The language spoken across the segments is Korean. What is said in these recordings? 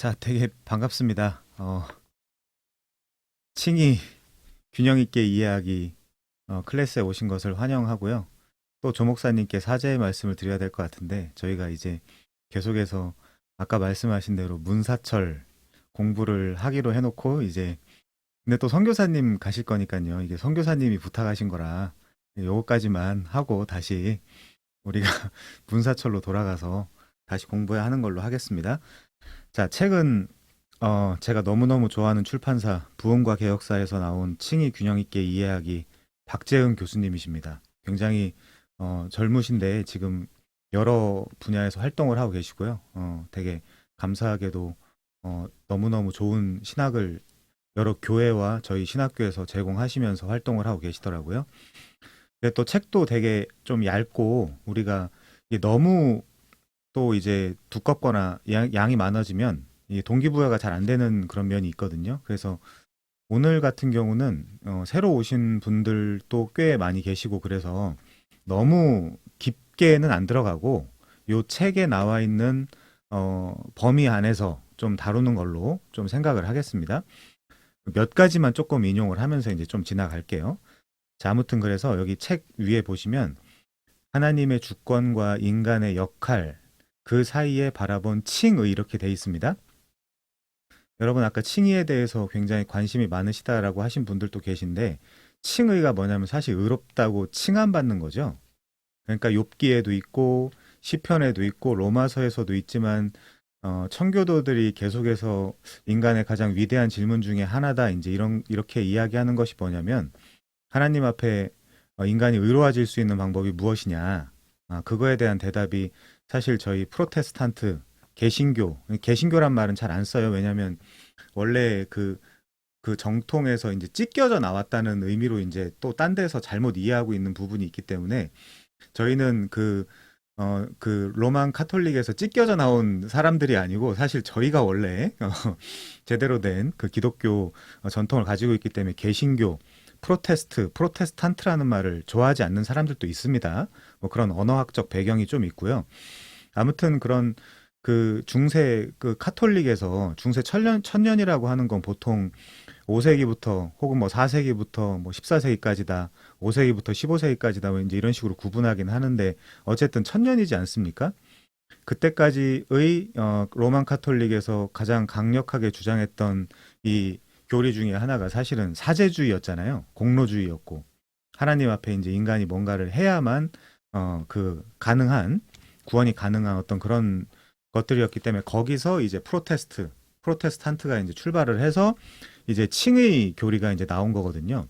자, 되게 반갑습니다. 칭의 균형 있게 이해하기 클래스에 오신 것을 환영하고요. 또 조 목사님께 사죄의 말씀을 드려야 될 것 같은데 저희가 이제 계속해서 아까 말씀하신 대로 문사철 공부를 하기로 해놓고 이제 근데 또 선교사님 가실 거니까요. 이게 선교사님이 부탁하신 거라 요거까지만 하고 다시 우리가 문사철로 돌아가서 다시 공부해야 하는 걸로 하겠습니다. 자, 책은 제가 너무너무 좋아하는 출판사 부흥과 개혁사에서 나온 칭의 균형 있게 이해하기 박재은 교수님이십니다. 굉장히 젊으신데 지금 여러 분야에서 활동을 하고 계시고요. 되게 감사하게도 너무너무 좋은 신학을 여러 교회와 저희 신학교에서 제공하시면서 활동을 하고 계시더라고요. 근데 또 책도 되게 좀 얇고 우리가 이게 너무 또 이제 두껍거나 양이 많아지면 이 동기부여가 잘 안 되는 그런 면이 있거든요. 그래서 오늘 같은 경우는 새로 오신 분들도 꽤 많이 계시고 그래서 너무 깊게는 안 들어가고 요 책에 나와 있는 범위 안에서 좀 다루는 걸로 좀 생각을 하겠습니다. 몇 가지만 조금 인용을 하면서 이제 좀 지나갈게요. 자, 아무튼 그래서 여기 책 위에 보시면 하나님의 주권과 인간의 역할 그 사이에 바라본 칭의 이렇게 돼 있습니다. 여러분 아까 칭의에 대해서 굉장히 관심이 많으시다라고 하신 분들도 계신데 칭의가 뭐냐면 사실 의롭다고 칭함받는 거죠. 그러니까 욥기에도 있고 시편에도 있고 로마서에서도 있지만 청교도들이 계속해서 인간의 가장 위대한 질문 중에 하나다 이제 이렇게 이야기하는 것이 뭐냐면 하나님 앞에 인간이 의로워질 수 있는 방법이 무엇이냐? 그거에 대한 대답이 사실 저희 프로테스탄트 개신교란 말은 잘 안 써요. 왜냐하면 원래 그 정통에서 이제 찢겨져 나왔다는 의미로 이제 또 딴 데서 잘못 이해하고 있는 부분이 있기 때문에 저희는 그 로만 카톨릭에서 찢겨져 나온 사람들이 아니고 사실 저희가 원래 제대로 된 그 기독교 전통을 가지고 있기 때문에 개신교 프로테스탄트라는 말을 좋아하지 않는 사람들도 있습니다. 뭐 그런 언어학적 배경이 좀 있고요. 아무튼 그런 그 중세 그 카톨릭에서 중세 천년이라고 하는 건 보통 5세기부터 혹은 뭐 4세기부터 뭐 14세기까지다, 5세기부터 15세기까지다 뭐 이제 이런 식으로 구분하긴 하는데 어쨌든 천년이지 않습니까? 그때까지의 로만 카톨릭에서 가장 강력하게 주장했던 이 교리 중에 하나가 사실은 사제주의였잖아요. 공로주의였고 하나님 앞에 이제 인간이 뭔가를 해야만 그 가능한 구원이 가능한 어떤 그런 것들이었기 때문에 거기서 이제 프로테스탄트가 이제 출발을 해서 이제 칭의 교리가 이제 나온 거거든요.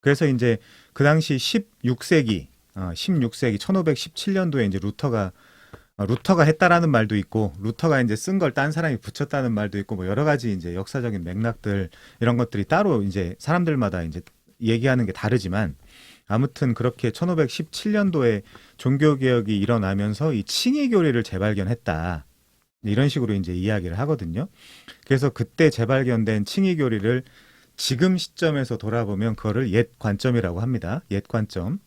그래서 이제 그 당시 16세기 1517년도에 이제 루터가 했다라는 말도 있고 루터가 이제 쓴 걸 딴 사람이 붙였다는 말도 있고 뭐 여러 가지 이제 역사적인 맥락들 이런 것들이 따로 이제 사람들마다 이제 얘기하는 게 다르지만 아무튼 그렇게 1517년도에 종교개혁이 일어나면서 이 칭의 교리를 재발견했다. 이런 식으로 이제 이야기를 하거든요. 그래서 그때 재발견된 칭의 교리를 지금 시점에서 돌아보면 그거를 옛 관점이라고 합니다. 옛 관점.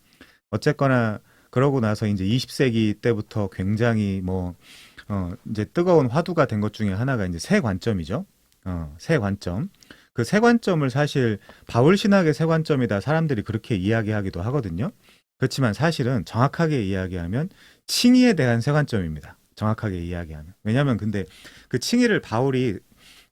어쨌거나 그러고 나서 이제 20세기 때부터 굉장히 이제 뜨거운 화두가 된 것 중에 하나가 이제 새 관점이죠. 새 관점. 그 새 관점을 사실 바울 신학의 새 관점이다 사람들이 그렇게 이야기하기도 하거든요. 그렇지만 사실은 정확하게 이야기하면 칭의에 대한 새 관점입니다. 정확하게 이야기하면. 왜냐하면 근데 그 칭의를 바울이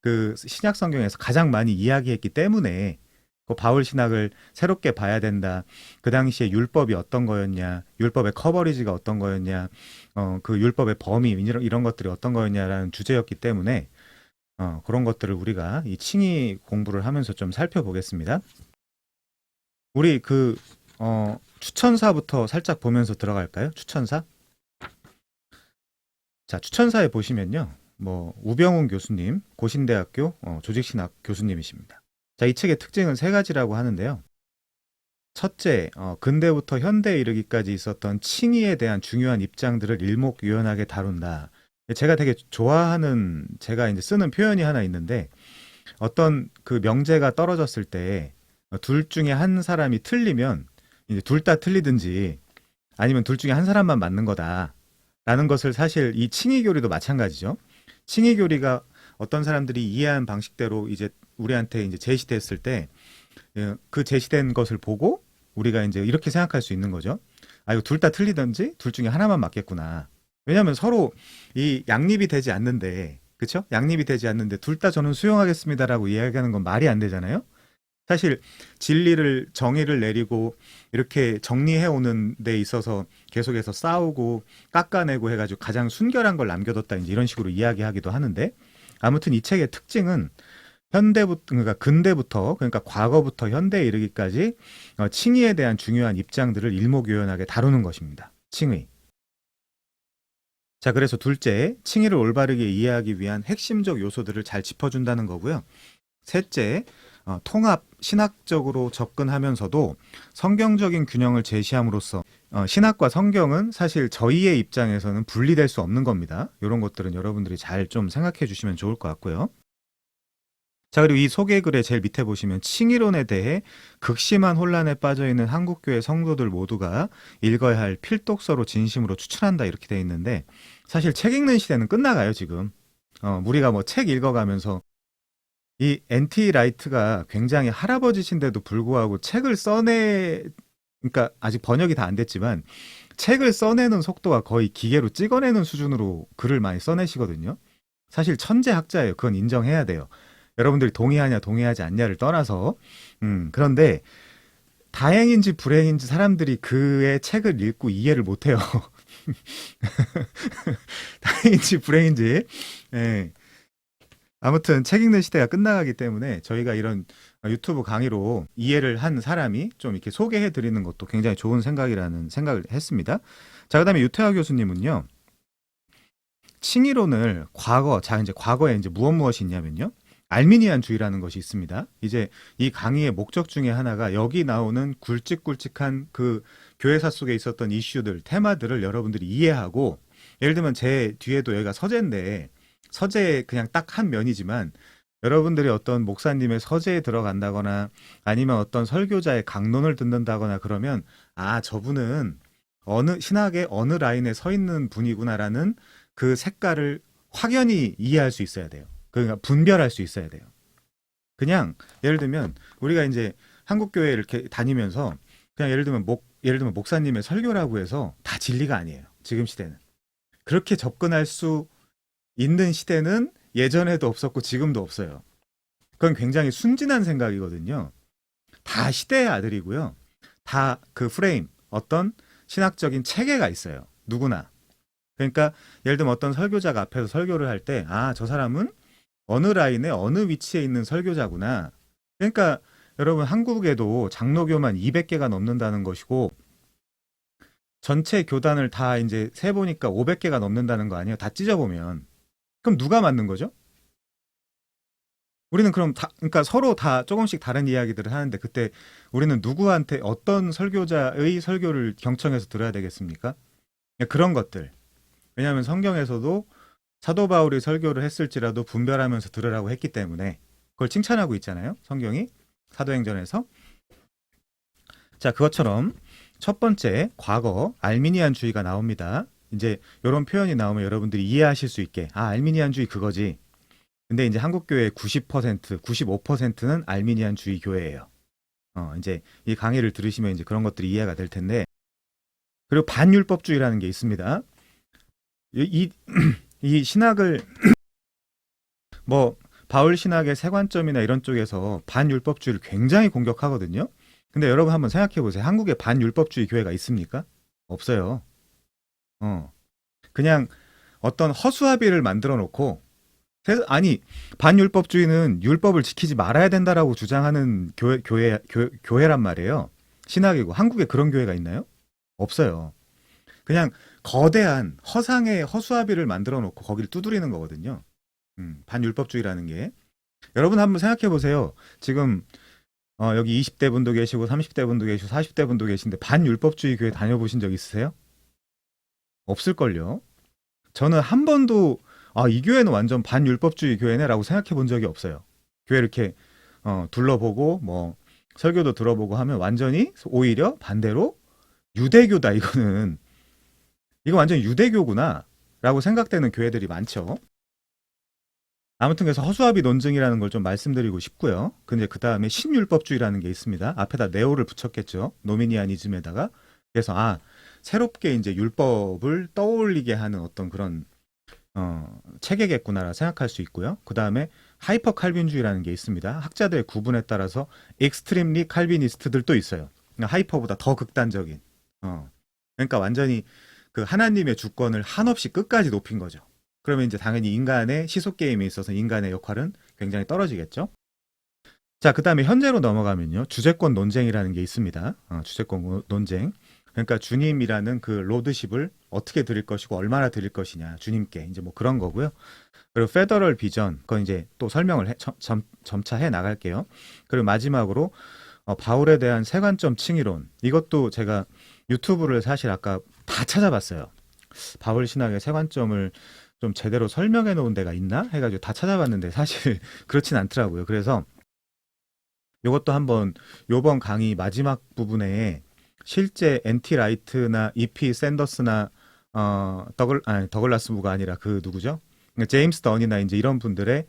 그 신약 성경에서 가장 많이 이야기했기 때문에 그 바울 신학을 새롭게 봐야 된다. 그 당시에 율법이 어떤 거였냐, 율법의 커버리지가 어떤 거였냐, 그 율법의 범위 이런 것들이 어떤 거였냐라는 주제였기 때문에 그런 것들을 우리가 이 칭의 공부를 하면서 좀 살펴보겠습니다. 우리 추천사부터 살짝 보면서 들어갈까요? 추천사? 자, 추천사에 보시면요. 뭐 우병훈 교수님, 고신대학교 조직신학 교수님이십니다. 자, 이 책의 특징은 세 가지라고 하는데요. 첫째, 근대부터 현대에 이르기까지 있었던 칭의에 대한 중요한 입장들을 일목요연하게 다룬다. 제가 되게 좋아하는 제가 이제 쓰는 표현이 하나 있는데 어떤 그 명제가 떨어졌을 때 둘 중에 한 사람이 틀리면 이제 둘 다 틀리든지 아니면 둘 중에 한 사람만 맞는 거다라는 것을 사실 이 칭의 교리도 마찬가지죠. 칭의교리가 어떤 사람들이 이해한 방식대로 이제 우리한테 이제 제시됐을 때 그 제시된 것을 보고 우리가 이제 이렇게 생각할 수 있는 거죠. 아, 이거 둘 다 틀리든지 둘 중에 하나만 맞겠구나. 왜냐하면 서로 이 양립이 되지 않는데, 그쵸? 양립이 되지 않는데 둘 다 저는 수용하겠습니다라고 이야기하는 건 말이 안 되잖아요. 사실 진리를 정의를 내리고 이렇게 정리해 오는 데 있어서 계속해서 싸우고 깎아내고 해가지고 가장 순결한 걸 남겨뒀다 이제 이런 식으로 이야기하기도 하는데, 아무튼 이 책의 특징은 현대부터, 그러니까 근대부터, 그러니까 과거부터 현대에 이르기까지 칭의에 대한 중요한 입장들을 일목요연하게 다루는 것입니다. 칭의. 자, 그래서 둘째, 칭의를 올바르게 이해하기 위한 핵심적 요소들을 잘 짚어준다는 거고요. 셋째, 통합, 신학적으로 접근하면서도 성경적인 균형을 제시함으로써 신학과 성경은 사실 저희의 입장에서는 분리될 수 없는 겁니다. 이런 것들은 여러분들이 잘 좀 생각해 주시면 좋을 것 같고요. 자, 그리고 이 소개글의 제일 밑에 보시면 칭의론에 대해 극심한 혼란에 빠져 있는 한국교회 성도들 모두가 읽어야 할 필독서로 진심으로 추천한다 이렇게 돼 있는데, 사실 책 읽는 시대는 끝나가요 지금. 우리가 뭐 책 읽어가면서 이 NT 라이트가 굉장히 할아버지신데도 불구하고 책을 그러니까 아직 번역이 다 안 됐지만 책을 써내는 속도가 거의 기계로 찍어내는 수준으로 글을 많이 써내시거든요. 사실 천재 학자예요. 그건 인정해야 돼요. 여러분들이 동의하냐 동의하지 않냐를 떠나서 그런데 다행인지 불행인지 사람들이 그의 책을 읽고 이해를 못해요. 다행인지 불행인지. 예. 아무튼 책 읽는 시대가 끝나가기 때문에 저희가 이런 유튜브 강의로 이해를 한 사람이 좀 이렇게 소개해 드리는 것도 굉장히 좋은 생각이라는 생각을 했습니다. 자, 그다음에 유태하 교수님은요. 칭의론을 이제 과거에 이제 무엇이 있냐면요. 알미니안주의라는 것이 있습니다. 이제 이 강의의 목적 중에 하나가 여기 나오는 굵직굵직한 그 교회사 속에 있었던 이슈들, 테마들을 여러분들이 이해하고, 예를 들면 제 뒤에도 여기가 서재인데 서재 그냥 딱 한 면이지만 여러분들이 어떤 목사님의 서재에 들어간다거나 아니면 어떤 설교자의 강론을 듣는다거나 그러면 아, 저분은 신학의 어느 라인에 서 있는 분이구나라는 그 색깔을 확연히 이해할 수 있어야 돼요. 그러니까 분별할 수 있어야 돼요. 그냥 예를 들면 우리가 이제 한국 교회 이렇게 다니면서 그냥 예를 들면 목사님의 설교라고 해서 다 진리가 아니에요. 지금 시대는. 그렇게 접근할 수 있는 시대는 예전에도 없었고 지금도 없어요. 그건 굉장히 순진한 생각이거든요. 다 시대의 아들이고요. 다 그 프레임, 어떤 신학적인 체계가 있어요. 누구나. 그러니까 예를 들면 어떤 설교자가 앞에서 설교를 할 때, 아, 저 사람은 어느 라인에 어느 위치에 있는 설교자구나. 그러니까 여러분 한국에도 장로교만 200개가 넘는다는 것이고 전체 교단을 다 이제 세보니까 500개가 넘는다는 거 아니에요? 다 찢어보면. 그럼 누가 맞는 거죠? 우리는 그럼 그러니까 서로 다 조금씩 다른 이야기들을 하는데 그때 우리는 누구한테 어떤 설교자의 설교를 경청해서 들어야 되겠습니까? 그런 것들. 왜냐하면 성경에서도 사도 바울이 설교를 했을지라도 분별하면서 들으라고 했기 때문에 그걸 칭찬하고 있잖아요. 성경이 사도행전에서. 자, 그것처럼 첫 번째 과거 알미니안주의가 나옵니다. 이제 이런 표현이 나오면 여러분들이 이해하실 수 있게 아, 알미니안주의 그거지. 근데 이제 한국교회의 90%, 95%는 알미니안주의 교회예요. 이제 이 강의를 들으시면 이제 그런 것들이 이해가 될 텐데, 그리고 반율법주의라는 게 있습니다. 이 신학을 뭐 바울 신학의 세관점이나 이런 쪽에서 반율법주의를 굉장히 공격하거든요. 근데 여러분 한번 생각해 보세요. 한국에 반율법주의 교회가 있습니까? 없어요. 그냥 어떤 허수아비를 만들어 놓고 아니 반율법주의는 율법을 지키지 말아야 된다라고 주장하는 교회란 말이에요. 신학이고 한국에 그런 교회가 있나요? 없어요. 그냥 거대한 허상의 허수아비를 만들어 놓고 거기를 두드리는 거거든요. 반율법주의라는 게. 여러분 한번 생각해 보세요. 지금 여기 20대 분도 계시고 30대 분도 계시고 40대 분도 계신데 반율법주의 교회 다녀보신 적 있으세요? 없을걸요. 저는 한 번도 이 교회는 완전 반율법주의 교회네라고 생각해 본 적이 없어요. 교회 이렇게 둘러보고 뭐 설교도 들어보고 하면 완전히 오히려 반대로 유대교다 이거 완전 유대교구나 라고 생각되는 교회들이 많죠. 아무튼 그래서 허수아비 논증이라는 걸 좀 말씀드리고 싶고요. 근데 그 다음에 신율법주의라는 게 있습니다. 앞에다 네오를 붙였겠죠. 노미니아니즘에다가. 그래서 새롭게 이제 율법을 떠올리게 하는 어떤 그런 체계겠구나라 생각할 수 있고요. 그 다음에 하이퍼 칼빈주의라는 게 있습니다. 학자들의 구분에 따라서 익스트림리 칼비니스트들도 있어요. 그러니까 하이퍼보다 더 극단적인. 그러니까 완전히 그 하나님의 주권을 한없이 끝까지 높인 거죠. 그러면 이제 당연히 인간의 시속 게임에 있어서 인간의 역할은 굉장히 떨어지겠죠. 자, 그 다음에 현재로 넘어가면요. 주제권 논쟁이라는 게 있습니다. 주제권 논쟁. 그러니까 주님이라는 그 로드십을 어떻게 드릴 것이고 얼마나 드릴 것이냐. 주님께. 이제 뭐 그런 거고요. 그리고 페더럴 비전. 그건 이제 또 설명을 점차 해 나갈게요. 그리고 마지막으로 바울에 대한 세관점 칭의론. 이것도 제가 유튜브를 사실 아까 다 찾아봤어요. 바울 신학의 세관점을 좀 제대로 설명해 놓은 데가 있나 해가지고 다 찾아봤는데 사실 그렇진 않더라고요. 그래서 이것도 한번 요번 강의 마지막 부분에 실제 NT 라이트나 EP 샌더스나 더글라스부가 아니라 그 누구죠? 제임스 던이나 이제 이런 분들의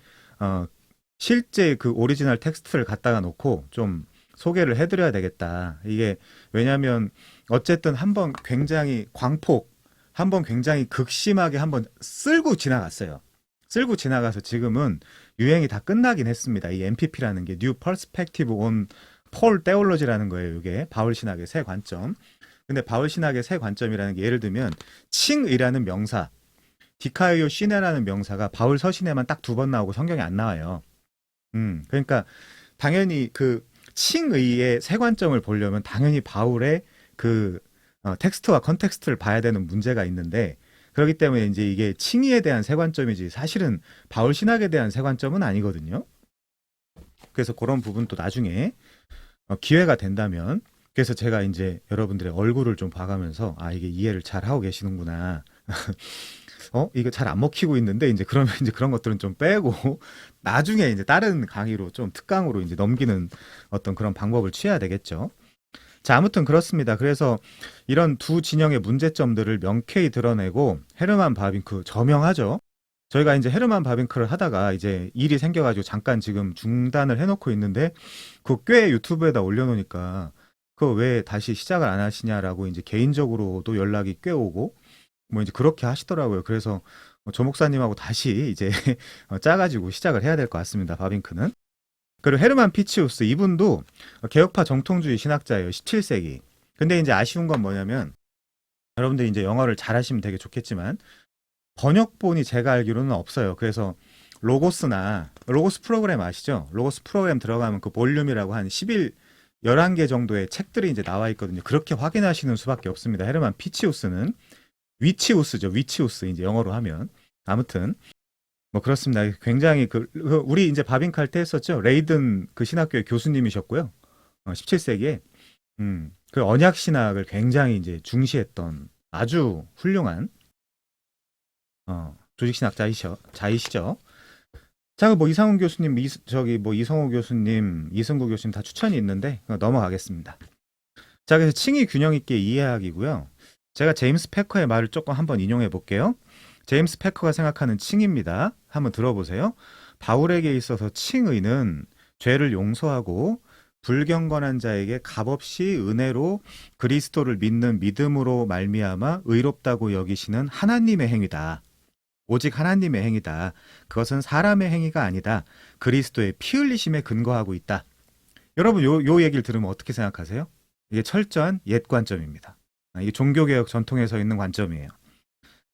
실제 그 오리지널 텍스트를 갖다가 놓고 좀 소개를 해드려야 되겠다. 이게 왜냐하면 어쨌든 한번 굉장히 한번 굉장히 극심하게 한번 쓸고 지나갔어요. 쓸고 지나가서 지금은 유행이 다 끝나긴 했습니다. 이 MPP라는 게 New Perspective on Paul Theology라는 거예요. 이게 바울 신학의 새 관점. 근데 바울 신학의 새 관점이라는 게 예를 들면 칭이라는 명사, 디카이오 시네라는 명사가 바울 서신에만 딱 2번 나오고 성경에 안 나와요. 그러니까 당연히 그 칭의의 새 관점을 보려면 당연히 바울의 그 텍스트와 컨텍스트를 봐야 되는 문제가 있는데 그렇기 때문에 이제 이게 칭의에 대한 새 관점이지 사실은 바울 신학에 대한 새 관점은 아니거든요. 그래서 그런 부분도 나중에 기회가 된다면 그래서 제가 이제 여러분들의 얼굴을 좀 봐가면서 이게 이해를 잘 하고 계시는구나. 이거 잘 안 먹히고 있는데 이제 그러면 이제 그런 것들은 좀 빼고 나중에 이제 다른 강의로 좀 특강으로 이제 넘기는 어떤 그런 방법을 취해야 되겠죠. 자, 아무튼 그렇습니다. 그래서 이런 두 진영의 문제점들을 명쾌히 드러내고 헤르만 바빙크 저명하죠. 저희가 이제 헤르만 바빙크를 하다가 이제 일이 생겨가지고 잠깐 지금 중단을 해놓고 있는데 그 꽤 유튜브에다 올려놓으니까 그거 왜 다시 시작을 안 하시냐라고 이제 개인적으로도 연락이 꽤 오고 뭐 이제 그렇게 하시더라고요. 그래서 조 목사님하고 다시 이제 짜가지고 시작을 해야 될 것 같습니다. 바빙크는. 그리고 헤르만 피치우스 이분도 개혁파 정통주의 신학자예요. 17세기. 근데 이제 아쉬운 건 뭐냐면 여러분들이 이제 영어를 잘하시면 되게 좋겠지만 번역본이 제가 알기로는 없어요. 그래서 로고스 프로그램 아시죠? 로고스 프로그램 들어가면 그 볼륨이라고 한 11개 정도의 책들이 이제 나와 있거든요. 그렇게 확인하시는 수밖에 없습니다. 헤르만 피치우스는 위치우스죠. 위치우스 이제 영어로 하면 아무튼 뭐 그렇습니다. 굉장히 우리 이제 바빙칼 때 했었죠. 레이든 그 신학교의 교수님이셨고요. 17세기에 그 언약 신학을 굉장히 이제 중시했던 아주 훌륭한 조직 신학자이시죠. 자, 뭐 이상훈 교수님, 뭐 이성호 교수님, 이승구 교수님 다 추천이 있는데 넘어가겠습니다. 자, 그래서 칭의 균형 있게 이해하기고요. 제가 제임스 패커의 말을 조금 한번 인용해 볼게요. 제임스 패커가 생각하는 칭의입니다. 한번 들어보세요. 바울에게 있어서 칭의는 죄를 용서하고 불경건한 자에게 값없이 은혜로 그리스도를 믿는 믿음으로 말미암아 의롭다고 여기시는 하나님의 행위다. 오직 하나님의 행위다. 그것은 사람의 행위가 아니다. 그리스도의 피 흘리심에 근거하고 있다. 여러분 요 얘기를 들으면 어떻게 생각하세요? 이게 철저한 옛 관점입니다. 이게 종교개혁 전통에서 있는 관점이에요.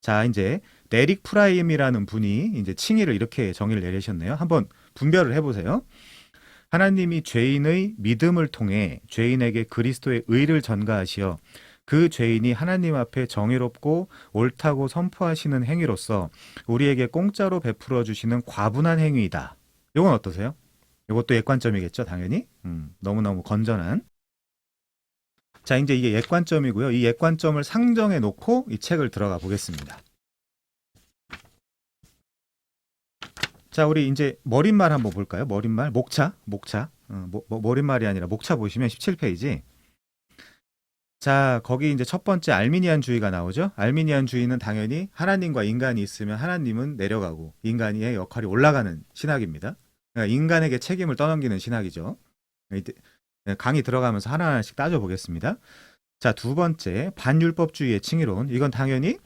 자, 이제 데릭 프라임이라는 분이 이제 칭의를 이렇게 정의를 내리셨네요. 한번 분별을 해보세요. 하나님이 죄인의 믿음을 통해 죄인에게 그리스도의 의를 전가하시어 그 죄인이 하나님 앞에 정의롭고 옳다고 선포하시는 행위로서 우리에게 공짜로 베풀어 주시는 과분한 행위이다. 이건 어떠세요? 이것도 옛관점이겠죠, 당연히. 너무너무 건전한. 자, 이제 이게 옛관점이고요. 이 옛관점을 상정해 놓고 이 책을 들어가 보겠습니다. 자, 우리 이제 머릿말 한번 볼까요? 머릿말, 목차. 머릿말이 아니라 목차 보시면 17페이지. 자, 거기 이제 첫 번째 알미니안주의가 나오죠. 알미니안주의는 당연히 하나님과 인간이 있으면 하나님은 내려가고 인간의 역할이 올라가는 신학입니다. 그러니까 인간에게 책임을 떠넘기는 신학이죠. 강의 들어가면서 하나하나씩 따져보겠습니다. 자, 두 번째 반율법주의의 칭의론. 이건 당연히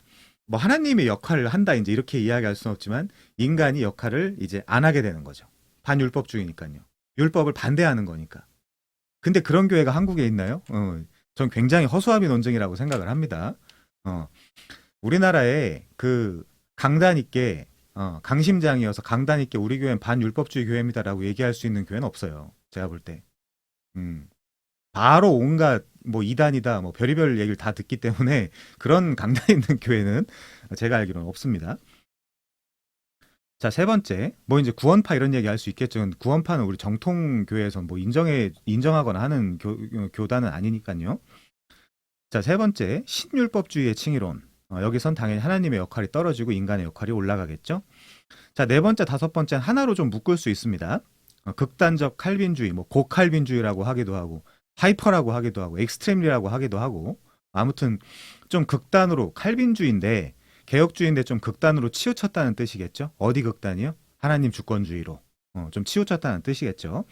뭐 하나님의 역할을 한다 이제 이렇게 이야기할 수는 없지만 인간이 역할을 이제 안 하게 되는 거죠. 반율법주의니까요. 율법을 반대하는 거니까. 근데 그런 교회가 한국에 있나요? 전 굉장히 허수아비 논쟁이라고 생각을 합니다. 우리나라에 그 강단 있게 강심장이어서 강단 있게 우리 교회는 반율법주의 교회입니다라고 얘기할 수 있는 교회는 없어요. 제가 볼 때. 바로 온갖 뭐 이단이다 뭐 별의별 얘기를 다 듣기 때문에 그런 강단 있는 교회는 제가 알기로는 없습니다. 자, 세 번째, 뭐 이제 구원파 이런 얘기 할 수 있겠죠. 구원파는 우리 정통 교회에서 뭐 인정하거나 하는 교단은 아니니까요. 자, 세 번째, 신율법주의의 칭의론. 여기선 당연히 하나님의 역할이 떨어지고 인간의 역할이 올라가겠죠. 자, 네 번째, 다섯 번째는 하나로 좀 묶을 수 있습니다. 극단적 칼빈주의, 뭐 고칼빈주의라고 하기도 하고, 하이퍼라고 하기도 하고, 엑스트림리라고 하기도 하고, 아무튼 좀 극단으로 칼빈주의인데 개혁주의인데 좀 극단으로 치우쳤다는 뜻이겠죠. 어디 극단이요? 하나님 주권주의로 좀 치우쳤다는 뜻이겠죠.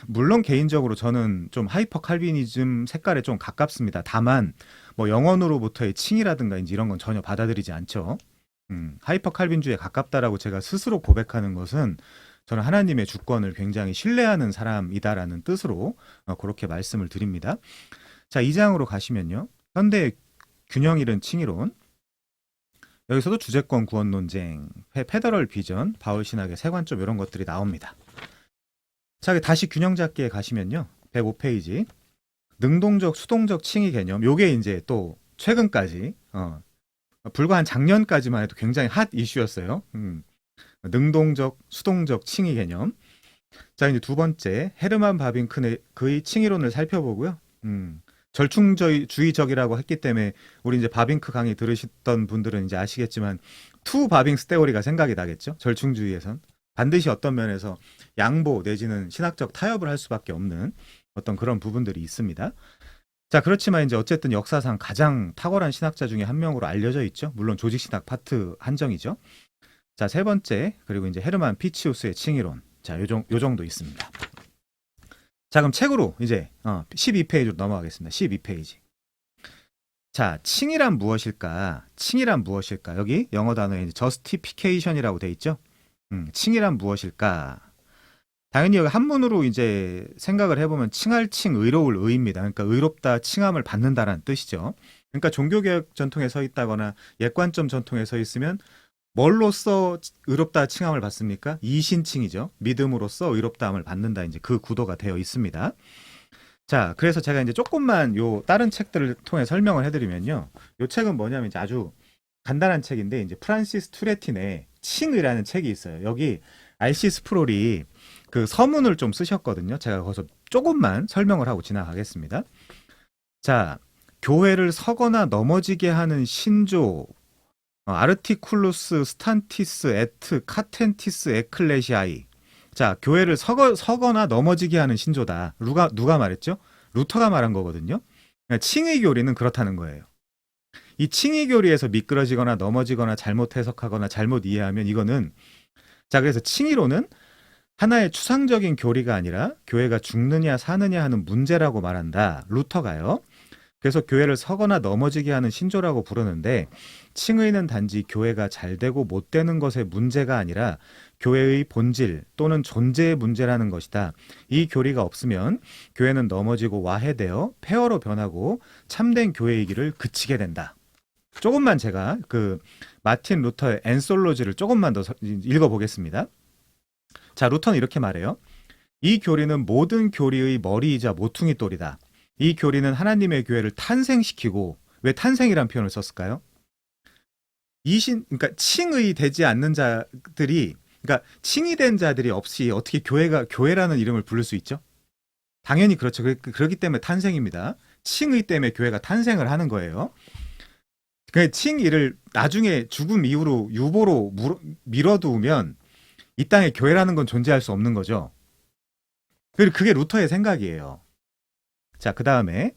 물론 개인적으로 저는 좀 하이퍼 칼비니즘 색깔에 좀 가깝습니다. 다만 뭐 영원으로부터의 칭이라든가 이제 이런 건 전혀 받아들이지 않죠. 하이퍼 칼빈주의에 가깝다라고 제가 스스로 고백하는 것은 저는 하나님의 주권을 굉장히 신뢰하는 사람이다라는 뜻으로 그렇게 말씀을 드립니다. 자, 2장으로 가시면요. 현대의 균형 잃은 칭의론. 여기서도 주제권 구원 논쟁, 페더럴 비전, 바울 신학의 세 관점 이런 것들이 나옵니다. 자, 다시 균형 잡기에 가시면요. 105페이지. 능동적, 수동적 칭의 개념. 요게 이제 또 최근까지 불과 한 작년까지만 해도 굉장히 핫 이슈였어요. 능동적, 수동적 칭의 개념. 자, 이제 두 번째 헤르만 바빙크의 그의 칭의론을 살펴보고요. 절충주의적이라고 했기 때문에 우리 이제 바빙크 강의 들으셨던 분들은 이제 아시겠지만 투 바빙스 테오리가 생각이 나겠죠. 절충주의에선 반드시 어떤 면에서 양보 내지는 신학적 타협을 할 수밖에 없는 어떤 그런 부분들이 있습니다. 자, 그렇지만 이제 어쨌든 역사상 가장 탁월한 신학자 중에 한 명으로 알려져 있죠. 물론 조직신학 파트 한정이죠. 자, 세 번째 그리고 이제 헤르만 피치우스의 칭의론. 자, 요 정도 있습니다. 자, 그럼 책으로 이제 12페이지로 넘어가겠습니다. 12페이지. 자, 칭의란 무엇일까? 칭의란 무엇일까? 여기 영어 단어에 이제 justification이라고 돼 있죠. 칭의란 무엇일까? 당연히 여기 한문으로 이제 생각을 해보면 칭할 칭 의로울 의입니다. 그러니까 의롭다 칭함을 받는다라는 뜻이죠. 그러니까 종교개혁 전통에 서 있다거나 옛관점 전통에 서 있으면 뭘로써 의롭다 칭함을 받습니까? 이신칭이죠. 믿음으로써 의롭다함을 받는다. 이제 그 구도가 되어 있습니다. 자, 그래서 제가 이제 조금만 요 다른 책들을 통해 설명을 해드리면요. 요 책은 뭐냐면 이제 아주 간단한 책인데 이제 프란시스 투레틴의 칭의라는 책이 있어요. 여기 R.C. 스프롤이 그 서문을 좀 쓰셨거든요. 제가 거기서 조금만 설명을 하고 지나가겠습니다. 자, 교회를 서거나 넘어지게 하는 신조 아르티쿨루스 스탄티스 에트 카텐티스 에클레시아이. 자, 교회를 서거나 넘어지게 하는 신조다. 누가 말했죠? 루터가 말한 거거든요. 칭의 교리는 그렇다는 거예요. 이 칭의 교리에서 미끄러지거나 넘어지거나 잘못 해석하거나 잘못 이해하면 이거는 자, 그래서 칭의론은 하나의 추상적인 교리가 아니라 교회가 죽느냐 사느냐 하는 문제라고 말한다. 루터가요. 그래서 교회를 서거나 넘어지게 하는 신조라고 부르는데 칭의는 단지 교회가 잘 되고 못 되는 것의 문제가 아니라 교회의 본질 또는 존재의 문제라는 것이다. 이 교리가 없으면 교회는 넘어지고 와해되어 폐허로 변하고 참된 교회이기를 그치게 된다. 조금만 제가 그 마틴 루터의 엔솔로지를 조금만 더 읽어보겠습니다. 자, 루터는 이렇게 말해요. 이 교리는 모든 교리의 머리이자 모퉁이 돌이다. 이 교리는 하나님의 교회를 탄생시키고 왜 탄생이란 표현을 썼을까요? 그러니까 칭의 되지 않는 자들이 그러니까 칭이 된 자들이 없이 어떻게 교회라는 이름을 부를 수 있죠? 당연히 그렇죠. 그렇기 때문에 탄생입니다. 칭의 때문에 교회가 탄생을 하는 거예요. 그 칭의를 나중에 죽음 이후로 유보로 밀어두면 이 땅에 교회라는 건 존재할 수 없는 거죠. 그게 루터의 생각이에요. 자, 그 다음에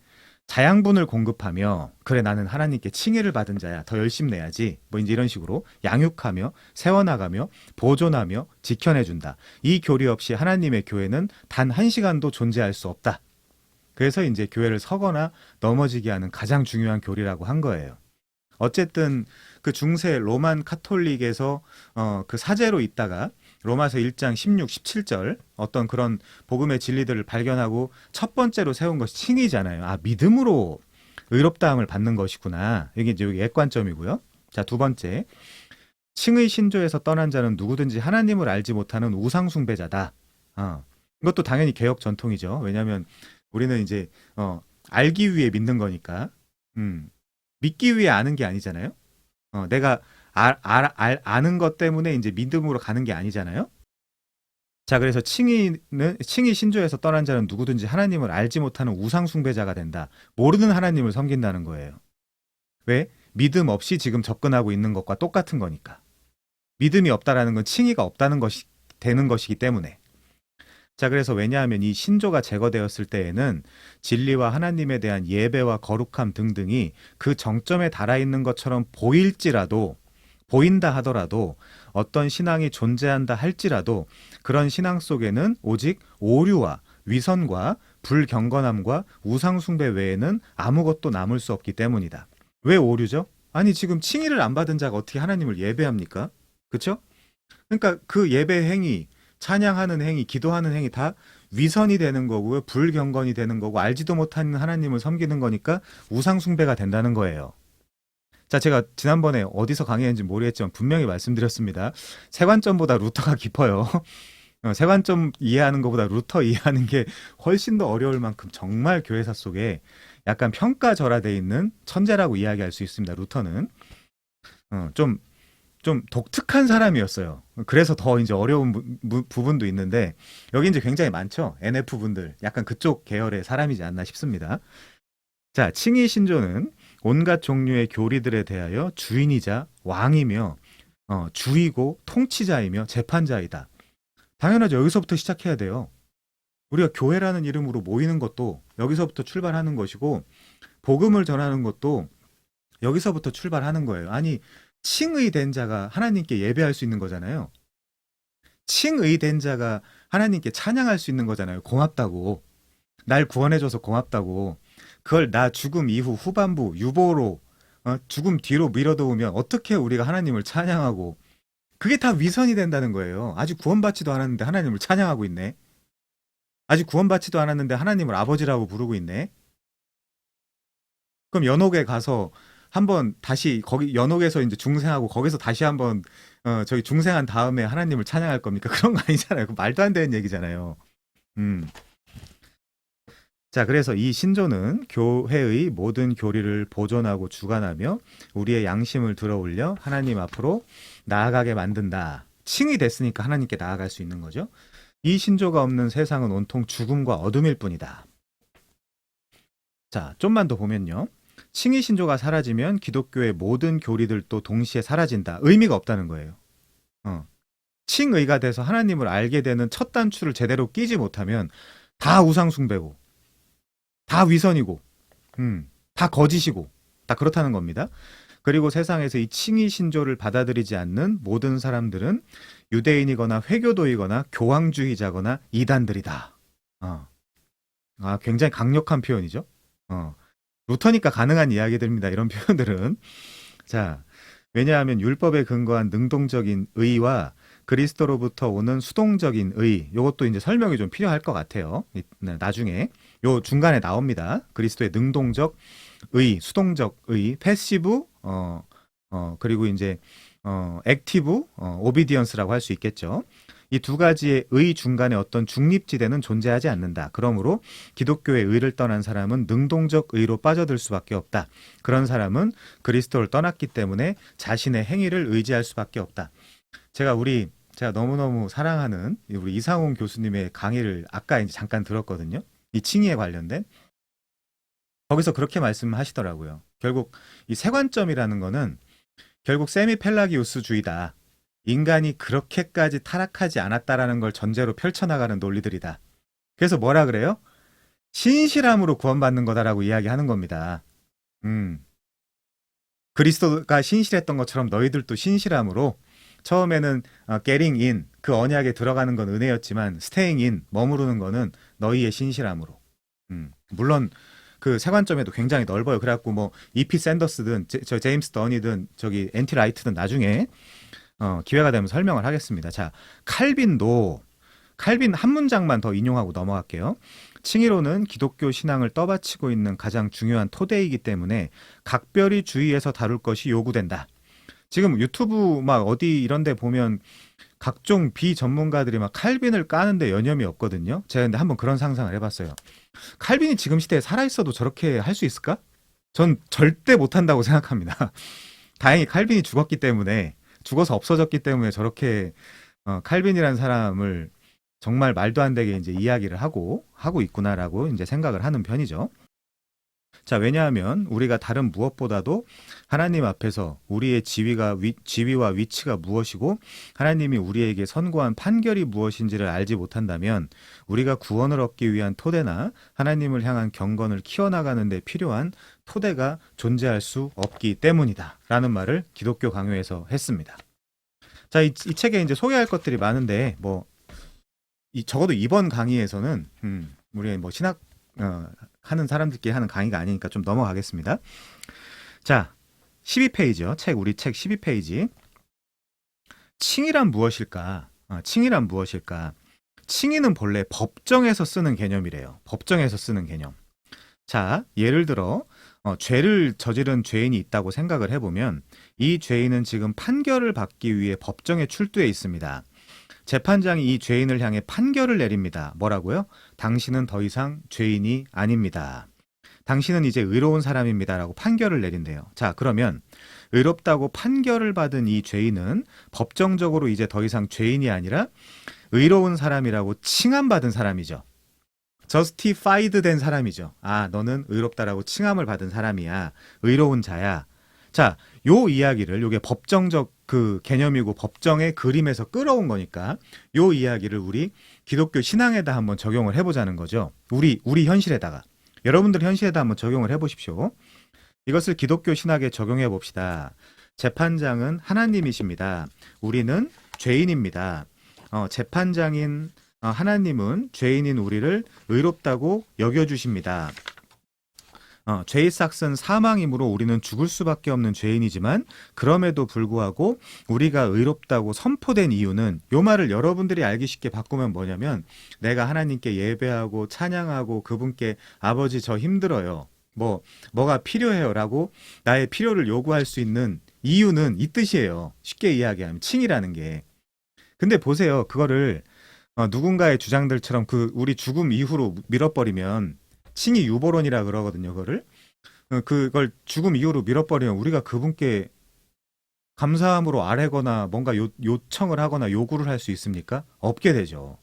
자양분을 공급하며 그래 나는 하나님께 칭의를 받은 자야 더 열심히 내야지 뭐 이제 이런 식으로 양육하며 세워나가며 보존하며 지켜내준다. 이 교리 없이 하나님의 교회는 단 한 시간도 존재할 수 없다. 그래서 이제 교회를 서거나 넘어지게 하는 가장 중요한 교리라고 한 거예요. 어쨌든 그 중세 로만 카톨릭에서 그 사제로 있다가 로마서 1장 16, 17절 어떤 그런 복음의 진리들을 발견하고 첫 번째로 세운 것이 칭의잖아요. 아, 믿음으로 의롭다함을 받는 것이구나. 이게 이제 여기 액관점이고요. 자, 두 번째. 칭의 신조에서 떠난 자는 누구든지 하나님을 알지 못하는 우상 숭배자다. 이것도 당연히 개혁 전통이죠. 왜냐하면 우리는 이제 알기 위해 믿는 거니까. 믿기 위해 아는 게 아니잖아요. 내가 아는 것 때문에 이제 믿음으로 가는 게 아니잖아요. 자, 그래서 칭의 신조에서 떠난 자는 누구든지 하나님을 알지 못하는 우상 숭배자가 된다. 모르는 하나님을 섬긴다는 거예요. 왜? 믿음 없이 지금 접근하고 있는 것과 똑같은 거니까. 믿음이 없다라는 건 칭의가 없다는 것이 되는 것이기 때문에. 자, 그래서 왜냐하면 이 신조가 제거되었을 때에는 진리와 하나님에 대한 예배와 거룩함 등등이 그 정점에 달아 있는 것처럼 보인다 하더라도 어떤 신앙이 존재한다 할지라도 그런 신앙 속에는 오직 오류와 위선과 불경건함과 우상숭배 외에는 아무것도 남을 수 없기 때문이다. 왜 오류죠? 아니, 지금 칭의를 안 받은 자가 어떻게 하나님을 예배합니까? 그렇죠? 그러니까 그 예배 행위, 찬양하는 행위, 기도하는 행위 다 위선이 되는 거고요. 불경건이 되는 거고 알지도 못하는 하나님을 섬기는 거니까 우상숭배가 된다는 거예요. 자, 제가 지난번에 어디서 강의했는지 모르겠지만 분명히 말씀드렸습니다. 세관점보다 루터가 깊어요. 세관점 이해하는 것보다 루터 이해하는 게 훨씬 더 어려울 만큼 정말 교회사 속에 약간 평가절하되어 있는 천재라고 이야기할 수 있습니다. 루터는 좀 독특한 사람이었어요. 그래서 더 이제 어려운 부분도 있는데 여기 이제 굉장히 많죠. NF 분들 약간 그쪽 계열의 사람이지 않나 싶습니다. 자, 칭의 신조는 온갖 종류의 교리들에 대하여 주인이자 왕이며 주이고 통치자이며 재판자이다. 당연하죠. 여기서부터 시작해야 돼요. 우리가 교회라는 이름으로 모이는 것도 여기서부터 출발하는 것이고 복음을 전하는 것도 여기서부터 출발하는 거예요. 아니, 칭의된 자가 하나님께 예배할 수 있는 거잖아요. 칭의된 자가 하나님께 찬양할 수 있는 거잖아요. 고맙다고. 날 구원해줘서 고맙다고. 그걸 나 죽음 이후 후반부 유보로 죽음 뒤로 밀어두면 어떻게 우리가 하나님을 찬양하고 그게 다 위선이 된다는 거예요. 아직 구원받지도 않았는데 하나님을 찬양하고 있네. 아직 구원받지도 않았는데 하나님을 아버지라고 부르고 있네. 그럼 연옥에 가서 한번 다시 거기 연옥에서 이제 중생하고 거기서 다시 한번 저기 중생한 다음에 하나님을 찬양할 겁니까? 그런 거 아니잖아요. 그 말도 안 되는 얘기잖아요. 자, 그래서 이 신조는 교회의 모든 교리를 보존하고 주관하며 우리의 양심을 들어올려 하나님 앞으로 나아가게 만든다. 칭이 됐으니까 하나님께 나아갈 수 있는 거죠. 이 신조가 없는 세상은 온통 죽음과 어둠일 뿐이다. 자, 좀만 더 보면요. 칭의 신조가 사라지면 기독교의 모든 교리들도 동시에 사라진다. 의미가 없다는 거예요. 칭의가 돼서 하나님을 알게 되는 첫 단추를 제대로 끼지 못하면 다 우상숭배고 다 위선이고 다 거짓이고 다 그렇다는 겁니다. 그리고 세상에서 이 칭의 신조를 받아들이지 않는 모든 사람들은 유대인이거나 회교도이거나 교황주의자거나 이단들이다. 굉장히 강력한 표현이죠. 루터니까 가능한 이야기들입니다. 이런 표현들은. 자, 왜냐하면 율법에 근거한 능동적인 의와 그리스도로부터 오는 수동적인 의, 이것도 이제 설명이 좀 필요할 것 같아요. 나중에 요 중간에 나옵니다. 그리스도의 능동적 의, 수동적 의, 패시브, 그리고 이제 액티브, 오비디언스라고 할 수 있겠죠. 이 두 가지의 의 중간에 어떤 중립지대는 존재하지 않는다. 그러므로 기독교의 의를 떠난 사람은 능동적 의로 빠져들 수밖에 없다. 그런 사람은 그리스도를 떠났기 때문에 자신의 행위를 의지할 수밖에 없다. 제가 너무너무 사랑하는 우리 이상훈 교수님의 강의를 아까 이제 잠깐 들었거든요. 이 칭의에 관련된. 거기서 그렇게 말씀하시더라고요. 결국 이 세관점이라는 거는 결국 세미펠라기우스주의다. 인간이 그렇게까지 타락하지 않았다라는 걸 전제로 펼쳐나가는 논리들이다. 그래서 뭐라 그래요? 신실함으로 구원받는 거다라고 이야기하는 겁니다. 그리스도가 신실했던 것처럼 너희들도 신실함으로 처음에는 getting in 그 언약에 들어가는 건 은혜였지만 staying in 머무르는 거는 너희의 신실함으로. 물론 그 세관점에도 굉장히 넓어요. 그래갖고 뭐 E.P. 샌더스든 저 제임스 던이든 저기 N.T. 라이트든 나중에 기회가 되면 설명을 하겠습니다. 자, 칼빈 한 문장만 더 인용하고 넘어갈게요. 칭의로는 기독교 신앙을 떠받치고 있는 가장 중요한 토대이기 때문에 각별히 주의해서 다룰 것이 요구된다. 지금 유튜브 막 어디 이런 데 보면 각종 비전문가들이 막 칼빈을 까는데 여념이 없거든요. 제가 근데 한번 그런 상상을 해봤어요. 칼빈이 지금 시대에 살아있어도 저렇게 할 수 있을까? 전 절대 못한다고 생각합니다. 다행히 칼빈이 죽어서 없어졌기 때문에 저렇게 칼빈이라는 사람을 정말 말도 안 되게 이제 이야기를 하고 있구나라고 이제 생각을 하는 편이죠. 자, 왜냐하면 우리가 다른 무엇보다도 하나님 앞에서 우리의 지위와 위치가 무엇이고 하나님이 우리에게 선고한 판결이 무엇인지를 알지 못한다면 우리가 구원을 얻기 위한 토대나 하나님을 향한 경건을 키워나가는 데 필요한 토대가 존재할 수 없기 때문이다 라는 말을 기독교 강요에서 했습니다. 자, 이 책에 이제 소개할 것들이 많은데 적어도 이번 강의에서는 우리 뭐 신학 하는 사람들끼리 하는 강의가 아니니까 좀 넘어가겠습니다. 자, 12페이지요. 우리 책 12페이지. 칭의란 무엇일까? 칭의란 무엇일까? 칭의는 본래 법정에서 쓰는 개념이래요. 법정에서 쓰는 개념. 자, 예를 들어 죄를 저지른 죄인이 있다고 생각을 해보면 이 죄인은 지금 판결을 받기 위해 법정에 출두해 있습니다. 재판장이 이 죄인을 향해 판결을 내립니다. 뭐라고요? 당신은 더 이상 죄인이 아닙니다. 당신은 이제 의로운 사람입니다. 라고 판결을 내린대요. 자, 그러면 의롭다고 판결을 받은 이 죄인은 법정적으로 이제 더 이상 죄인이 아니라 의로운 사람이라고 칭함받은 사람이죠. justified 된 사람이죠. 아, 너는 의롭다라고 칭함을 받은 사람이야. 의로운 자야. 자, 요 이야기를, 요게 법정적 그 개념이고 법정의 그림에서 끌어온 거니까 요 이야기를 우리 기독교 신앙에다 한번 적용을 해보자는 거죠. 우리 현실에다가. 여러분들 현실에다 한번 적용을 해보십시오. 이것을 기독교 신학에 적용해 봅시다. 재판장은 하나님이십니다. 우리는 죄인입니다. 재판장인 하나님은 죄인인 우리를 의롭다고 여겨주십니다. 죄의 삭은 사망이므로 우리는 죽을 수밖에 없는 죄인이지만 그럼에도 불구하고 우리가 의롭다고 선포된 이유는 요 말을 여러분들이 알기 쉽게 바꾸면 뭐냐면 내가 하나님께 예배하고 찬양하고 그분께 아버지 저 힘들어요. 뭐가 필요해요 라고 나의 필요를 요구할 수 있는 이유는 이 뜻이에요. 쉽게 이야기하면 칭이라는 게. 근데 보세요. 그거를 누군가의 주장들처럼 우리 죽음 이후로 밀어버리면 칭의 유보론이라 그러거든요. 그걸 죽음 이후로 밀어버리면 우리가 그분께 감사함으로 아뢰거나 뭔가 요청을 하거나 요구를 할 수 있습니까? 없게 되죠.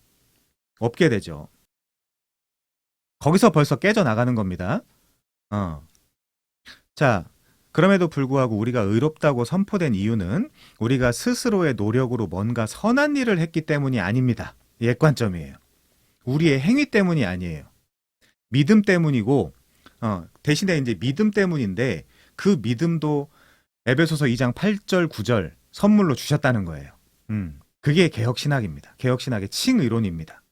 거기서 벌써 깨져나가는 겁니다. 자, 그럼에도 불구하고 우리가 의롭다고 선포된 이유는 우리가 스스로의 노력으로 뭔가 선한 일을 했기 때문이 아닙니다. 옛관점이에요. 우리의 행위 때문이 아니에요. 믿음 때문이고 대신에 이제 믿음 때문인데 그 믿음도 에베소서 2장 8절 9절 선물로 주셨다는 거예요. 그게 개혁신학입니다. 개혁신학의 칭의론입니다.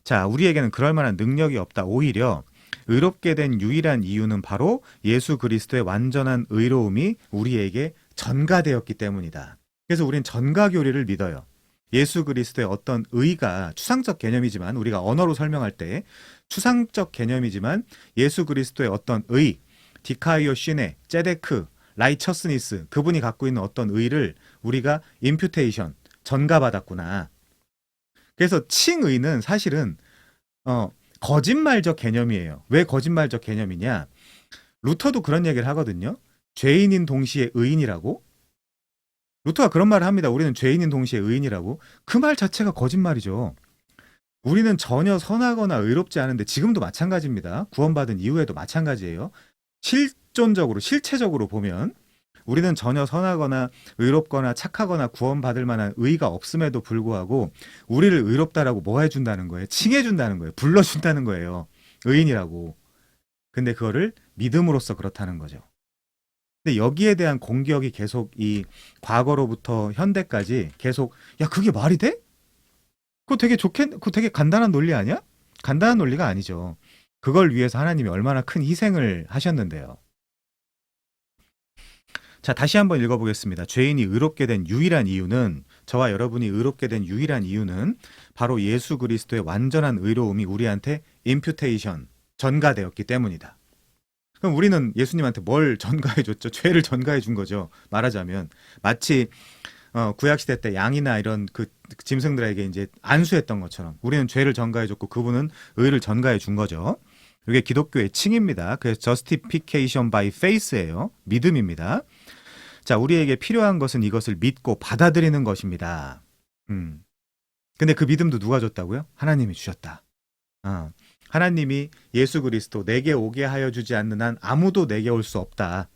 자, 우리에게는 그럴 만한 능력이 없다. 오히려 의롭게 된 유일한 이유는 바로 예수 그리스도의 완전한 의로움이 우리에게 전가되었기 때문이다. 그래서 우린 전가교리를 믿어요. 예수 그리스도의 어떤 의가 추상적 개념이지만 우리가 언어로 설명할 때 추상적 개념이지만 예수 그리스도의 어떤 의, 디카이오 시네, 제데크, 라이처스니스 그분이 갖고 있는 어떤 의를 우리가 임퓨테이션, 전가받았구나. 그래서 칭의는 사실은 거짓말적 개념이에요. 왜 거짓말적 개념이냐? 루터도 그런 얘기를 하거든요. 죄인인 동시에 의인이라고. 루터가 그런 말을 합니다. 우리는 죄인인 동시에 의인이라고. 그 말 자체가 거짓말이죠. 우리는 전혀 선하거나 의롭지 않은데 지금도 마찬가지입니다. 구원받은 이후에도 마찬가지예요. 실존적으로 실체적으로 보면 우리는 전혀 선하거나 의롭거나 착하거나 구원받을 만한 의의가 없음에도 불구하고 우리를 의롭다라고 뭐 해준다는 거예요? 칭해준다는 거예요. 불러준다는 거예요. 의인이라고. 근데 그거를 믿음으로써 그렇다는 거죠. 근데 여기에 대한 공격이 계속 이 과거로부터 현대까지 계속 야 그게 말이 돼? 그거 되게 간단한 논리 아니야? 간단한 논리가 아니죠. 그걸 위해서 하나님이 얼마나 큰 희생을 하셨는데요. 자, 다시 한번 읽어보겠습니다. 죄인이 의롭게 된 유일한 이유는, 저와 여러분이 의롭게 된 유일한 이유는 바로 예수 그리스도의 완전한 의로움이 우리한테 imputation, 전가되었기 때문이다. 그럼 우리는 예수님한테 뭘 전가해 줬죠? 죄를 전가해 준 거죠. 말하자면 마치 구약 시대 때 양이나 이런 그 짐승들에게 이제 안수했던 것처럼 우리는 죄를 전가해 줬고 그분은 의를 전가해 준 거죠. 이게 기독교의 칭입니다. 그래서 justification by faith예요. 믿음입니다. 자, 우리에게 필요한 것은 이것을 믿고 받아들이는 것입니다. 근데 그 믿음도 누가 줬다고요? 하나님이 주셨다. 하나님이 예수 그리스도 내게 오게 하여 주지 않는 한 아무도 내게 올 수 없다.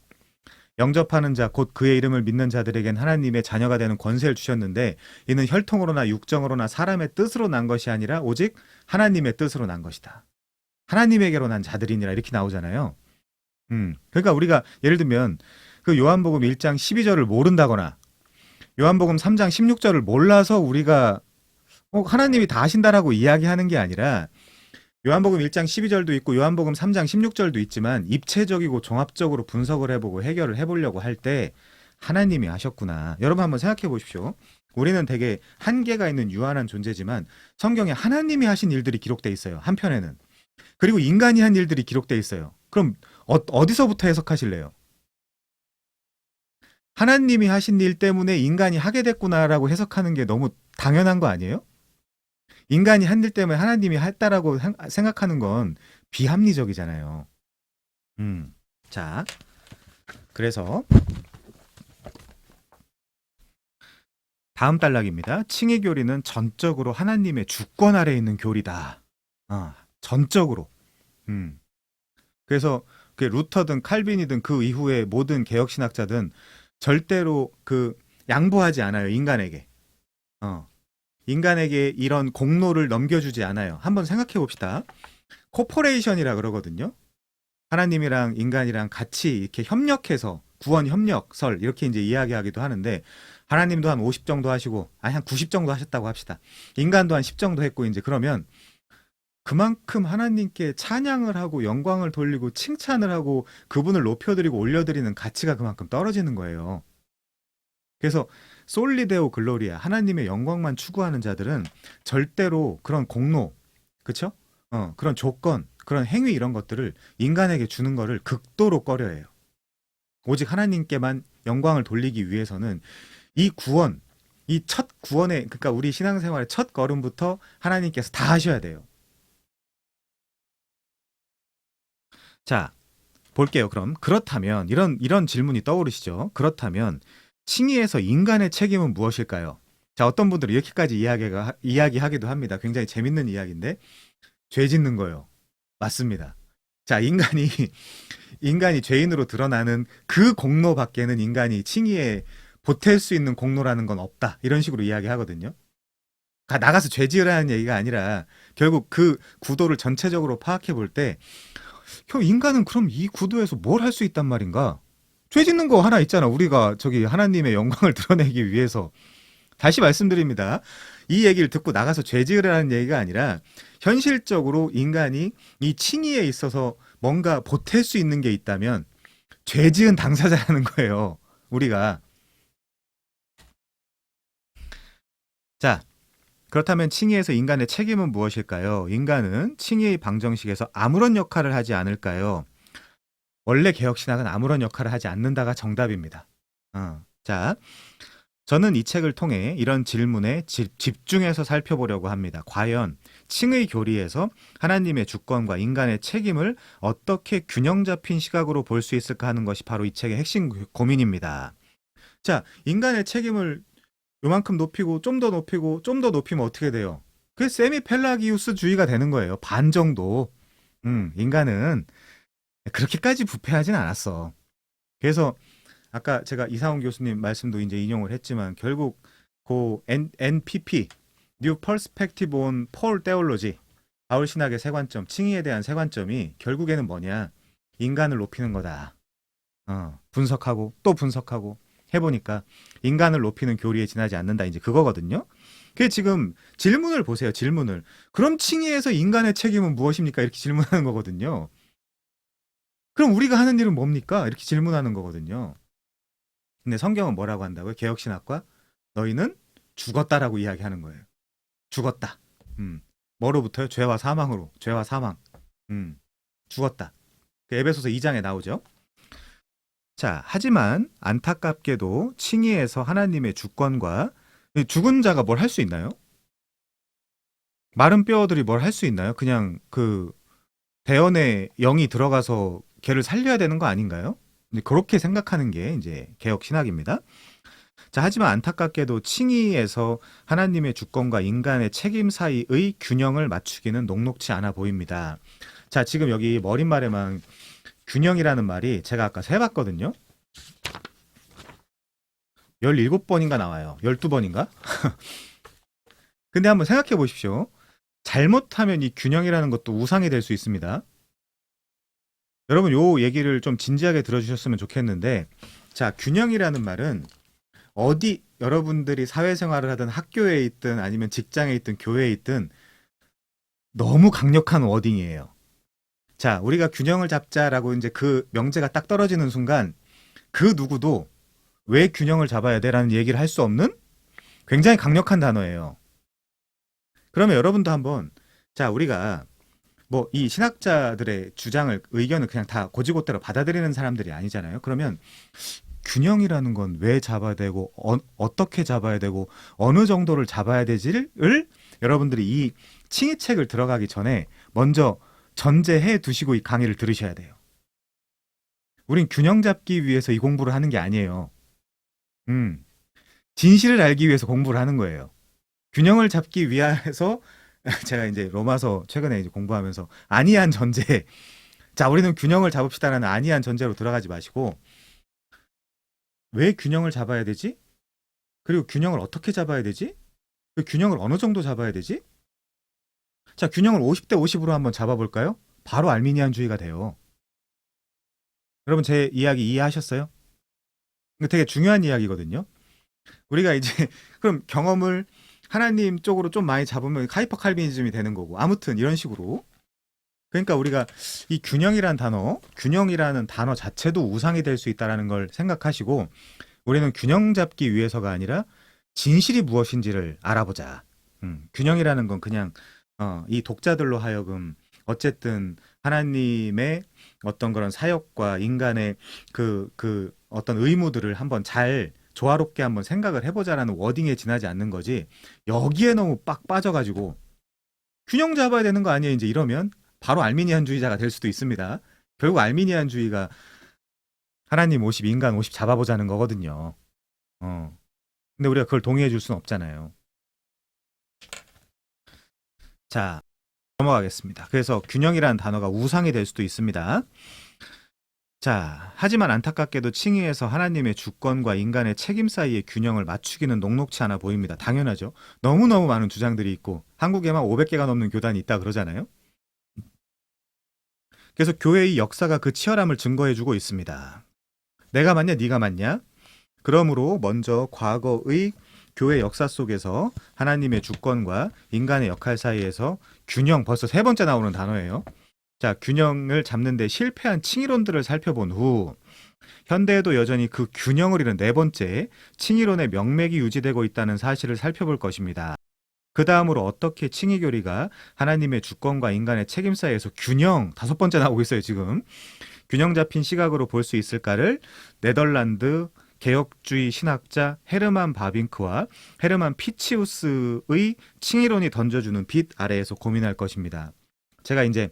영접하는 자 곧 그의 이름을 믿는 자들에겐 하나님의 자녀가 되는 권세를 주셨는데 이는 혈통으로나 육정으로나 사람의 뜻으로 난 것이 아니라 오직 하나님의 뜻으로 난 것이다. 하나님에게로 난 자들이니라 이렇게 나오잖아요. 그러니까 우리가 예를 들면 그 요한복음 1장 12절을 모른다거나 요한복음 3장 16절을 몰라서 우리가 하나님이 다 하신다라고 이야기하는 게 아니라 요한복음 1장 12절도 있고 요한복음 3장 16절도 있지만 입체적이고 종합적으로 분석을 해보고 해결을 해보려고 할 때 하나님이 하셨구나. 여러분 한번 생각해 보십시오. 우리는 되게 한계가 있는 유한한 존재지만 성경에 하나님이 하신 일들이 기록돼 있어요. 한편에는. 그리고 인간이 한 일들이 기록돼 있어요. 그럼 어디서부터 해석하실래요? 하나님이 하신 일 때문에 인간이 하게 됐구나라고 해석하는 게 너무 당연한 거 아니에요? 인간이 한 일 때문에 하나님이 했다라고 생각하는 건 비합리적이잖아요. 자, 그래서 다음 단락입니다. 칭의 교리는 전적으로 하나님의 주권 아래에 있는 교리다. 전적으로. 그래서 루터든 칼빈이든 그 이후에 모든 개혁신학자든 절대로 양보하지 않아요. 인간에게. 인간에게 이런 공로를 넘겨주지 않아요. 한번 생각해 봅시다. 코퍼레이션이라 그러거든요. 하나님이랑 인간이랑 같이 이렇게 협력해서 구원 협력설 이렇게 이제 이야기하기도 하는데 하나님도 한 50 정도 하시고 한 90 정도 하셨다고 합시다. 인간도 한 10 정도 했고 이제 그러면 그만큼 하나님께 찬양을 하고 영광을 돌리고 칭찬을 하고 그분을 높여드리고 올려드리는 가치가 그만큼 떨어지는 거예요. 그래서 솔리데오 글로리아 하나님의 영광만 추구하는 자들은 절대로 그런 공로, 그렇죠? 그런 조건, 그런 행위 이런 것들을 인간에게 주는 거를 극도로 꺼려해요. 오직 하나님께만 영광을 돌리기 위해서는 이 구원, 이 첫 구원의 그러니까 우리 신앙생활의 첫 걸음부터 하나님께서 다 하셔야 돼요. 자, 볼게요. 그럼 그렇다면 이런 질문이 떠오르시죠? 그렇다면 칭의에서 인간의 책임은 무엇일까요? 자, 어떤 분들은 이렇게까지 이야기하기도 합니다. 굉장히 재밌는 이야기인데 죄 짓는 거요. 맞습니다. 자, 인간이 죄인으로 드러나는 그 공로밖에는 인간이 칭의에 보탤 수 있는 공로라는 건 없다. 이런 식으로 이야기하거든요. 나가서 죄 지으라는 얘기가 아니라 결국 그 구도를 전체적으로 파악해 볼 때 인간은 그럼 이 구도에서 뭘 할 수 있단 말인가? 죄 짓는 거 하나 있잖아. 우리가 하나님의 영광을 드러내기 위해서. 다시 말씀드립니다. 이 얘기를 듣고 나가서 죄 지으라는 얘기가 아니라 현실적으로 인간이 이 칭의에 있어서 뭔가 보탤 수 있는 게 있다면 죄 지은 당사자라는 거예요. 우리가. 자, 그렇다면 칭의에서 인간의 책임은 무엇일까요? 인간은 칭의의 방정식에서 아무런 역할을 하지 않을까요? 원래 개혁신학은 아무런 역할을 하지 않는다가 정답입니다. 자, 저는 이 책을 통해 이런 질문에 집중해서 살펴보려고 합니다. 과연 칭의 교리에서 하나님의 주권과 인간의 책임을 어떻게 균형 잡힌 시각으로 볼 수 있을까 하는 것이 바로 이 책의 핵심 고민입니다. 자, 인간의 책임을 요만큼 높이고 좀 더 높이고 좀 더 높이면 어떻게 돼요? 그게 세미펠라기우스주의가 되는 거예요. 반 정도. 인간은 그렇게까지 부패하진 않았어. 그래서 아까 제가 이상훈 교수님 말씀도 이제 인용을 했지만 결국 그 NPP New Perspective on Paul Theology 바울 신학의 세 관점, 칭의에 대한 세 관점이 결국에는 뭐냐? 인간을 높이는 거다. 분석하고 또 분석하고 해보니까 인간을 높이는 교리에 지나지 않는다. 이제 그거거든요. 그게 지금 질문을 보세요. 질문을. 그럼 칭의에서 인간의 책임은 무엇입니까? 이렇게 질문하는 거거든요. 그럼 우리가 하는 일은 뭡니까? 이렇게 질문하는 거거든요. 근데 성경은 뭐라고 한다고요? 개혁신학과 너희는 죽었다라고 이야기하는 거예요. 죽었다. 뭐로부터요? 죄와 사망으로. 죄와 사망. 죽었다. 그 에베소서 2장에 나오죠. 자, 하지만 안타깝게도 칭의에서 하나님의 주권과 죽은 자가 뭘 할 수 있나요? 마른 뼈들이 뭘 할 수 있나요? 그냥 그 대언에 영이 들어가서 걔를 살려야 되는 거 아닌가요? 이제 그렇게 생각하는 게 이제 개혁 신학입니다. 자, 하지만 안타깝게도 칭의에서 하나님의 주권과 인간의 책임 사이의 균형을 맞추기는 녹록치 않아 보입니다. 자, 지금 여기 머릿말에만 균형이라는 말이 제가 아까 세봤거든요. 17번인가 나와요. 12번인가? 근데 한번 생각해 보십시오. 잘못하면 이 균형이라는 것도 우상이 될 수 있습니다. 여러분 요 얘기를 좀 진지하게 들어주셨으면 좋겠는데, 자, 균형이라는 말은 어디 여러분들이 사회생활을 하든 학교에 있든 아니면 직장에 있든 교회에 있든 너무 강력한 워딩이에요. 자, 우리가 균형을 잡자라고 이제 그 명제가 딱 떨어지는 순간 그 누구도 왜 균형을 잡아야 돼라는 얘기를 할 수 없는 굉장히 강력한 단어예요. 그러면 여러분도 한번, 자, 우리가 뭐 이 신학자들의 주장을, 의견을 그냥 다 고지고대로 받아들이는 사람들이 아니잖아요. 그러면 균형이라는 건 왜 잡아야 되고 어떻게 잡아야 되고 어느 정도를 잡아야 되지를 여러분들이 이 칭의책을 들어가기 전에 먼저 전제해 두시고 이 강의를 들으셔야 돼요. 우린 균형 잡기 위해서 이 공부를 하는 게 아니에요. 진실을 알기 위해서 공부를 하는 거예요. 균형을 잡기 위해서 제가 이제 로마서 최근에 이제 공부하면서 아니한 전제, 자, 우리는 균형을 잡읍시다라는 아니한 전제로 들어가지 마시고 왜 균형을 잡아야 되지? 그리고 균형을 어떻게 잡아야 되지? 그 균형을 어느 정도 잡아야 되지? 자, 균형을 50대 50으로 한번 잡아볼까요? 바로 알미니안주의가 돼요. 여러분 제 이야기 이해하셨어요? 이거 되게 중요한 이야기거든요. 우리가 이제 그럼 경험을 하나님 쪽으로 좀 많이 잡으면 하이퍼 칼빈이즘이 되는 거고, 아무튼 이런 식으로. 그러니까 우리가 이 균형이라는 단어 자체도 우상이 될 수 있다는 걸 생각하시고, 우리는 균형 잡기 위해서가 아니라 진실이 무엇인지를 알아보자. 균형이라는 건 그냥 이 독자들로 하여금 어쨌든 하나님의 어떤 그런 사역과 인간의 그 어떤 의무들을 한번 잘 조화롭게 한번 생각을 해보자라는 워딩에 지나지 않는 거지, 여기에 너무 빡 빠져가지고 균형 잡아야 되는 거 아니에요 이제 이러면 바로 알미니안주의자가 될 수도 있습니다. 결국 알미니안주의가 하나님 50 인간 50 잡아보자는 거거든요. 근데 우리가 그걸 동의해 줄 수는 없잖아요. 자, 넘어가겠습니다. 그래서 균형이라는 단어가 우상이 될 수도 있습니다. 자, 하지만 안타깝게도 칭의에서 하나님의 주권과 인간의 책임 사이의 균형을 맞추기는 녹록치 않아 보입니다. 당연하죠. 너무너무 많은 주장들이 있고 한국에만 500개가 넘는 교단이 있다 그러잖아요. 그래서 교회의 역사가 그 치열함을 증거해주고 있습니다. 내가 맞냐 네가 맞냐? 그러므로 먼저 과거의 교회 역사 속에서 하나님의 주권과 인간의 역할 사이에서 균형, 벌써 세 번째 나오는 단어예요. 자, 균형을 잡는 데 실패한 칭의론들을 살펴본 후 현대에도 여전히 그 균형을 이룬 네 번째 칭의론의 명맥이 유지되고 있다는 사실을 살펴볼 것입니다. 그 다음으로 어떻게 칭의교리가 하나님의 주권과 인간의 책임 사이에서 균형, 다섯 번째 나오고 있어요 지금. 균형 잡힌 시각으로 볼 수 있을까를 네덜란드 개혁주의 신학자 헤르만 바빙크와 헤르만 피치우스의 칭의론이 던져주는 빛 아래에서 고민할 것입니다. 제가 이제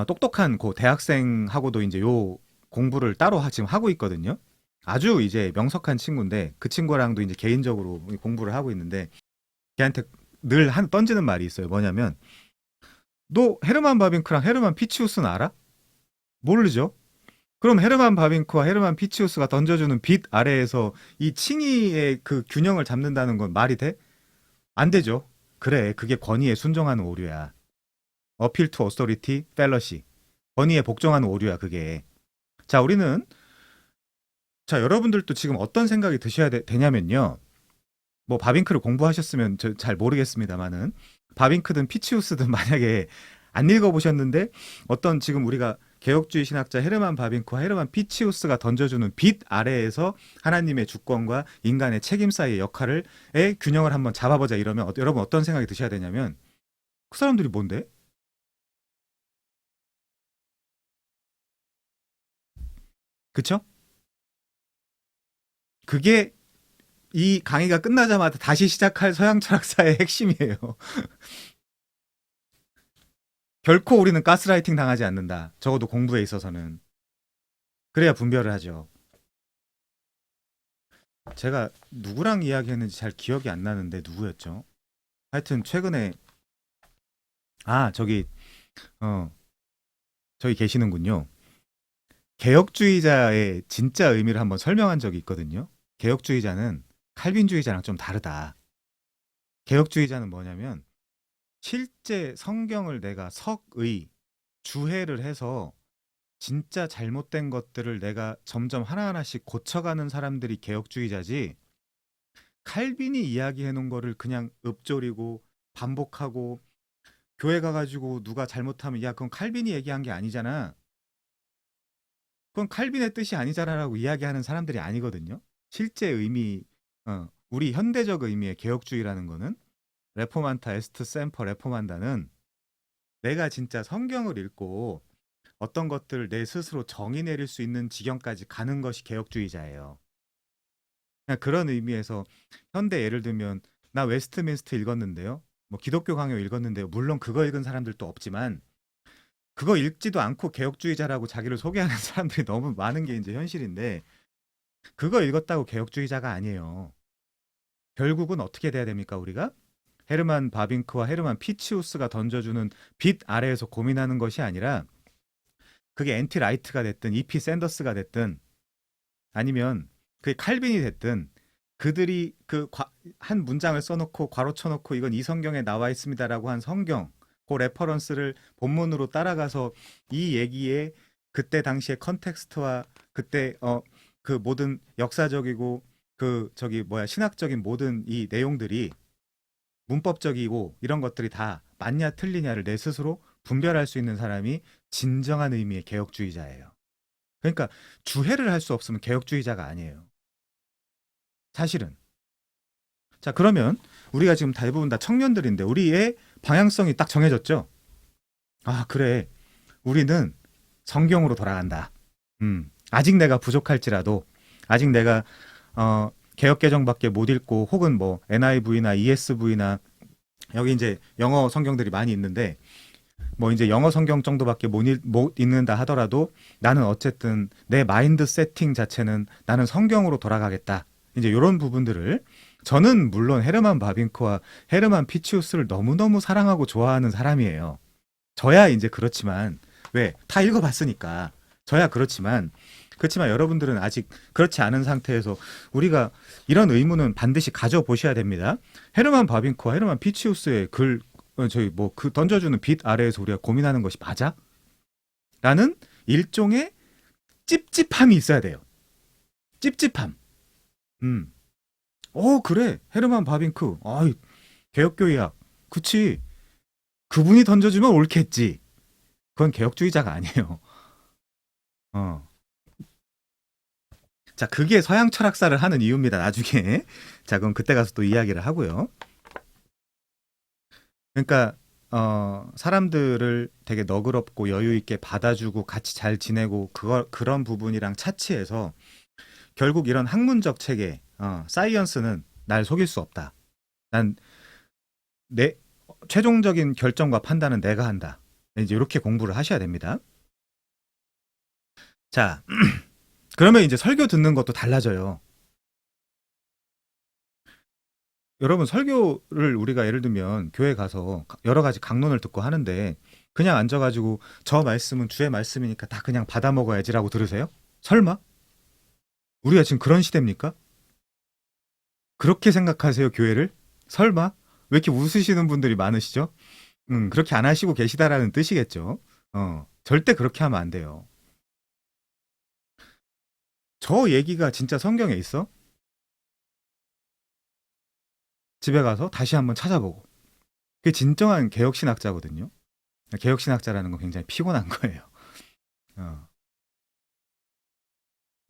똑똑한 고 대학생하고도 이제 요 공부를 따로 지금 하고 있거든요. 아주 이제 명석한 친구인데 그 친구랑도 이제 개인적으로 공부를 하고 있는데 걔한테 늘 던지는 말이 있어요. 뭐냐면 너 헤르만 바빙크랑 헤르만 피치우스는 알아? 모르죠? 그럼 헤르만 바빙크와 헤르만 피치우스가 던져주는 빛 아래에서 이 칭의의 그 균형을 잡는다는 건 말이 돼? 안 되죠. 그래, 그게 권위에 순종하는 오류야. 어필 투 어서리티 펠러시. 권위에 복종하는 오류야, 그게. 자, 우리는 자, 여러분들도 지금 어떤 생각이 드셔야 되냐면요. 뭐 바빙크를 공부하셨으면 저 잘 모르겠습니다만은 바빙크든 피치우스든 만약에 안 읽어보셨는데 어떤 지금 우리가 개혁주의 신학자 헤르만 바빙크와 헤르만 피치우스가 던져주는 빛 아래에서 하나님의 주권과 인간의 책임 사이의 역할을 의 균형을 한번 잡아보자 이러면 여러분 어떤 생각이 드셔야 되냐면 그 사람들이 뭔데? 그쵸? 그게 이 강의가 끝나자마자 다시 시작할 서양 철학사의 핵심이에요. 결코 우리는 가스라이팅 당하지 않는다. 적어도 공부에 있어서는. 그래야 분별을 하죠. 제가 누구랑 이야기했는지 잘 기억이 안 나는데 누구였죠? 하여튼 최근에 저기 어 저기 계시는군요. 개혁주의자의 진짜 의미를 한번 설명한 적이 있거든요. 개혁주의자는 칼빈주의자랑 좀 다르다. 개혁주의자는 뭐냐면 실제 성경을 내가 석의 주해를 해서 진짜 잘못된 것들을 내가 점점 하나하나씩 고쳐가는 사람들이 개혁주의자지 칼빈이 이야기해 놓은 거를 그냥 읊조리고 반복하고 교회 가가지고 누가 잘못하면 야 그건 칼빈이 얘기한 게 아니잖아. 그건 칼빈의 뜻이 아니잖아라고 이야기하는 사람들이 아니거든요. 실제 의미, 우리 현대적 의미의 개혁주의라는 거는 레포만타 에스트 셈퍼 레포만다는 내가 진짜 성경을 읽고 어떤 것들을 내 스스로 정의 내릴 수 있는 지경까지 가는 것이 개혁주의자예요. 그냥 그런 의미에서 현대 예를 들면 나 웨스트민스터 읽었는데요. 뭐 기독교 강요 읽었는데요. 물론 그거 읽은 사람들도 없지만 그거 읽지도 않고 개혁주의자라고 자기를 소개하는 사람들이 너무 많은 게 이제 현실인데 그거 읽었다고 개혁주의자가 아니에요. 결국은 어떻게 돼야 됩니까, 우리가? 헤르만 바빙크와 헤르만 피치우스가 던져주는 빛 아래에서 고민하는 것이 아니라 그게 엔티 라이트가 됐든 이피 샌더스가 됐든 아니면 그게 칼빈이 됐든 그들이 한 문장을 써놓고 괄호 쳐놓고 이건 이 성경에 나와 있습니다라고 한 성경 그 레퍼런스를 본문으로 따라가서 이 얘기에 그때 당시의 컨텍스트와 그때 그 모든 역사적이고 그 저기 뭐야 신학적인 모든 이 내용들이 문법적이고 이런 것들이 다 맞냐 틀리냐를 내 스스로 분별할 수 있는 사람이 진정한 의미의 개혁주의자예요. 그러니까 주해를 할 수 없으면 개혁주의자가 아니에요. 사실은. 자, 그러면 우리가 지금 대부분 다 청년들인데 우리의 방향성이 딱 정해졌죠? 그래. 우리는 성경으로 돌아간다. 아직 내가 부족할지라도 아직 내가 개혁개정밖에 못 읽고 혹은 뭐 NIV나 ESV나 여기 이제 영어 성경들이 많이 있는데 뭐 이제 영어 성경 정도밖에 못 읽는다 하더라도 나는 어쨌든 내 마인드 세팅 자체는 나는 성경으로 돌아가겠다. 이제 이런 부분들을 저는 물론 헤르만 바빙크와 헤르만 피치우스를 너무너무 사랑하고 좋아하는 사람이에요. 저야 이제 그렇지만 왜? 다 읽어봤으니까 저야 그렇지만 여러분들은 아직 그렇지 않은 상태에서 우리가 이런 의문은 반드시 가져보셔야 됩니다. 헤르만 바빙크와 헤르만 피치우스의 글 저희 뭐 그 던져주는 빛 아래에서 우리가 고민하는 것이 맞아? 라는 일종의 찝찝함이 있어야 돼요. 찝찝함. 음. 그래. 헤르만 바빙크. 개혁교의학. 그치. 그분이 던져주면 옳겠지. 그건 개혁주의자가 아니에요. 어. 자, 그게 서양 철학사를 하는 이유입니다. 나중에. 자, 그럼 그때 가서 또 이야기를 하고요. 그러니까 사람들을 되게 너그럽고 여유 있게 받아주고 같이 잘 지내고 그런 부분이랑 차치해서 결국 이런 학문적 체계, 사이언스는 날 속일 수 없다. 난 내 최종적인 결정과 판단은 내가 한다. 이제 이렇게 공부를 하셔야 됩니다. 자, 그러면 이제 설교 듣는 것도 달라져요. 여러분 설교를 우리가 예를 들면 교회 가서 여러 가지 강론을 듣고 하는데 그냥 앉아가지고 저 말씀은 주의 말씀이니까 다 그냥 받아 먹어야지라고 들으세요? 설마? 우리가 지금 그런 시대입니까? 그렇게 생각하세요, 교회를? 설마? 왜 이렇게 웃으시는 분들이 많으시죠? 그렇게 안 하시고 계시다라는 뜻이겠죠. 절대 그렇게 하면 안 돼요. 저 얘기가 진짜 성경에 있어? 집에 가서 다시 한번 찾아보고. 그게 진정한 개혁신학자거든요. 개혁신학자라는 건 굉장히 피곤한 거예요. 어.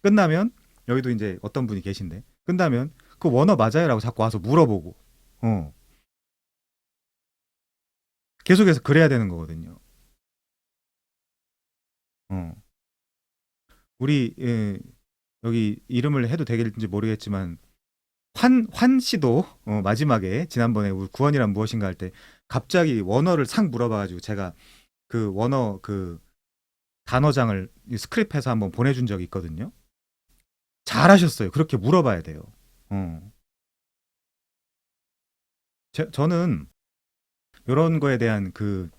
끝나면 여기도 이제 어떤 분이 계신데 끝나면 그 원어 맞아요라고 자꾸 와서 물어보고 어. 계속해서 그래야 되는 거거든요. 어. 우리 여기 이름을 해도 되겠는지 모르겠지만 환 씨도 마지막에 지난번에 우리 구원이란 무엇인가 할 때 갑자기 원어를 싹 물어봐가지고 제가 그 원어 그 단어장을 스크립해서 한번 보내준 적이 있거든요. 잘하셨어요. 그렇게 물어봐야 돼요. 어. 저는 이런 거에 대한 그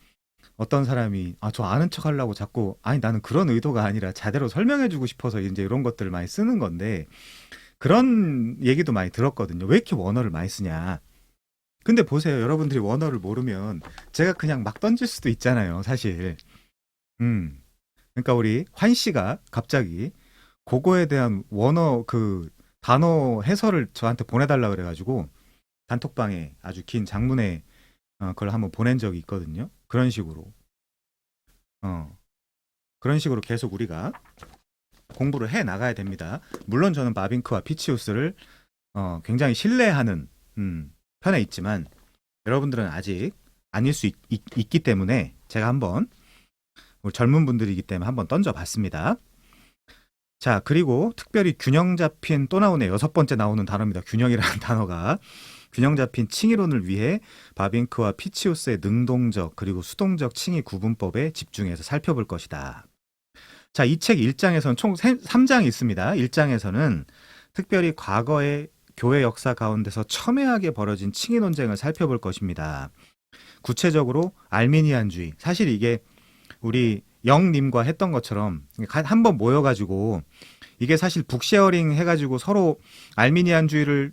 어떤 사람이 저 아는 척 하려고 자꾸 아니 나는 그런 의도가 아니라 제대로 설명해 주고 싶어서 이제 이런 것들을 많이 쓰는 건데 그런 얘기도 많이 들었거든요. 왜 이렇게 원어를 많이 쓰냐. 근데 보세요. 여러분들이 원어를 모르면 제가 그냥 막 던질 수도 있잖아요. 사실. 음. 그러니까 우리 환 씨가 갑자기 그거에 대한 원어 그 단어 해설을 저한테 보내달라 그래가지고 단톡방에 아주 긴 장문의 그걸 한번 보낸 적이 있거든요. 그런 식으로. 어. 그런 식으로 계속 우리가 공부를 해 나가야 됩니다. 물론 저는 바빙크와 피치우스를 굉장히 신뢰하는 편에 있지만 여러분들은 아직 아닐 수 있기 때문에 제가 한번 우리 젊은 분들이기 때문에 한번 던져봤습니다. 자, 그리고 특별히 균형 잡힌 또 나오네. 6번째 나오는 단어입니다. 균형이라는 단어가. 균형 잡힌 칭의론을 위해 바빙크와 피치우스의 능동적 그리고 수동적 칭의 구분법에 집중해서 살펴볼 것이다. 자, 이 책 1장에서는 총 3장이 있습니다. 1장에서는 특별히 과거의 교회 역사 가운데서 첨예하게 벌어진 칭의 논쟁을 살펴볼 것입니다. 구체적으로 알미니안주의. 사실 이게 우리 영님과 했던 것처럼 한번 모여가지고 이게 사실 북쉐어링 해가지고 서로 알미니안주의를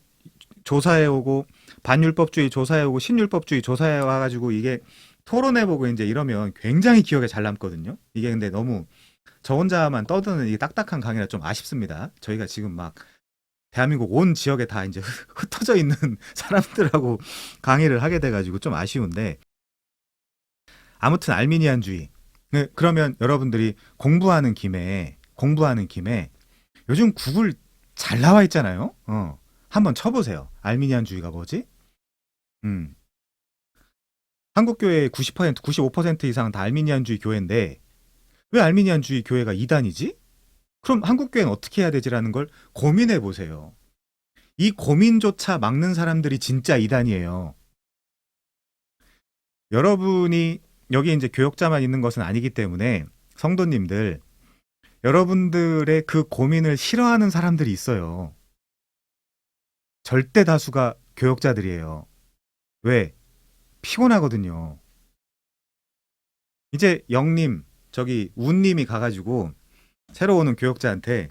조사해오고 반율법주의 조사해오고 신율법주의 조사해와가지고 이게 토론해보고 이제 이러면 굉장히 기억에 잘 남거든요. 이게 근데 너무 저 혼자만 떠드는 이 딱딱한 강의라 좀 아쉽습니다. 저희가 지금 막 대한민국 온 지역에 다 이제 흩어져 있는 사람들하고 강의를 하게 돼가지고 좀 아쉬운데 아무튼 알미니안주의. 네, 그러면 여러분들이 공부하는 김에 요즘 구글 잘 나와 있잖아요. 한번 쳐보세요. 알미니안주의가 뭐지? 음. 한국 교회의 90%, 95% 이상은 다 알미니안주의 교회인데 왜 알미니안주의 교회가 이단이지? 그럼 한국 교회는 어떻게 해야 되지라는 걸 고민해 보세요. 이 고민조차 막는 사람들이 진짜 이단이에요. 여러분이 여기 이제 교역자만 있는 것은 아니기 때문에 성도님들 여러분들의 그 고민을 싫어하는 사람들이 있어요. 절대 다수가 교역자들이에요. 왜? 피곤하거든요. 이제 영님, 저기 운님이 가가지고 새로 오는 교역자한테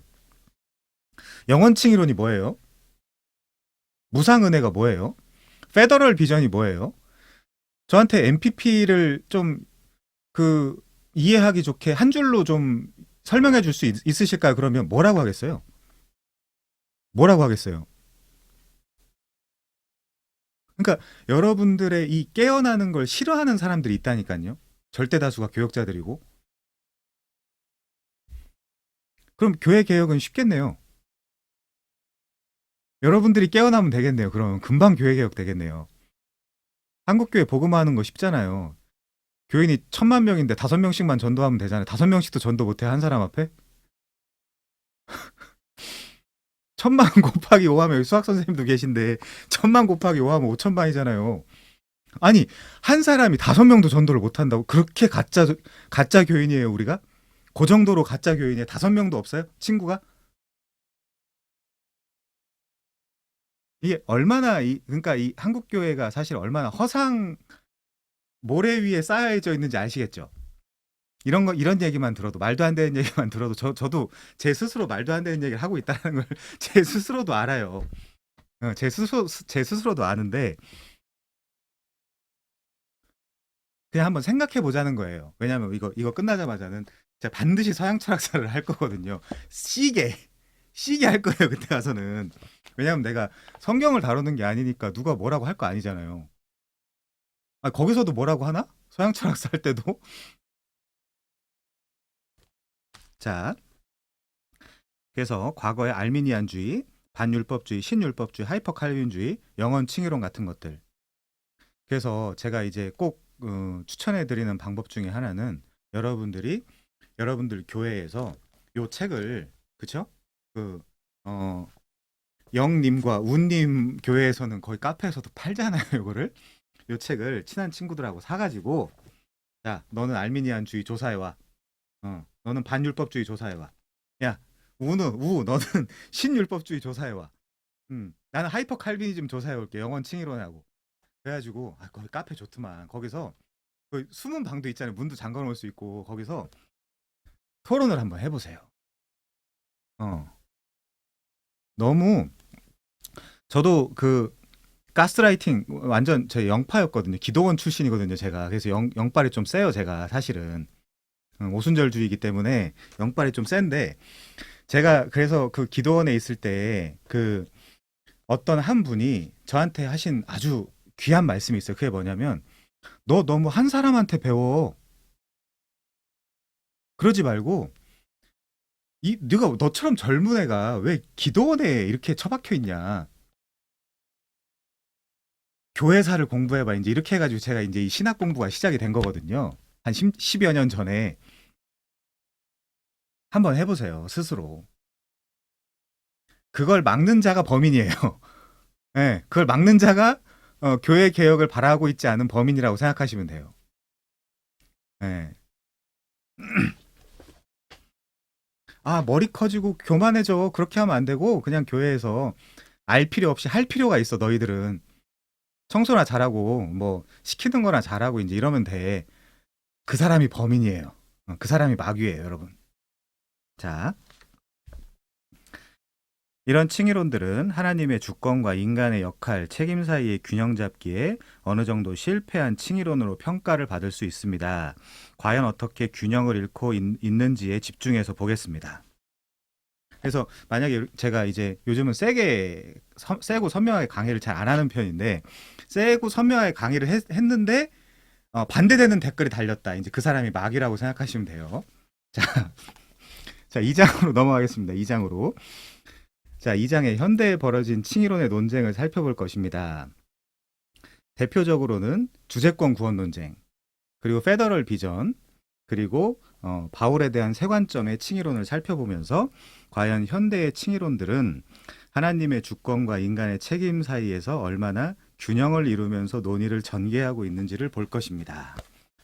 영원칭 이론이 뭐예요? 무상은혜가 뭐예요? 페더럴 비전이 뭐예요? 저한테 MPP를 좀 그 이해하기 좋게 한 줄로 좀 설명해 줄 수 있으실까요? 그러면 뭐라고 하겠어요? 뭐라고 하겠어요? 그러니까 여러분들의 이 깨어나는 걸 싫어하는 사람들이 있다니까요. 절대 다수가 교역자들이고. 그럼 교회 개혁은 쉽겠네요. 여러분들이 깨어나면 되겠네요. 그럼 금방 교회 개혁 되겠네요. 한국 교회 복음화하는 거 쉽잖아요. 교인이 1,000,000명인데 5명씩만 전도하면 되잖아요. 5명씩도 전도 못해 한 사람 앞에? 1,000,000 곱하기 5 하면 수학 선생님도 계신데 1,000,000 곱하기 5 하면 5,000,000이잖아요. 아니 한 사람이 5명도 전도를 못한다고? 그렇게 가짜 교인이에요 우리가? 그 정도로 가짜 교인이에요? 5명도 없어요? 친구가? 이게 얼마나 그러니까 이 한국 교회가 사실 얼마나 모래 위에 쌓여져 있는지 아시겠죠? 이런 얘기만 들어도, 말도 안 되는 얘기만 들어도, 저도 제 스스로 말도 안 되는 얘기를 하고 있다는 걸 제 스스로도 알아요. 제 스스로도 아는데, 그냥 한번 생각해 보자는 거예요. 왜냐면 이거 끝나자마자는 제가 반드시 서양 철학사를 할 거거든요. 시게 할 거예요, 그때 가서는. 왜냐면 내가 성경을 다루는 게 아니니까 누가 뭐라고 할 거 아니잖아요. 아, 거기서도 뭐라고 하나? 서양 철학사 할 때도? 자, 그래서 과거의 알미니안주의, 반율법주의, 신율법주의, 하이퍼칼빈주의, 영원 칭의론 같은 것들. 그래서 제가 이제 꼭 추천해 드리는 방법 중에 하나는, 여러분들 교회에서 요 책을, 그쵸? 그 어, 영님과 운님 교회에서는 거의 카페에서도 팔잖아요, 요거를. 요 책을 친한 친구들하고 사가지고, 자, 너는 알미니안주의 조사해와. 너는 반율법주의 조사해와. 야, 너는 신율법주의 조사해와. 나는 하이퍼 칼비니즘 조사해올게. 영원 칭의론하고. 그래가지고, 거기 카페 좋더만. 거기서 그 숨은 방도 있잖아요. 문도 잠가 놓을 수 있고. 거기서 토론을 한번 해보세요. 어, 너무, 저도 그 가스라이팅 완전 제 영파였거든요. 기도원 출신이거든요, 제가. 그래서 영빨이 좀 세요, 제가 사실은. 오순절주의이기 때문에 영빨이 좀 센데, 제가 그래서 그 기도원에 있을 때 그 어떤 한 분이 저한테 하신 아주 귀한 말씀이 있어요. 그게 뭐냐면, 너 너무 한 사람한테 배워. 그러지 말고, 네가 너처럼 젊은 애가 왜 기도원에 이렇게 처박혀 있냐. 교회사를 공부해봐. 이제 이렇게 해가지고 제가 이제 이 신학 공부가 시작이 된 거거든요. 한 10여 년 전에. 한번 해보세요, 스스로. 그걸 막는 자가 범인이에요. 네, 그걸 막는 자가 교회 개혁을 바라고 있지 않은 범인이라고 생각하시면 돼요. 네. 아, 머리 커지고 교만해져. 그렇게 하면 안 되고, 그냥 교회에서 알 필요 없이 할 필요가 있어, 너희들은. 청소나 잘하고, 뭐, 시키는 거나 잘하고, 이제 이러면 돼. 그 사람이 범인이에요. 그 사람이 마귀예요, 여러분. 자, 이런 칭의론들은 하나님의 주권과 인간의 역할, 책임 사이의 균형 잡기에 어느 정도 실패한 칭의론으로 평가를 받을 수 있습니다. 과연 어떻게 균형을 잃고 있는지에 집중해서 보겠습니다. 그래서 만약에 제가 이제 요즘은 세고 선명하게 강의를 잘 안 하는 편인데, 세고 선명하게 강의를 했는데 반대되는 댓글이 달렸다. 이제 그 사람이 마귀라고 생각하시면 돼요. 자, 자, 2장으로 넘어가겠습니다. 2장으로. 자, 2장에 현대에 벌어진 칭의론의 논쟁을 살펴볼 것입니다. 대표적으로는 주재권 구원 논쟁, 그리고 페더럴 비전, 그리고 바울에 대한 세 관점의 칭의론을 살펴보면서 과연 현대의 칭의론들은 하나님의 주권과 인간의 책임 사이에서 얼마나 균형을 이루면서 논의를 전개하고 있는지를 볼 것입니다.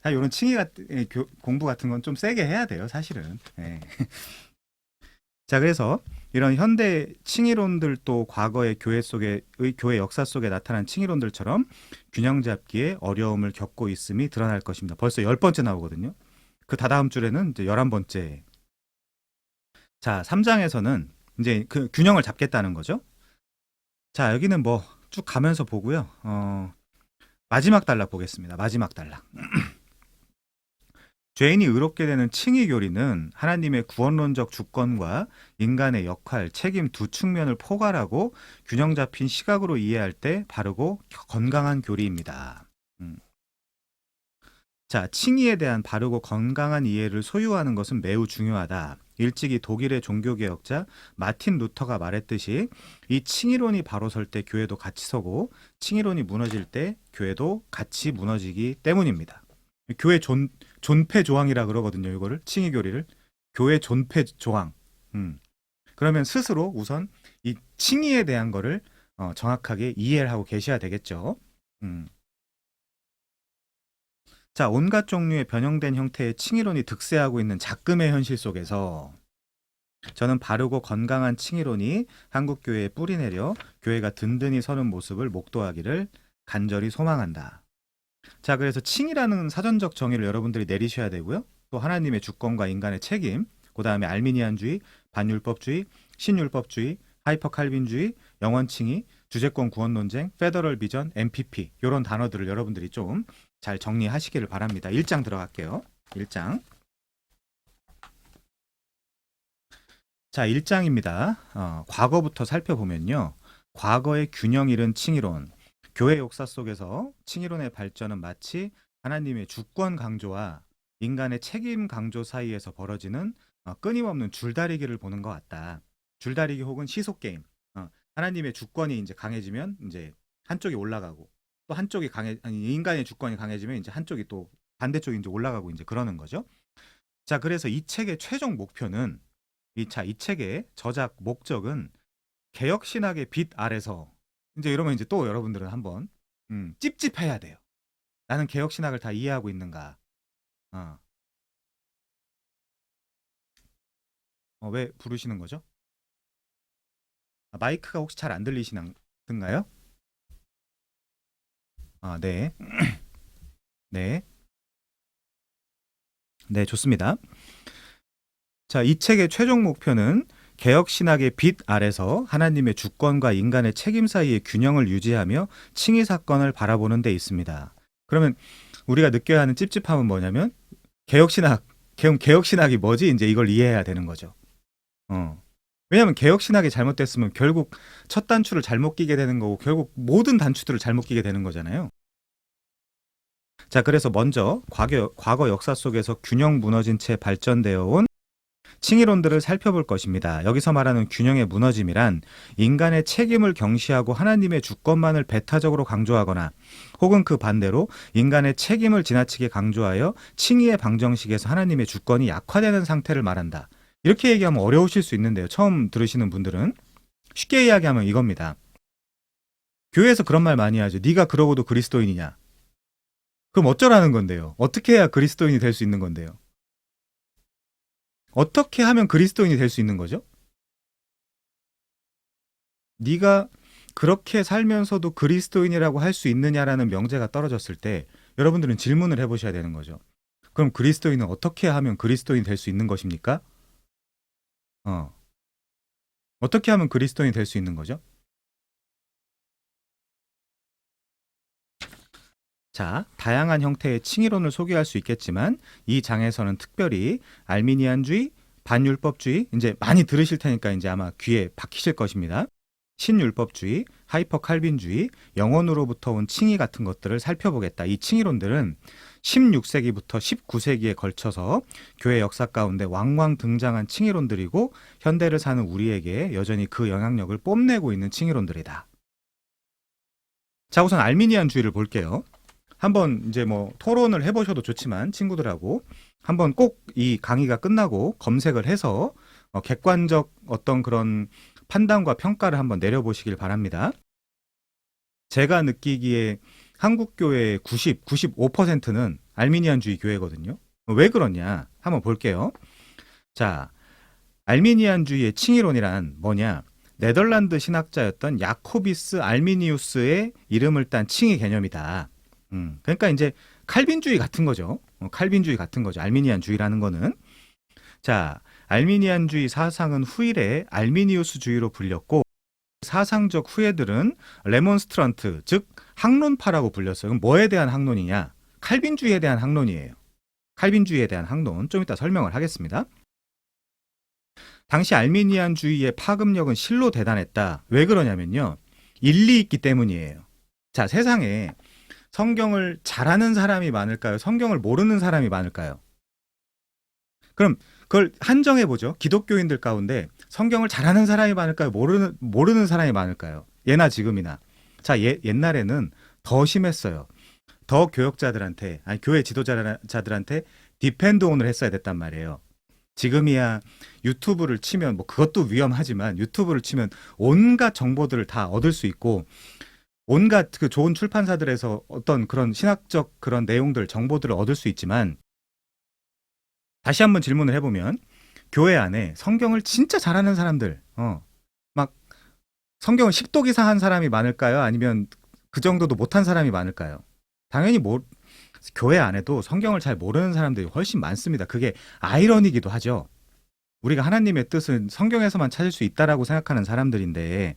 이런 공부 같은 건 좀 세게 해야 돼요, 사실은. 네. 자, 그래서 이런 현대 칭의론들도 과거의 교회 역사 속에 나타난 칭의론들처럼 균형 잡기에 어려움을 겪고 있음이 드러날 것입니다. 벌써 10번째 나오거든요. 그 다다음 줄에는 이제 11번째. 자, 3장에서는 이제 그 균형을 잡겠다는 거죠. 자, 여기는 뭐 쭉 가면서 보고요. 마지막 단락 보겠습니다. 마지막 단락. 죄인이 의롭게 되는 칭의 교리는 하나님의 구원론적 주권과 인간의 역할, 책임 두 측면을 포괄하고 균형 잡힌 시각으로 이해할 때 바르고 건강한 교리입니다. 자, 칭의에 대한 바르고 건강한 이해를 소유하는 것은 매우 중요하다. 일찍이 독일의 종교개혁자 마틴 루터가 말했듯이 이 칭의론이 바로 설 때 교회도 같이 서고 칭의론이 무너질 때 교회도 같이 무너지기 때문입니다. 교회 존폐 조항이라 그러거든요. 이거를 칭의 교리를 교회 존폐 조항. 그러면 스스로 우선 이 칭의에 대한 거를 정확하게 이해를 하고 계셔야 되겠죠. 자, 온갖 종류의 변형된 형태의 칭의론이 득세하고 있는 작금의 현실 속에서 저는 바르고 건강한 칭의론이 한국 교회에 뿌리내려 교회가 든든히 서는 모습을 목도하기를 간절히 소망한다. 자, 그래서 칭이라는 사전적 정의를 여러분들이 내리셔야 되고요. 또 하나님의 주권과 인간의 책임, 그 다음에 알미니안주의, 반율법주의, 신율법주의, 하이퍼 칼빈주의, 영원칭의, 주재권 구원 논쟁, 페더럴 비전, MPP 이런 단어들을 여러분들이 좀 잘 정리하시기를 바랍니다. 1장 들어갈게요. 1장. 자, 1장입니다. 과거부터 살펴보면요. 과거의 균형 잃은 칭의론, 교회 역사 속에서 칭의론의 발전은 마치 하나님의 주권 강조와 인간의 책임 강조 사이에서 벌어지는 끊임없는 줄다리기를 보는 것 같다. 줄다리기 혹은 시속 게임. 하나님의 주권이 이제 강해지면 이제 한쪽이 올라가고 또 한쪽이 아니 인간의 주권이 강해지면 이제 한쪽이 또 반대쪽이 이제 올라가고 이제 그러는 거죠. 자, 그래서 이 책의 최종 목표는 이 책의 저작 목적은 개혁 신학의 빛 아래서 이제 이러면 이제 또 여러분들은 한번 찝찝해야 돼요. 나는 개혁 신학을 다 이해하고 있는가? 어. 왜 부르시는 거죠? 마이크가 혹시 잘 안 들리시나요? 네. 네. 네, 좋습니다. 자, 이 책의 최종 목표는 개혁 신학의 빛 아래서 하나님의 주권과 인간의 책임 사이의 균형을 유지하며 칭의 사건을 바라보는 데 있습니다. 그러면 우리가 느껴야 하는 찝찝함은 뭐냐면 개혁 신학이 뭐지? 이제 이걸 이해해야 되는 거죠. 왜냐하면 개혁 신학이 잘못됐으면 결국 첫 단추를 잘못 끼게 되는 거고 결국 모든 단추들을 잘못 끼게 되는 거잖아요. 자, 그래서 먼저 과거 역사 속에서 균형 무너진 채 발전되어 온 칭의론들을 살펴볼 것입니다. 여기서 말하는 균형의 무너짐이란 인간의 책임을 경시하고 하나님의 주권만을 배타적으로 강조하거나 혹은 그 반대로 인간의 책임을 지나치게 강조하여 칭의의 방정식에서 하나님의 주권이 약화되는 상태를 말한다. 이렇게 얘기하면 어려우실 수 있는데요. 처음 들으시는 분들은 쉽게 이야기하면 이겁니다. 교회에서 그런 말 많이 하죠. 네가 그러고도 그리스도인이냐? 그럼 어쩌라는 건데요? 어떻게 해야 그리스도인이 될 수 있는 건데요? 어떻게 하면 그리스도인이 될 수 있는 거죠? 네가 그렇게 살면서도 그리스도인이라고 할 수 있느냐라는 명제가 떨어졌을 때 여러분들은 질문을 해보셔야 되는 거죠. 그럼 그리스도인은 어떻게 하면 그리스도인이 될 수 있는 것입니까? 어떻게 하면 그리스도인이 될 수 있는 거죠? 자, 다양한 형태의 칭의론을 소개할 수 있겠지만 이 장에서는 특별히 알미니안주의, 반율법주의 이제 많이 들으실 테니까 이제 아마 귀에 박히실 것입니다. 신율법주의, 하이퍼 칼빈주의, 영원으로부터 온 칭의 같은 것들을 살펴보겠다. 이 칭의론들은 16세기부터 19세기에 걸쳐서 교회 역사 가운데 왕왕 등장한 칭의론들이고 현대를 사는 우리에게 여전히 그 영향력을 뽐내고 있는 칭의론들이다. 자, 우선 알미니안주의를 볼게요. 한번 이제 뭐 토론을 해보셔도 좋지만 친구들하고 한번 꼭 이 강의가 끝나고 검색을 해서 객관적 어떤 그런 판단과 평가를 한번 내려보시길 바랍니다. 제가 느끼기에 한국 교회의 95%는 알미니안주의 교회거든요. 왜 그러냐? 한번 볼게요. 자, 알미니안주의의 칭의론이란 뭐냐? 네덜란드 신학자였던 야코비스 알미니우스의 이름을 딴 칭의 개념이다. 그러니까 이제 칼빈주의 같은 거죠. 칼빈주의 같은 거죠. 알미니안주의라는 거는. 자, 알미니안주의 사상은 후일에 알미니우스주의로 불렸고 사상적 후예들은 레몬스트런트, 즉 학론파라고 불렸어요. 그럼 뭐에 대한 학론이냐? 칼빈주의에 대한 학론이에요. 칼빈주의에 대한 학론. 좀 이따 설명을 하겠습니다. 당시 알미니안주의의 파급력은 실로 대단했다. 왜 그러냐면요. 일리 있기 때문이에요. 자, 세상에 성경을 잘하는 사람이 많을까요? 성경을 모르는 사람이 많을까요? 그럼 그걸 한정해 보죠. 기독교인들 가운데 성경을 잘하는 사람이 많을까요? 모르는 사람이 많을까요? 예나 지금이나. 자, 옛날에는 더 심했어요. 더 교역자들한테, 아니 교회 지도자들한테 디펜드 온을 했어야 됐단 말이에요. 지금이야 유튜브를 치면 뭐 그것도 위험하지만 유튜브를 치면 온갖 정보들을 다 얻을 수 있고 온갖 그 좋은 출판사들에서 어떤 그런 신학적 그런 내용들, 정보들을 얻을 수 있지만 다시 한번 질문을 해보면 교회 안에 성경을 진짜 잘하는 사람들, 막 성경을 10독 이상 한 사람이 많을까요? 아니면 그 정도도 못한 사람이 많을까요? 당연히 교회 안에도 성경을 잘 모르는 사람들이 훨씬 많습니다. 그게 아이러니기도 하죠. 우리가 하나님의 뜻은 성경에서만 찾을 수 있다라고 생각하는 사람들인데,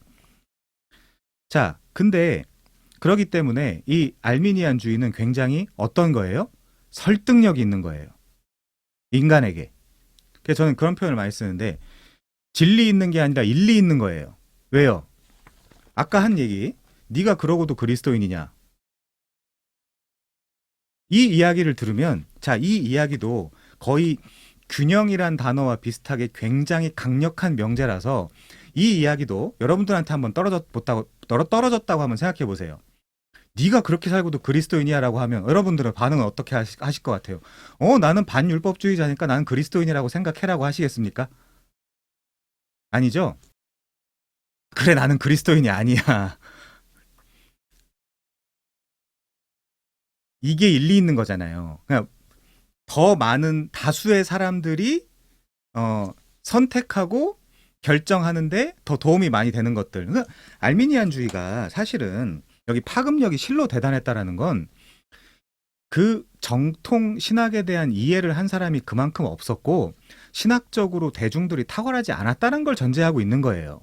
자, 근데 그러기 때문에 이 알미니안주의는 굉장히 어떤 거예요? 설득력이 있는 거예요. 인간에게. 그래서 저는 그런 표현을 많이 쓰는데, 진리 있는 게 아니라 일리 있는 거예요. 왜요? 아까 한 얘기, 네가 그러고도 그리스도인이냐? 이 이야기를 들으면, 자, 이 이야기도 거의 균형이란 단어와 비슷하게 굉장히 강력한 명제라서 이 이야기도 여러분들한테 한번 떨어졌다고 한번 생각해 보세요. 네가 그렇게 살고도 그리스도인이야라고 하면 여러분들은 반응은 어떻게 하실 것 같아요? 나는 반율법주의자니까 나는 그리스도인이라고 생각해라고 하시겠습니까? 아니죠? 그래, 나는 그리스도인이 아니야. 이게 일리 있는 거잖아요. 그냥 더 많은 다수의 사람들이 어, 선택하고 결정하는데 더 도움이 많이 되는 것들. 그러니까 알미니안주의가 사실은 여기 파급력이 실로 대단했다라는 건 그 정통 신학에 대한 이해를 한 사람이 그만큼 없었고 신학적으로 대중들이 탁월하지 않았다는 걸 전제하고 있는 거예요.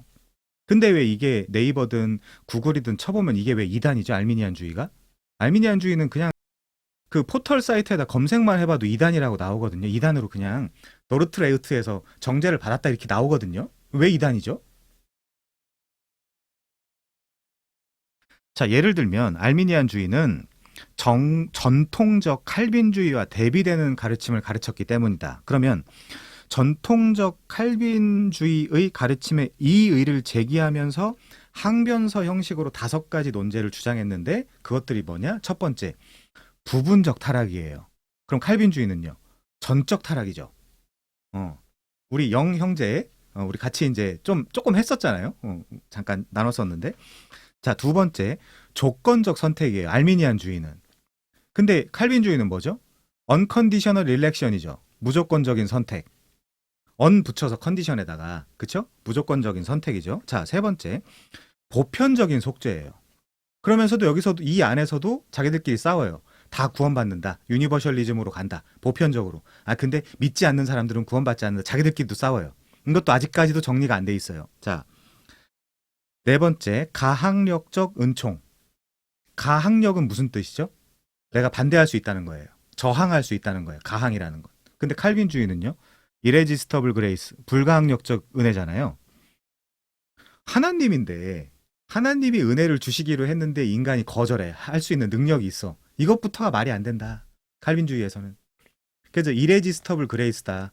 근데 왜 이게 네이버든 구글이든 쳐보면 이게 왜 이단이죠? 알미니안주의가? 알미니안주의는 그냥 그 포털 사이트에다 검색만 해봐도 이단이라고 나오거든요. 이단으로 그냥 노르트 레이트에서 정제를 받았다 이렇게 나오거든요. 왜 이단이죠? 자, 예를 들면 알미니안주의는 전통적 칼빈주의와 대비되는 가르침을 가르쳤기 때문이다. 그러면 전통적 칼빈주의의 가르침에 이의를 제기하면서 항변서 형식으로 5가지 논제를 주장했는데 그것들이 뭐냐? 첫 번째, 부분적 타락이에요. 그럼 칼빈주의는요? 전적 타락이죠. 어. 우리 영 형제, 우리 같이 이제 조금 했었잖아요. 잠깐 나눴었는데. 자, 두 번째, 조건적 선택이에요. 알미니안주의는. 근데 칼빈주의는 뭐죠? 언컨디셔널 일렉션이죠. 무조건적인 선택. 언 붙여서 컨디션에다가, 그쵸? 무조건적인 선택이죠. 자, 세 번째, 보편적인 속죄예요. 그러면서도 여기서도 이 안에서도 자기들끼리 싸워요. 다 구원받는다. 유니버셜리즘으로 간다. 보편적으로. 근데 믿지 않는 사람들은 구원받지 않는다. 자기들끼리도 싸워요. 이것도 아직까지도 정리가 안 돼 있어요. 자, 네 번째, 가항력적 은총. 가항력은 무슨 뜻이죠? 내가 반대할 수 있다는 거예요. 저항할 수 있다는 거예요. 가항이라는 건. 근데 칼빈주의는요? irresistible grace, 불가항력적 은혜잖아요. 하나님인데 하나님이 은혜를 주시기로 했는데 인간이 거절해. 할 수 있는 능력이 있어. 이것부터가 말이 안 된다. 칼빈주의에서는. 그래서 irresistible grace다.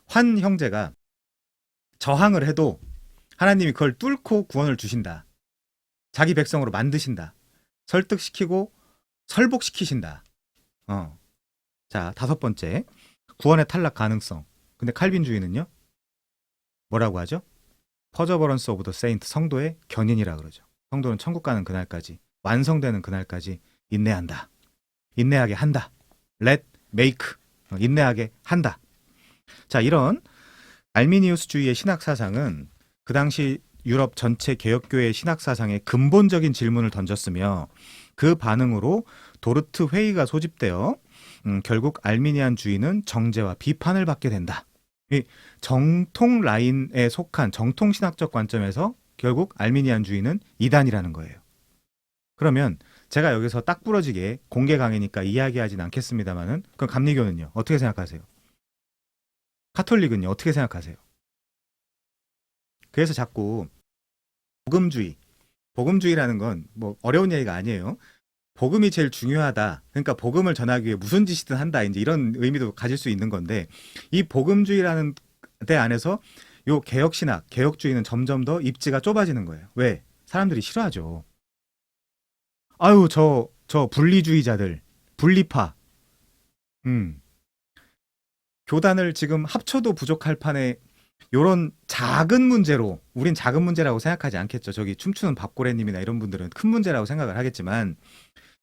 환 형제가 저항을 해도 하나님이 그걸 뚫고 구원을 주신다. 자기 백성으로 만드신다. 설득시키고 설복시키신다. 자, 5번째. 구원의 탈락 가능성. 근데 칼빈주의는요? 뭐라고 하죠? 퍼저버런스 오브 더 세인트, 성도의 견인이라 그러죠. 성도는 천국 가는 그날까지, 완성되는 그날까지 인내한다. 인내하게 한다. let make, 인내하게 한다. 자, 이런 알미니우스주의의 신학 사상은 그 당시 유럽 전체 개혁교회의 신학 사상에 근본적인 질문을 던졌으며 그 반응으로 도르트 회의가 소집되어 결국 알미니안주의는 정죄와 비판을 받게 된다. 이 정통 라인에 속한 정통 신학적 관점에서 결국 알미니안주의는 이단이라는 거예요. 그러면 제가 여기서 딱 부러지게 공개 강의니까 이야기하진 않겠습니다만은 그럼 감리교는요? 어떻게 생각하세요? 카톨릭은요? 어떻게 생각하세요? 그래서 자꾸 복음주의라는 건 뭐 어려운 얘기가 아니에요. 복음이 제일 중요하다. 그러니까 복음을 전하기 위해 무슨 짓이든 한다. 이제 이런 의미도 가질 수 있는 건데 이 복음주의라는 데 안에서 요 개혁신학, 개혁주의는 점점 더 입지가 좁아지는 거예요. 왜? 사람들이 싫어하죠. 아유, 저 분리주의자들, 분리파. 음. 교단을 지금 합쳐도 부족할 판에 요런 작은 문제로, 우린 작은 문제라고 생각하지 않겠죠. 저기 춤추는 밥고래님이나 이런 분들은 큰 문제라고 생각을 하겠지만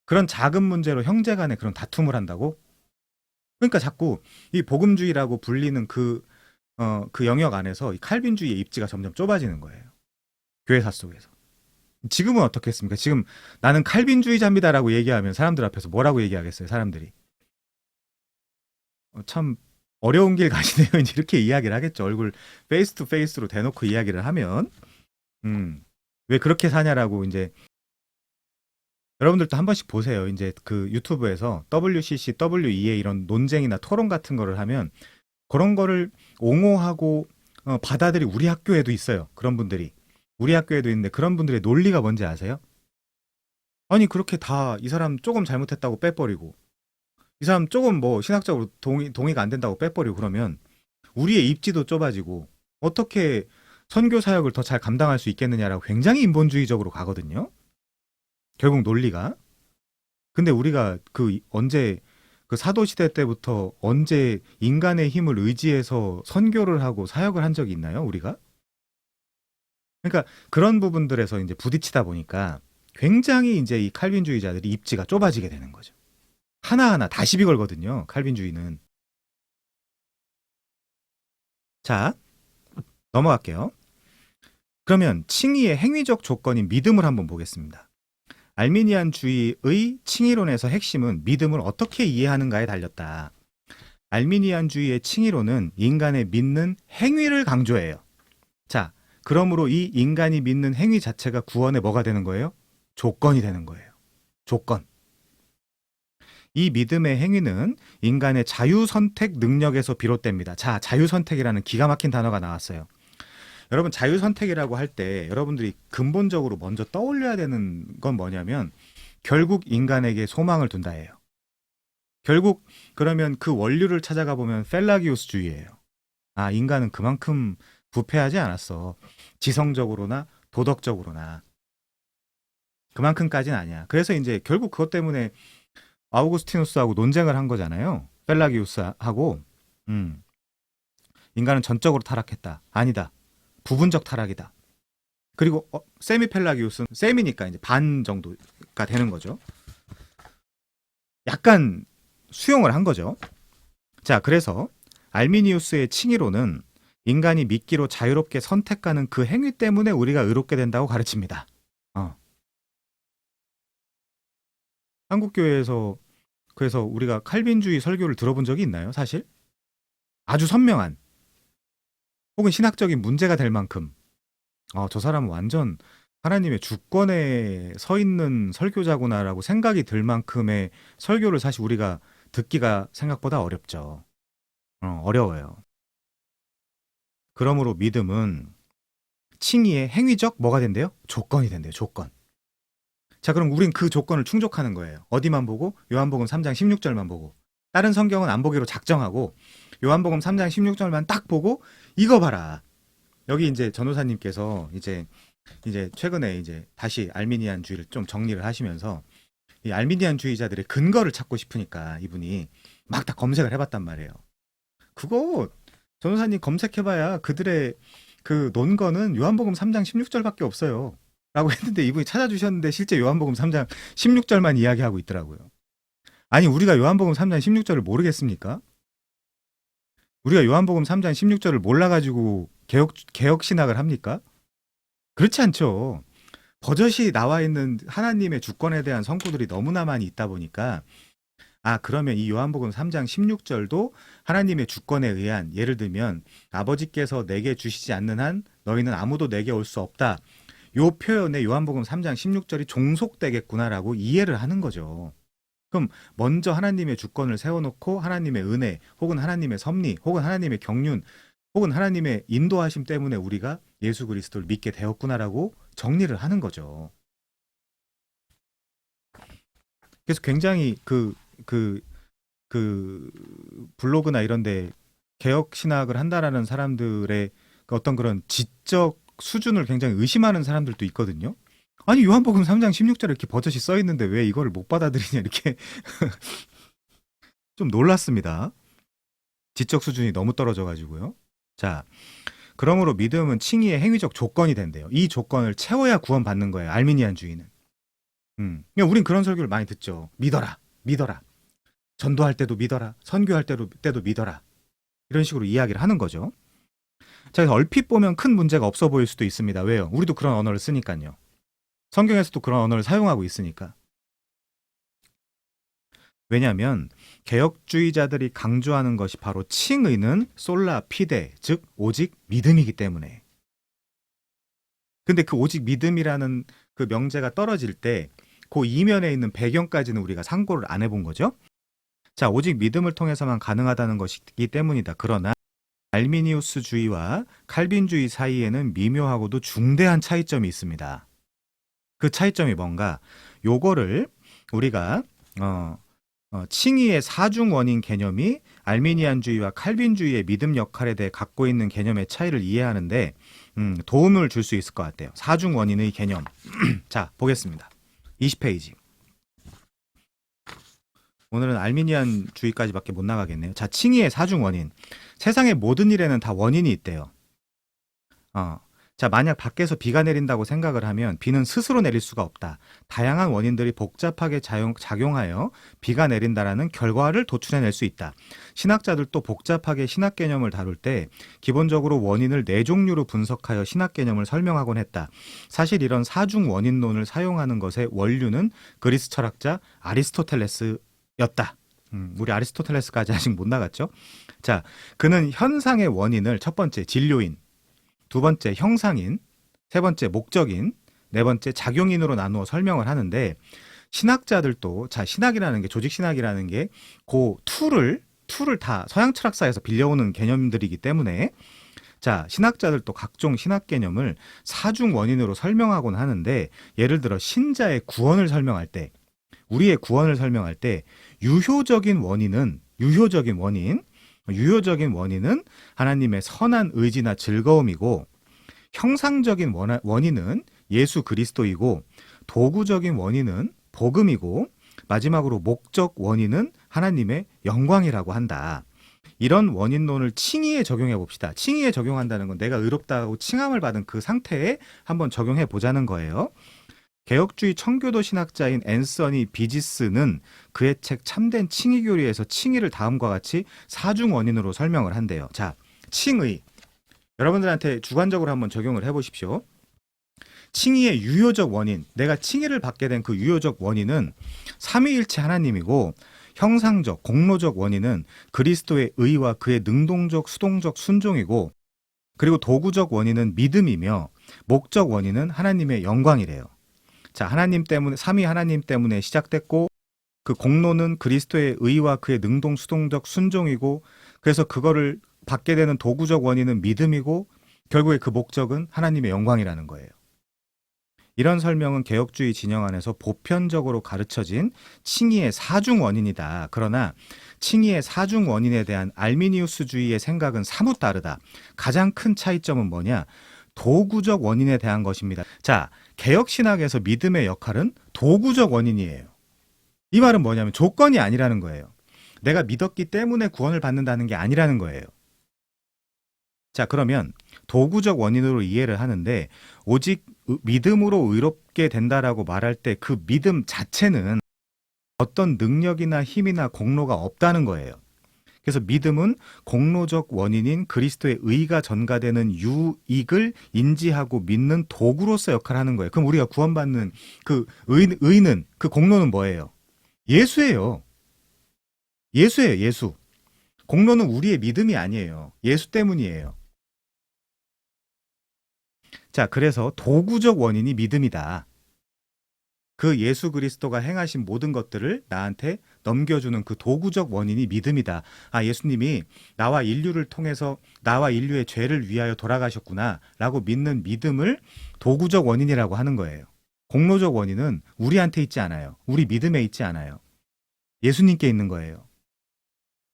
그런 작은 문제로 형제 간에 그런 다툼을 한다고? 그러니까 자꾸 이 복음주의라고 불리는 그 영역 안에서 이 칼빈주의의 입지가 점점 좁아지는 거예요. 교회사 속에서. 지금은 어떻겠습니까? 지금 나는 칼빈주의자입니다라고 얘기하면 사람들 앞에서 뭐라고 얘기하겠어요, 사람들이? 참 어려운 길 가시네요. 이제 이렇게 이야기를 하겠죠. 얼굴 페이스 투 페이스로 대놓고 이야기를 하면. 음. 왜 그렇게 사냐라고 이제 여러분들도 한 번씩 보세요. 이제 그 유튜브에서 WCC, WEA 이런 논쟁이나 토론 같은 거를 하면 그런 거를 옹호하고 받아들이 우리 학교에도 있어요. 그런 분들이. 우리 학교에도 있는데 그런 분들의 논리가 뭔지 아세요? 아니 그렇게 다 이 사람 조금 잘못했다고 빼버리고 이 사람 조금 뭐 신학적으로 동의가 안 된다고 빼버리고 그러면 우리의 입지도 좁아지고 어떻게 선교 사역을 더 잘 감당할 수 있겠느냐라고 굉장히 인본주의적으로 가거든요. 결국 논리가. 근데 우리가 그 언제 그 사도 시대 때부터 언제 인간의 힘을 의지해서 선교를 하고 사역을 한 적이 있나요, 우리가? 그러니까 그런 부분들에서 이제 부딪히다 보니까 굉장히 이제 이 칼빈주의자들이 입지가 좁아지게 되는 거죠. 하나하나 다 시비 걸거든요, 칼빈주의는. 자, 넘어갈게요. 그러면 칭의의 행위적 조건인 믿음을 한번 보겠습니다. 알미니안주의의 칭의론에서 핵심은 믿음을 어떻게 이해하는가에 달렸다. 알미니안주의의 칭의론은 인간의 믿는 행위를 강조해요. 자, 그러므로 이 인간이 믿는 행위 자체가 구원의 뭐가 되는 거예요? 조건이 되는 거예요. 조건. 이 믿음의 행위는 인간의 자유선택 능력에서 비롯됩니다. 자, 자유선택이라는 기가 막힌 단어가 나왔어요. 여러분, 자유선택이라고 할 때 여러분들이 근본적으로 먼저 떠올려야 되는 건 뭐냐면 결국 인간에게 소망을 둔다예요. 결국 그러면 그 원류를 찾아가 보면 펠라기우스주의예요. 아, 인간은 그만큼 부패하지 않았어. 지성적으로나 도덕적으로나. 그만큼까지는 아니야. 그래서 이제 결국 그것 때문에 아우구스티누스하고 논쟁을 한 거잖아요. 펠라기우스하고. 인간은 전적으로 타락했다. 아니다. 부분적 타락이다. 그리고 세미 펠라기우스는 세미니까 이제 반 정도가 되는 거죠. 약간 수용을 한 거죠. 자, 그래서 알미니우스의 칭의로는 인간이 믿기로 자유롭게 선택하는 그 행위 때문에 우리가 의롭게 된다고 가르칩니다. 한국교회에서 그래서 우리가 칼빈주의 설교를 들어본 적이 있나요? 사실 아주 선명한 혹은 신학적인 문제가 될 만큼 저 사람은 완전 하나님의 주권에 서 있는 설교자구나라고 생각이 들 만큼의 설교를 사실 우리가 듣기가 생각보다 어렵죠. 어려워요. 그러므로 믿음은 칭의의 행위적 뭐가 된대요? 조건이 된대요. 조건. 자, 그럼 우린 그 조건을 충족하는 거예요. 어디만 보고? 요한복음 3장 16절만 보고. 다른 성경은 안 보기로 작정하고 요한복음 3장 16절만 딱 보고 이거 봐라. 여기 이제 전호사님께서 이제 최근에 이제 다시 알미니안주의를 좀 정리를 하시면서 이 알미니안주의자들의 근거를 찾고 싶으니까 이분이 막 다 검색을 해봤단 말이에요. 그거 전호사님 검색해봐야 그들의 그 논거는 요한복음 3장 16절밖에 없어요. 라고 했는데 이분이 찾아주셨는데 실제 요한복음 3장 16절만 이야기하고 있더라고요. 아니 우리가 요한복음 3장 16절을 모르겠습니까? 우리가 요한복음 3장 16절을 몰라가지고 개혁 신학을 합니까? 그렇지 않죠. 버젓이 나와 있는 하나님의 주권에 대한 성구들이 너무나 많이 있다 보니까 그러면 이 요한복음 3장 16절도 하나님의 주권에 의한 예를 들면 아버지께서 내게 주시지 않는 한 너희는 아무도 내게 올 수 없다. 요 표현에 요한복음 3장 16절이 종속되겠구나라고 이해를 하는 거죠. 그럼 먼저 하나님의 주권을 세워놓고 하나님의 은혜 혹은 하나님의 섭리 혹은 하나님의 경륜 혹은 하나님의 인도하심 때문에 우리가 예수 그리스도를 믿게 되었구나라고 정리를 하는 거죠. 그래서 굉장히 그 블로그나 이런데 개혁 신학을 한다라는 사람들의 어떤 그런 지적 수준을 굉장히 의심하는 사람들도 있거든요. 아니 요한복음 3장 16절에 이렇게 버젓이 써 있는데 왜 이거를 못 받아들이냐 이렇게 좀 놀랐습니다. 지적 수준이 너무 떨어져 가지고요. 자, 그러므로 믿음은 칭의의 행위적 조건이 된대요. 이 조건을 채워야 구원받는 거예요. 알미니안주의는. 그러니까 우린 그런 설교를 많이 듣죠. 믿어라. 믿어라. 전도할 때도 믿어라. 선교할 때도 믿어라. 이런 식으로 이야기를 하는 거죠. 자, 그래서 얼핏 보면 큰 문제가 없어 보일 수도 있습니다. 왜요? 우리도 그런 언어를 쓰니까요. 성경에서도 그런 언어를 사용하고 있으니까. 왜냐하면 개혁주의자들이 강조하는 것이 바로 칭의는 솔라 피데, 즉 오직 믿음이기 때문에. 근데 그 오직 믿음이라는 그 명제가 떨어질 때 그 이면에 있는 배경까지는 우리가 상고를 안 해본 거죠. 자, 오직 믿음을 통해서만 가능하다는 것이기 때문이다. 그러나 알미니우스주의와 칼빈주의 사이에는 미묘하고도 중대한 차이점이 있습니다. 그 차이점이 뭔가? 요거를 우리가 칭의의 사중 원인 개념이 알미니안주의와 칼빈주의의 믿음 역할에 대해 갖고 있는 개념의 차이를 이해하는데 도움을 줄 수 있을 것 같아요. 사중 원인의 개념. 자, 보겠습니다. 20페이지. 오늘은 알미니안주의까지밖에 못 나가겠네요. 자, 칭의의 사중 원인. 세상의 모든 일에는 다 원인이 있대요. 자, 만약 밖에서 비가 내린다고 생각을 하면 비는 스스로 내릴 수가 없다. 다양한 원인들이 복잡하게 작용하여 비가 내린다라는 결과를 도출해낼 수 있다. 신학자들도 복잡하게 신학 개념을 다룰 때 기본적으로 원인을 네 종류로 분석하여 신학 개념을 설명하곤 했다. 사실 이런 사중 원인론을 사용하는 것의 원류는 그리스 철학자 아리스토텔레스였다. 우리 아리스토텔레스까지 아직 못 나갔죠? 자, 그는 현상의 원인을 첫 번째 진료인, 두 번째 형상인, 세 번째 목적인, 네 번째 작용인으로 나누어 설명을 하는데 신학자들도 자, 신학이라는 게 조직 신학이라는 게 그 툴을 다 서양 철학사에서 빌려오는 개념들이기 때문에 자, 신학자들도 각종 신학 개념을 사중 원인으로 설명하곤 하는데 예를 들어 신자의 구원을 설명할 때 우리의 구원을 설명할 때 유효적인 원인은 하나님의 선한 의지나 즐거움이고 형상적인 원인은 예수 그리스도이고 도구적인 원인은 복음이고 마지막으로 목적 원인은 하나님의 영광이라고 한다. 이런 원인론을 칭의에 적용해 봅시다. 칭의에 적용한다는 건 내가 의롭다고 칭함을 받은 그 상태에 한번 적용해 보자는 거예요. 개혁주의 청교도 신학자인 앤서니 비지스는 그의 책 참된 칭의 교리에서 칭의를 다음과 같이 사중 원인으로 설명을 한대요. 자, 칭의. 여러분들한테 주관적으로 한번 적용을 해보십시오. 칭의의 유효적 원인, 내가 칭의를 받게 된 그 유효적 원인은 삼위일체 하나님이고 형상적, 공로적 원인은 그리스도의 의와 그의 능동적, 수동적 순종이고 그리고 도구적 원인은 믿음이며 목적 원인은 하나님의 영광이래요. 자, 하나님 때문에, 삼위 하나님 때문에 시작됐고 그 공로는 그리스도의 의와 그의 능동 수동적 순종이고 그래서 그거를 받게 되는 도구적 원인은 믿음이고 결국에 그 목적은 하나님의 영광이라는 거예요. 이런 설명은 개혁주의 진영 안에서 보편적으로 가르쳐진 칭의의 사중 원인이다. 그러나 칭의의 사중 원인에 대한 알미니우스주의의 생각은 사뭇 다르다. 가장 큰 차이점은 뭐냐? 도구적 원인에 대한 것입니다. 자, 개혁신학에서 믿음의 역할은 도구적 원인이에요. 이 말은 뭐냐면 조건이 아니라는 거예요. 내가 믿었기 때문에 구원을 받는다는 게 아니라는 거예요. 자, 그러면 도구적 원인으로 이해를 하는데 오직 믿음으로 의롭게 된다라고 말할 때 그 믿음 자체는 어떤 능력이나 힘이나 공로가 없다는 거예요. 그래서 믿음은 공로적 원인인 그리스도의 의가 전가되는 유익을 인지하고 믿는 도구로서 역할을 하는 거예요. 그럼 우리가 구원받는 그 의는, 그 공로는 뭐예요? 예수예요. 예수예요, 예수. 공로는 우리의 믿음이 아니에요. 예수 때문이에요. 자, 그래서 도구적 원인이 믿음이다. 그 예수 그리스도가 행하신 모든 것들을 나한테 넘겨주는 그 도구적 원인이 믿음이다. 아, 예수님이 나와 인류를 통해서 나와 인류의 죄를 위하여 돌아가셨구나 라고 믿는 믿음을 도구적 원인이라고 하는 거예요. 공로적 원인은 우리한테 있지 않아요. 우리 믿음에 있지 않아요. 예수님께 있는 거예요.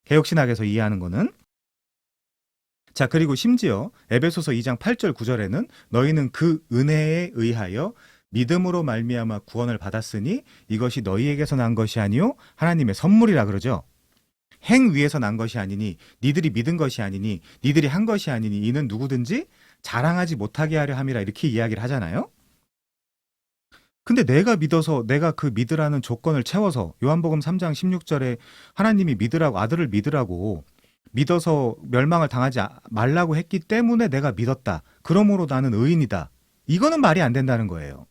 개혁신학에서 이해하는 거는. 자, 그리고 심지어 에베소서 2장 8절 9절에는 너희는 그 은혜에 의하여 믿음으로 말미암아 구원을 받았으니 이것이 너희에게서 난 것이 아니요 하나님의 선물이라 그러죠. 행 위에서 난 것이 아니니 니들이 믿은 것이 아니니 니들이 한 것이 아니니 이는 누구든지 자랑하지 못하게 하려 함이라 이렇게 이야기를 하잖아요. 근데 내가 믿어서 내가 그 믿으라는 조건을 채워서 요한복음 3장 16절에 하나님이 믿으라고 아들을 믿으라고 믿어서 멸망을 당하지 말라고 했기 때문에 내가 믿었다. 그러므로 나는 의인이다. 이거는 말이 안 된다는 거예요.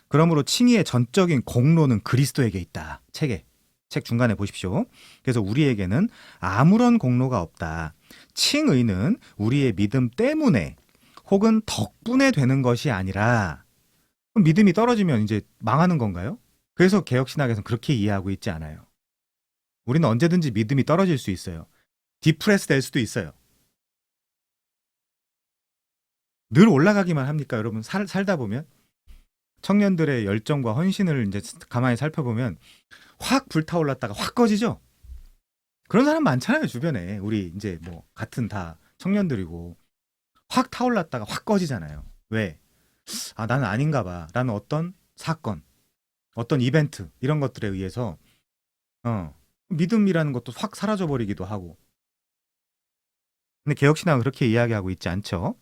그러므로 칭의의 전적인 공로는 그리스도에게 있다. 책 중간에 보십시오. 그래서 우리에게는 아무런 공로가 없다. 칭의는 우리의 믿음 때문에 혹은 덕분에 되는 것이 아니라, 그럼 믿음이 떨어지면 이제 망하는 건가요? 그래서 개혁신학에서는 그렇게 이해하고 있지 않아요. 우리는 언제든지 믿음이 떨어질 수 있어요. 디프레스 될 수도 있어요. 늘 올라가기만 합니까, 여러분? 살다 보면 청년들의 열정과 헌신을 이제 가만히 살펴보면 확 불타올랐다가 확 꺼지죠. 그런 사람 많잖아요, 주변에. 우리 이제 뭐 같은 다 청년들이고 확 타올랐다가 확 꺼지잖아요. 왜? 아, 나는 아닌가 봐. 라는 어떤 사건, 어떤 이벤트 이런 것들에 의해서 믿음이라는 것도 확 사라져 버리기도 하고. 근데 개혁신학은 그렇게 이야기하고 있지 않죠.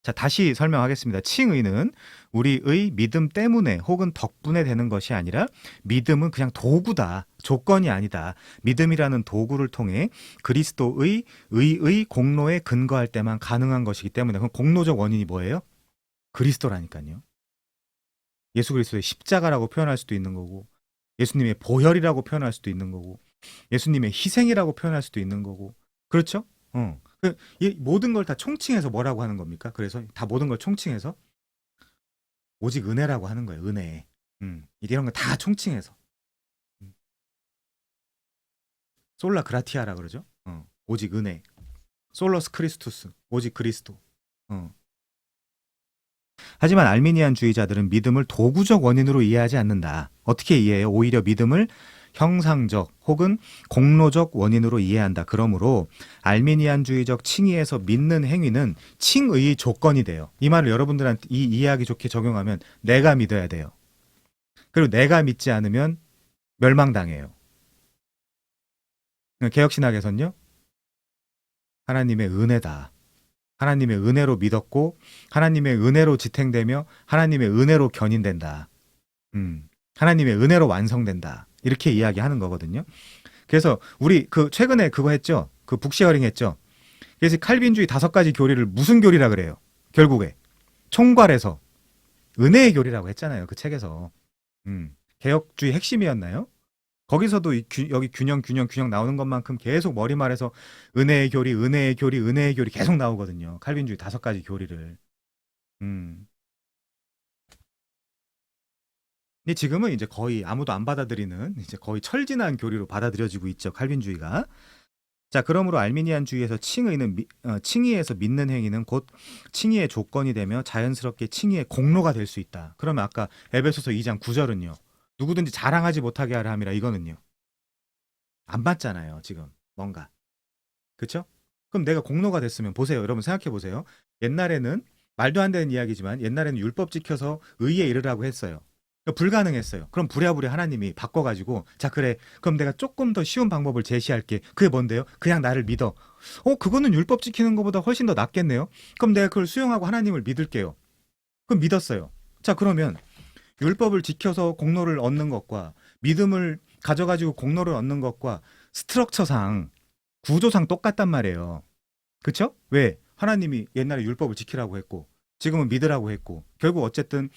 자, 다시 설명하겠습니다. 칭의는 우리의 믿음 때문에 혹은 덕분에 되는 것이 아니라 믿음은 그냥 도구다. 조건이 아니다. 믿음이라는 도구를 통해 그리스도의 의의 공로에 근거할 때만 가능한 것이기 때문에, 그럼 공로적 원인이 뭐예요? 그리스도라니까요. 예수 그리스도의 십자가라고 표현할 수도 있는 거고, 예수님의 보혈이라고 표현할 수도 있는 거고, 예수님의 희생이라고 표현할 수도 있는 거고. 그렇죠? 이 모든 걸 다 총칭해서 뭐라고 하는 겁니까? 그래서 다 모든 걸 총칭해서 오직 은혜라고 하는 거예요. 은혜. 이런 거 다 총칭해서 솔라 그라티아라 그러죠. 오직 은혜. 솔러스 크리스투스. 오직 그리스도. 하지만 알미니안주의자들은 믿음을 도구적 원인으로 이해하지 않는다. 어떻게 이해해요? 오히려 믿음을 형상적 혹은 공로적 원인으로 이해한다. 그러므로 알미니안주의적 칭의에서 믿는 행위는 칭의의 조건이 돼요. 이 말을 여러분들한테 이해하기 좋게 적용하면 내가 믿어야 돼요. 그리고 내가 믿지 않으면 멸망당해요. 개혁신학에서는요, 하나님의 은혜다. 하나님의 은혜로 믿었고 하나님의 은혜로 지탱되며 하나님의 은혜로 견인된다. 하나님의 은혜로 완성된다. 이렇게 이야기하는 거거든요. 그래서 우리 최근에 그거 했죠. 그 북시어링 했죠. 그래서 칼빈주의 5가지 교리를 무슨 교리라 그래요? 결국에 총괄해서 은혜의 교리라고 했잖아요. 그 책에서. 개혁주의 핵심이었나요? 거기서도 여기 균형 나오는 것만큼 계속 머리말에서 은혜의 교리 계속 나오거든요. 칼빈주의 5가지 교리를. 근데 지금은 이제 거의 아무도 안 받아들이는 이제 거의 철진한 교리로 받아들여지고 있죠. 칼빈주의가. 자, 그러므로 알미니안주의에서 칭의에서 믿는 행위는 곧 칭의의 조건이 되며 자연스럽게 칭의의 공로가 될 수 있다. 그러면 아까 에베소서 2장 9절은요. 누구든지 자랑하지 못하게 하라 함이라, 이거는요. 안 맞잖아요, 지금. 뭔가. 그쵸? 그럼 내가 공로가 됐으면, 보세요. 여러분 생각해 보세요. 옛날에는 말도 안 되는 이야기지만 옛날에는 율법 지켜서 의에 이르라고 했어요. 불가능했어요. 그럼 부랴부랴 하나님이 바꿔가지고, 자, 그래, 그럼 내가 조금 더 쉬운 방법을 제시할게. 그게 뭔데요? 그냥 나를 믿어. 그거는 율법 지키는 것보다 훨씬 더 낫겠네요. 그럼 내가 그걸 수용하고 하나님을 믿을게요. 그럼 믿었어요. 자, 그러면 율법을 지켜서 공로를 얻는 것과 믿음을 가져가지고 공로를 얻는 것과 스트럭처상, 구조상 똑같단 말이에요. 그쵸? 왜? 하나님이 옛날에 율법을 지키라고 했고 지금은 믿으라고 했고, 결국 어쨌든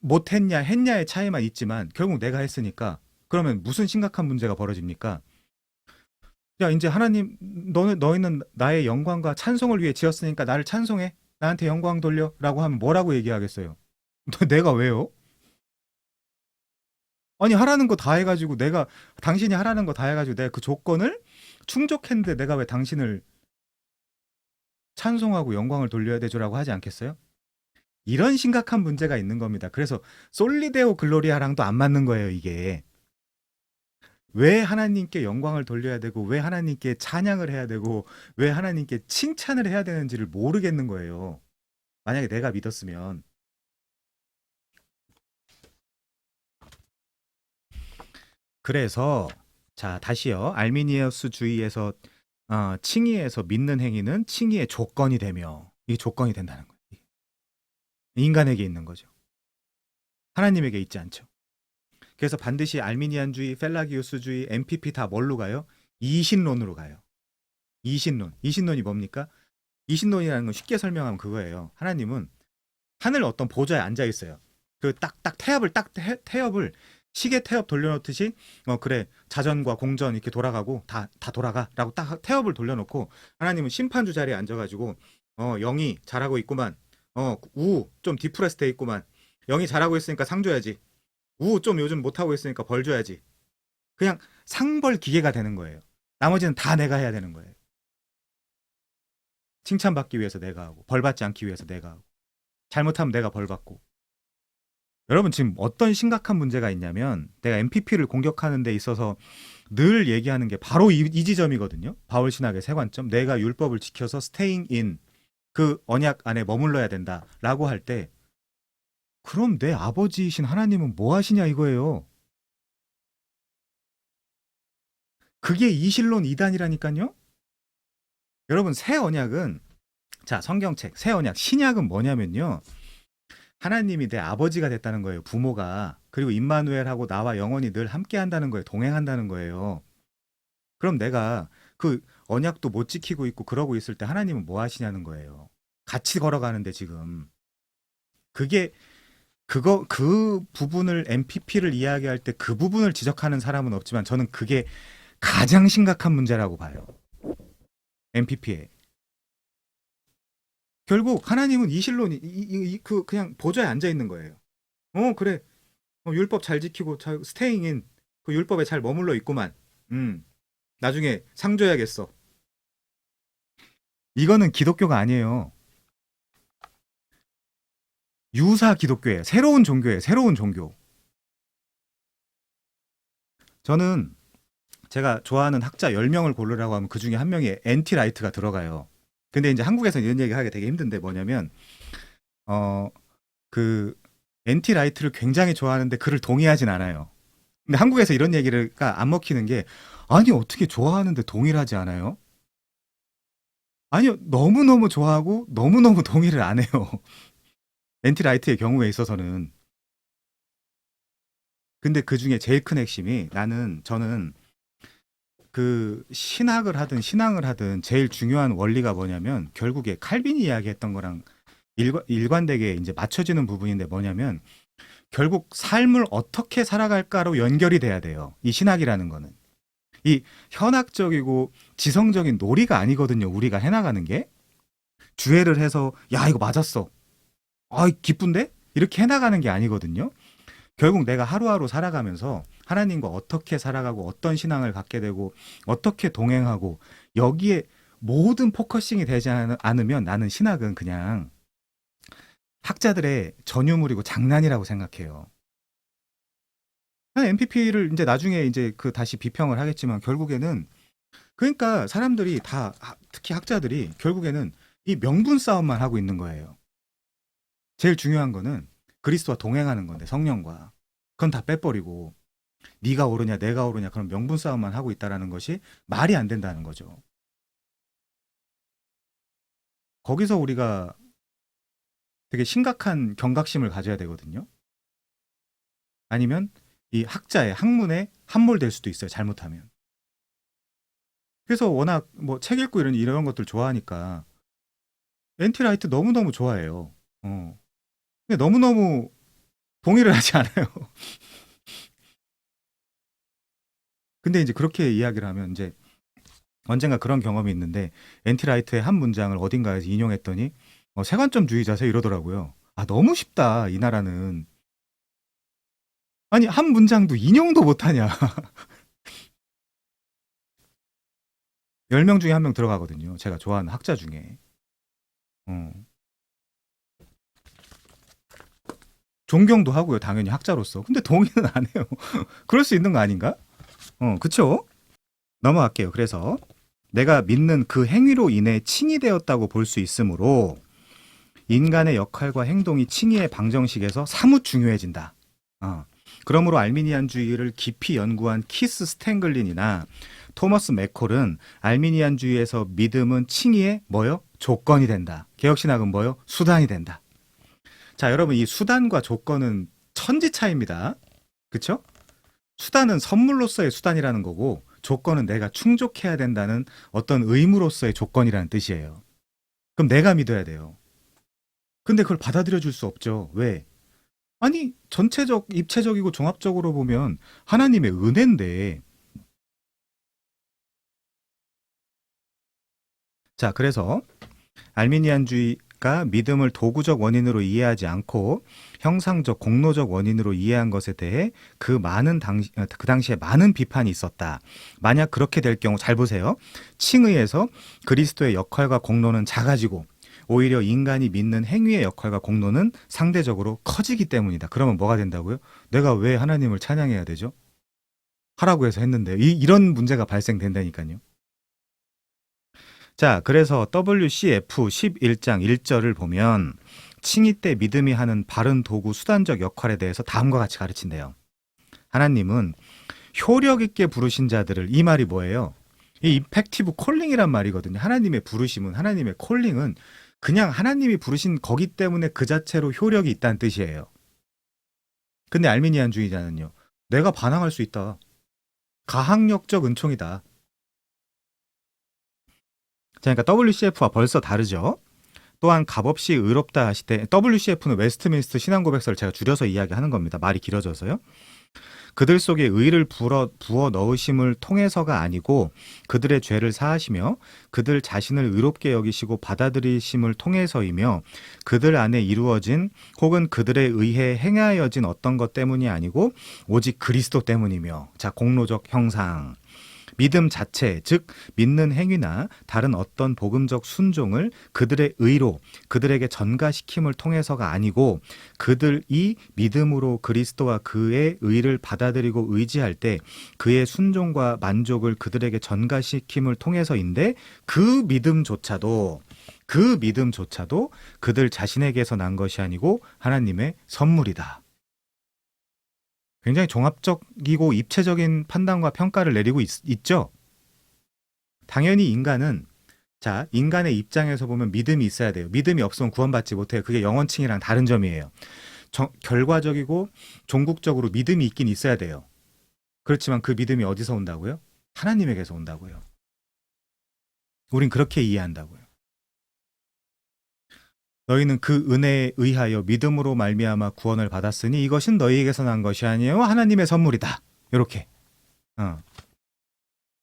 못했냐 했냐의 차이만 있지만 결국 내가 했으니까. 그러면 무슨 심각한 문제가 벌어집니까? 야, 이제 하나님, 너희는 나의 영광과 찬송을 위해 지었으니까 나를 찬송해, 나한테 영광 돌려 라고 하면 뭐라고 얘기하겠어요? 내가 왜요? 아니, 하라는 거 다 해가지고, 당신이 하라는 거 다 해가지고 내가 그 조건을 충족했는데 내가 왜 당신을 찬송하고 영광을 돌려야 되죠라고 하지 않겠어요? 이런 심각한 문제가 있는 겁니다. 그래서 솔리데오 글로리아랑도 안 맞는 거예요, 이게. 왜 하나님께 영광을 돌려야 되고, 왜 하나님께 찬양을 해야 되고, 왜 하나님께 칭찬을 해야 되는지를 모르겠는 거예요. 만약에 내가 믿었으면. 그래서 자, 다시요. 알미니우스주의에서 칭의에서 믿는 행위는 칭의의 조건이 되며, 이게 조건이 된다는 거예요. 인간에게 있는 거죠. 하나님에게 있지 않죠. 그래서 반드시 알미니안주의, 펠라기우스주의, MPP 다 뭘로 가요? 이신론으로 가요. 이신론이 뭡니까? 이신론이라는 건 쉽게 설명하면 그거예요. 하나님은 하늘 어떤 보좌에 앉아 있어요. 그 딱딱 태엽을 시계 태엽 돌려놓듯이 그래 자전과 공전 이렇게 돌아가고 다 돌아가라고 딱 태엽을 돌려놓고 하나님은 심판주 자리에 앉아가지고 영이 잘하고 있구만 우 좀 디프레스 돼 있구만 영이 잘하고 있으니까 상 줘야지 우 좀 요즘 못하고 있으니까 벌 줘야지 그냥 상벌 기계가 되는 거예요. 나머지는 다 내가 해야 되는 거예요. 칭찬받기 위해서 내가 하고 벌 받지 않기 위해서 내가 하고 잘못하면 내가 벌 받고 여러분 지금 어떤 심각한 문제가 있냐면 내가 MPP를 공격하는 데 있어서 늘 얘기하는 게 바로 이 지점이거든요. 바울 신학의 세 관점. 내가 율법을 지켜서 staying in 그 언약 안에 머물러야 된다라고 할 때 그럼 내 아버지이신 하나님은 뭐 하시냐 이거예요. 그게 이실론 이단이라니까요. 여러분 새 언약은 자 성경책 새 언약 신약은 뭐냐면요. 하나님이 내 아버지가 됐다는 거예요. 부모가. 그리고 임마누엘하고 나와 영원히 늘 함께 한다는 거예요. 동행한다는 거예요. 그럼 내가 그 언약도 못 지키고 있고 그러고 있을 때 하나님은 뭐 하시냐는 거예요. 같이 걸어가는데 지금. 그게 그 부분을 MPP를 이야기할 때 그 부분을 지적하는 사람은 없지만 저는 그게 가장 심각한 문제라고 봐요. MPP에. 결국 하나님은 이실론이 그 그냥 보좌에 앉아 있는 거예요. 그래. 율법 잘 지키고 스테잉인 그 율법에 잘 머물러 있구만. 나중에 상 줘야겠어. 이거는 기독교가 아니에요. 유사 기독교예요. 새로운 종교예요. 새로운 종교. 저는 제가 좋아하는 학자 10명을 고르라고 하면 그중에 한 명이 엔티 라이트가 들어가요. 근데 이제 한국에서 이런 얘기 하기 되게 힘든데 뭐냐면 그 엔티 라이트를 굉장히 좋아하는데 그를 동의하진 않아요. 근데 한국에서 이런 얘기가 안 먹히는 게 아니 어떻게 좋아하는데 동의를 하지 않아요? 아니요. 너무너무 좋아하고 너무너무 동의를 안 해요. 엔티 라이트의 경우에 있어서는. 근데 그중에 제일 큰 핵심이 저는 그 신학을 하든 신앙을 하든 제일 중요한 원리가 뭐냐면 결국에 칼빈이 이야기했던 거랑 일관되게 이제 맞춰지는 부분인데 뭐냐면 결국 삶을 어떻게 살아갈까로 연결이 돼야 돼요. 이 신학이라는 거는. 이 현학적이고 지성적인 놀이가 아니거든요. 우리가 해나가는 게. 주애를 해서 야 이거 맞았어. 아 기쁜데? 이렇게 해나가는 게 아니거든요. 결국 내가 하루하루 살아가면서 하나님과 어떻게 살아가고 어떤 신앙을 갖게 되고 어떻게 동행하고 여기에 모든 포커싱이 되지 않으면 나는 신학은 그냥 학자들의 전유물이고 장난이라고 생각해요. MPP를 이제 나중에 이제 그 다시 비평을 하겠지만 결국에는 그러니까 사람들이 다 특히 학자들이 결국에는 이 명분 싸움만 하고 있는 거예요. 제일 중요한 거는 그리스도와 동행하는 건데 성령과 그건 다 빼버리고 네가 옳으냐 내가 옳으냐 그런 명분 싸움만 하고 있다라는 것이 말이 안 된다는 거죠. 거기서 우리가 되게 심각한 경각심을 가져야 되거든요. 아니면 이 학자의 학문에 함몰될 수도 있어요. 잘못하면. 그래서 워낙 뭐 책 읽고 이런 것들 좋아하니까 엔티라이트 너무너무 좋아해요. 근데 너무너무 동의를 하지 않아요. 근데 이제 그렇게 이야기를 하면 이제 언젠가 그런 경험이 있는데 엔티라이트의 한 문장을 어딘가에서 인용했더니 세관점주의자세요 이러더라고요. 아 너무 쉽다 이 나라는. 아니 한 문장도 인용도 못하냐. 10명 중에 한 명 들어가거든요. 제가 좋아하는 학자 중에. 존경도 하고요. 당연히 학자로서. 근데 동의는 안 해요. 그럴 수 있는 거 아닌가? 그쵸? 넘어갈게요. 그래서 내가 믿는 그 행위로 인해 칭의 되었다고 볼 수 있으므로 인간의 역할과 행동이 칭의의 방정식에서 사뭇 중요해진다. 그러므로 알미니안주의를 깊이 연구한 키스 스탱글린이나 토머스 맥콜은 알미니안주의에서 믿음은 칭의의 뭐요? 조건이 된다. 개혁신학은 뭐요? 수단이 된다. 자, 여러분 이 수단과 조건은 천지 차이입니다. 그쵸? 수단은 선물로서의 수단이라는 거고 조건은 내가 충족해야 된다는 어떤 의무로서의 조건이라는 뜻이에요. 그럼 내가 믿어야 돼요. 근데 그걸 받아들여 줄 수 없죠. 왜? 아니, 전체적, 입체적이고 종합적으로 보면 하나님의 은혜인데. 자, 그래서 알미니안주의가 믿음을 도구적 원인으로 이해하지 않고 형상적, 공로적 원인으로 이해한 것에 대해 그 당시에 많은 비판이 있었다. 만약 그렇게 될 경우 잘 보세요. 칭의에서 그리스도의 역할과 공로는 작아지고 오히려 인간이 믿는 행위의 역할과 공로는 상대적으로 커지기 때문이다. 그러면 뭐가 된다고요? 내가 왜 하나님을 찬양해야 되죠? 하라고 해서 했는데 이런 문제가 발생된다니까요. 자, 그래서 WCF 11장 1절을 보면 칭의 때 믿음이 하는 바른 도구 수단적 역할에 대해서 다음과 같이 가르친대요. 하나님은 효력 있게 부르신 자들을, 이 말이 뭐예요? 이 임팩티브 콜링이란 말이거든요. 하나님의 부르심은, 하나님의 콜링은 그냥 하나님이 부르신 거기 때문에 그 자체로 효력이 있다는 뜻이에요. 근데 알미니안주의자는요, 내가 반항할 수 있다. 가항력적 은총이다. 자, 그러니까 WCF와 벌써 다르죠. 또한 값없이 의롭다 하시되, WCF는 웨스트민스터 신앙고백서를 제가 줄여서 이야기하는 겁니다. 말이 길어져서요. 그들 속에 의를 부어 넣으심을 통해서가 아니고 그들의 죄를 사하시며 그들 자신을 의롭게 여기시고 받아들이심을 통해서이며 그들 안에 이루어진 혹은 그들에 의해 행하여진 어떤 것 때문이 아니고 오직 그리스도 때문이며. 자, 공로적 형상. 믿음 자체, 즉 믿는 행위나 다른 어떤 복음적 순종을 그들의 의로 그들에게 전가시킴을 통해서가 아니고 그들이 믿음으로 그리스도와 그의 의를 받아들이고 의지할 때 그의 순종과 만족을 그들에게 전가시킴을 통해서인데 그 믿음조차도 그들 자신에게서 난 것이 아니고 하나님의 선물이다. 굉장히 종합적이고 입체적인 판단과 평가를 내리고 있죠. 당연히 인간의 입장에서 보면 믿음이 있어야 돼요. 믿음이 없으면 구원받지 못해요. 그게 영원칭이랑 다른 점이에요. 결과적이고 종국적으로 믿음이 있긴 있어야 돼요. 그렇지만 그 믿음이 어디서 온다고요? 하나님에게서 온다고요. 우린 그렇게 이해한다고요. 너희는 그 은혜에 의하여 믿음으로 말미암아 구원을 받았으니 이것은 너희에게서 난 것이 아니요 하나님의 선물이다. 이렇게.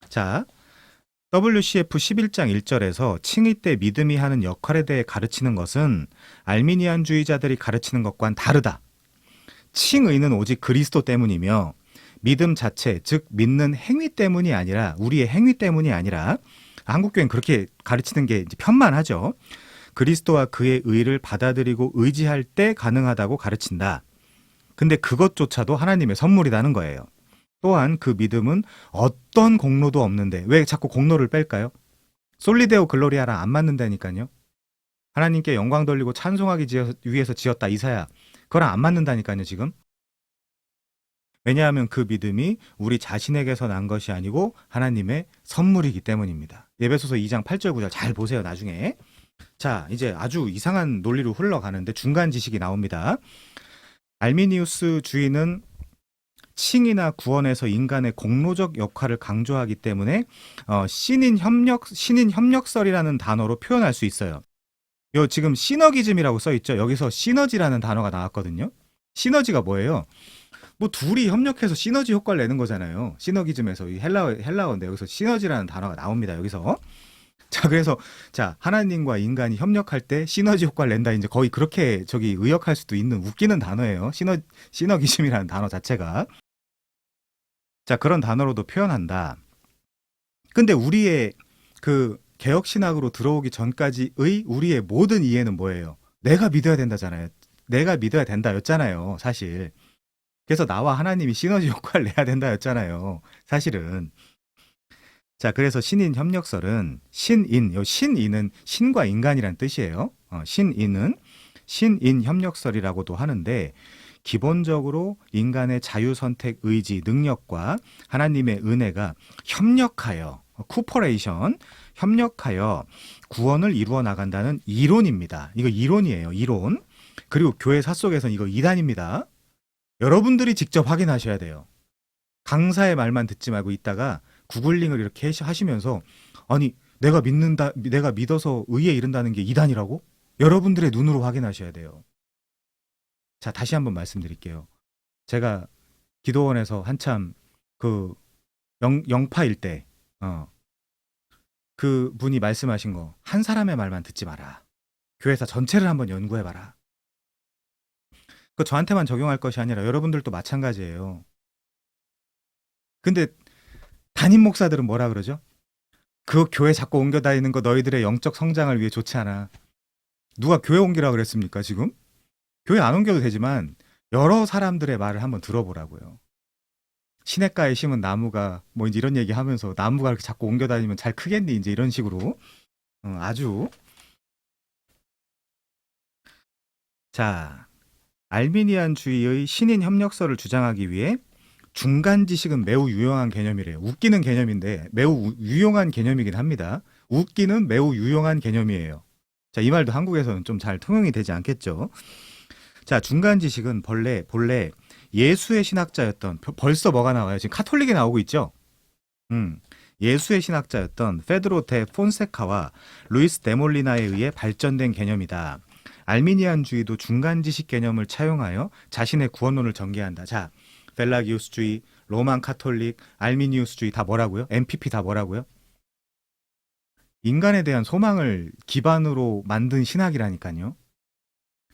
자, WCF 11장 1절에서 칭의 때 믿음이 하는 역할에 대해 가르치는 것은 알미니안주의자들이 가르치는 것과는 다르다. 칭의는 오직 그리스도 때문이며 믿음 자체, 즉 믿는 행위 때문이 아니라 우리의 행위 때문이 아니라 한국교회는 그렇게 가르치는 게 이제 편만하죠. 그리스도와 그의 의를 받아들이고 의지할 때 가능하다고 가르친다. 근데 그것조차도 하나님의 선물이라는 거예요. 또한 그 믿음은 어떤 공로도 없는데 왜 자꾸 공로를 뺄까요? 솔리데오 글로리아랑 안 맞는다니까요. 하나님께 영광 돌리고 찬송하기 위해서 지었다 이사야. 그거랑 안 맞는다니까요 지금. 왜냐하면 그 믿음이 우리 자신에게서 난 것이 아니고 하나님의 선물이기 때문입니다. 에베소서 2장 8절 9절 잘 보세요 나중에. 자, 이제 아주 이상한 논리로 흘러가는데 중간 지식이 나옵니다. 알미니우스 주의는 칭의나 구원에서 인간의 공로적 역할을 강조하기 때문에 신인 협력설이라는 단어로 표현할 수 있어요. 요 지금 시너기즘이라고 써 있죠. 여기서 시너지라는 단어가 나왔거든요. 시너지가 뭐예요? 뭐 둘이 협력해서 시너지 효과를 내는 거잖아요. 시너기즘에서 이 헬라어인데 여기서 시너지라는 단어가 나옵니다. 여기서. 자, 그래서 자, 하나님과 인간이 협력할 때 시너지 효과를 낸다. 이제 거의 그렇게 의역할 수도 있는 웃기는 단어예요. 시너기즘이라는 단어 자체가. 자, 그런 단어로도 표현한다. 근데 우리의 그 개혁 신학으로 들어오기 전까지의 우리의 모든 이해는 뭐예요? 내가 믿어야 된다잖아요. 내가 믿어야 된다였잖아요, 사실. 그래서 나와 하나님이 시너지 효과를 내야 된다였잖아요, 사실은. 자, 그래서 신인 협력설은 신인은 신과 인간이란 뜻이에요. 신인은 신인 협력설이라고도 하는데 기본적으로 인간의 자유선택 의지, 능력과 하나님의 은혜가 협력하여 협력하여 구원을 이루어 나간다는 이론입니다. 이거 이론이에요. 이론. 그리고 교회 사속에서는 이거 이단입니다. 여러분들이 직접 확인하셔야 돼요. 강사의 말만 듣지 말고 있다가 구글링을 이렇게 하시면서 아니 내가 믿어서 의에 이른다는 게 이단이라고? 여러분들의 눈으로 확인하셔야 돼요. 자, 다시 한번 말씀드릴게요. 제가 기도원에서 한참 그 영파일 때, 그 분이 말씀하신 거, 한 사람의 말만 듣지 마라. 교회사 전체를 한번 연구해봐라. 그 저한테만 적용할 것이 아니라 여러분들도 마찬가지예요. 근데 담임 목사들은 뭐라 그러죠? 그 교회 자꾸 옮겨 다니는 거 너희들의 영적 성장을 위해 좋지 않아. 누가 교회 옮기라 그랬습니까, 지금? 교회 안 옮겨도 되지만 여러 사람들의 말을 한번 들어보라고요. 시냇가에 심은 나무가 뭐 이제 이런 얘기 하면서 나무가 이렇게 자꾸 옮겨 다니면 잘 크겠니? 이제 이런 식으로. 아주. 자, 알미니안주의의 신인 협력서를 주장하기 위해 중간 지식은 매우 유용한 개념이래요. 웃기는 개념인데 매우 유용한 개념이긴 합니다. 웃기는 매우 유용한 개념이에요. 자, 이 말도 한국에서는 좀 잘 통용이 되지 않겠죠. 자, 중간 지식은 본래 예수의 신학자였던, 벌써 뭐가 나와요? 지금 카톨릭이 나오고 있죠? 예수의 신학자였던 페드로 데 폰세카와 루이스 데몰리나에 의해 발전된 개념이다. 알미니안주의도 중간 지식 개념을 차용하여 자신의 구원론을 전개한다. 자, 펠라기우스주의, 로만 카톨릭, 알미니우스주의 다 뭐라고요? MPP 다 뭐라고요? 인간에 대한 소망을 기반으로 만든 신학이라니까요.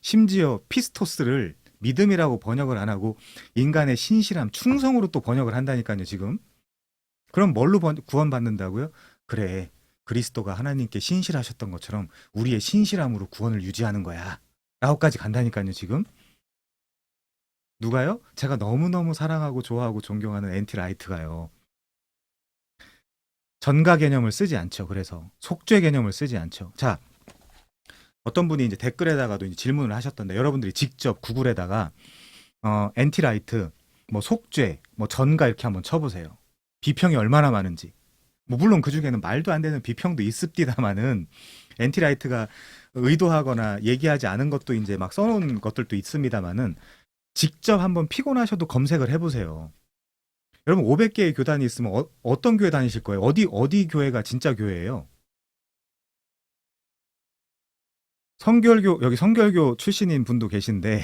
심지어 피스토스를 믿음이라고 번역을 안 하고 인간의 신실함, 충성으로 또 번역을 한다니까요, 지금. 그럼 뭘로 구원받는다고요? 그래, 그리스도가 하나님께 신실하셨던 것처럼 우리의 신실함으로 구원을 유지하는 거야. 라고까지 간다니까요, 지금. 누가요? 제가 너무너무 사랑하고 좋아하고 존경하는 엔티라이트가요. 전가 개념을 쓰지 않죠. 그래서 속죄 개념을 쓰지 않죠. 자, 어떤 분이 이제 댓글에다가도 이제 질문을 하셨던데 여러분들이 직접 구글에다가 엔티라이트, 뭐 속죄, 뭐 전가 이렇게 한번 쳐보세요. 비평이 얼마나 많은지. 뭐 물론 그 중에는 말도 안 되는 비평도 있습니다만은 엔티라이트가 의도하거나 얘기하지 않은 것도 이제 막 써놓은 것들도 있습니다만은 직접 한번 피곤하셔도 검색을 해보세요. 여러분 500개의 교단이 있으면 어떤 교회 다니실 거예요? 어디 교회가 진짜 교회예요? 성결교, 여기 성결교 출신인 분도 계신데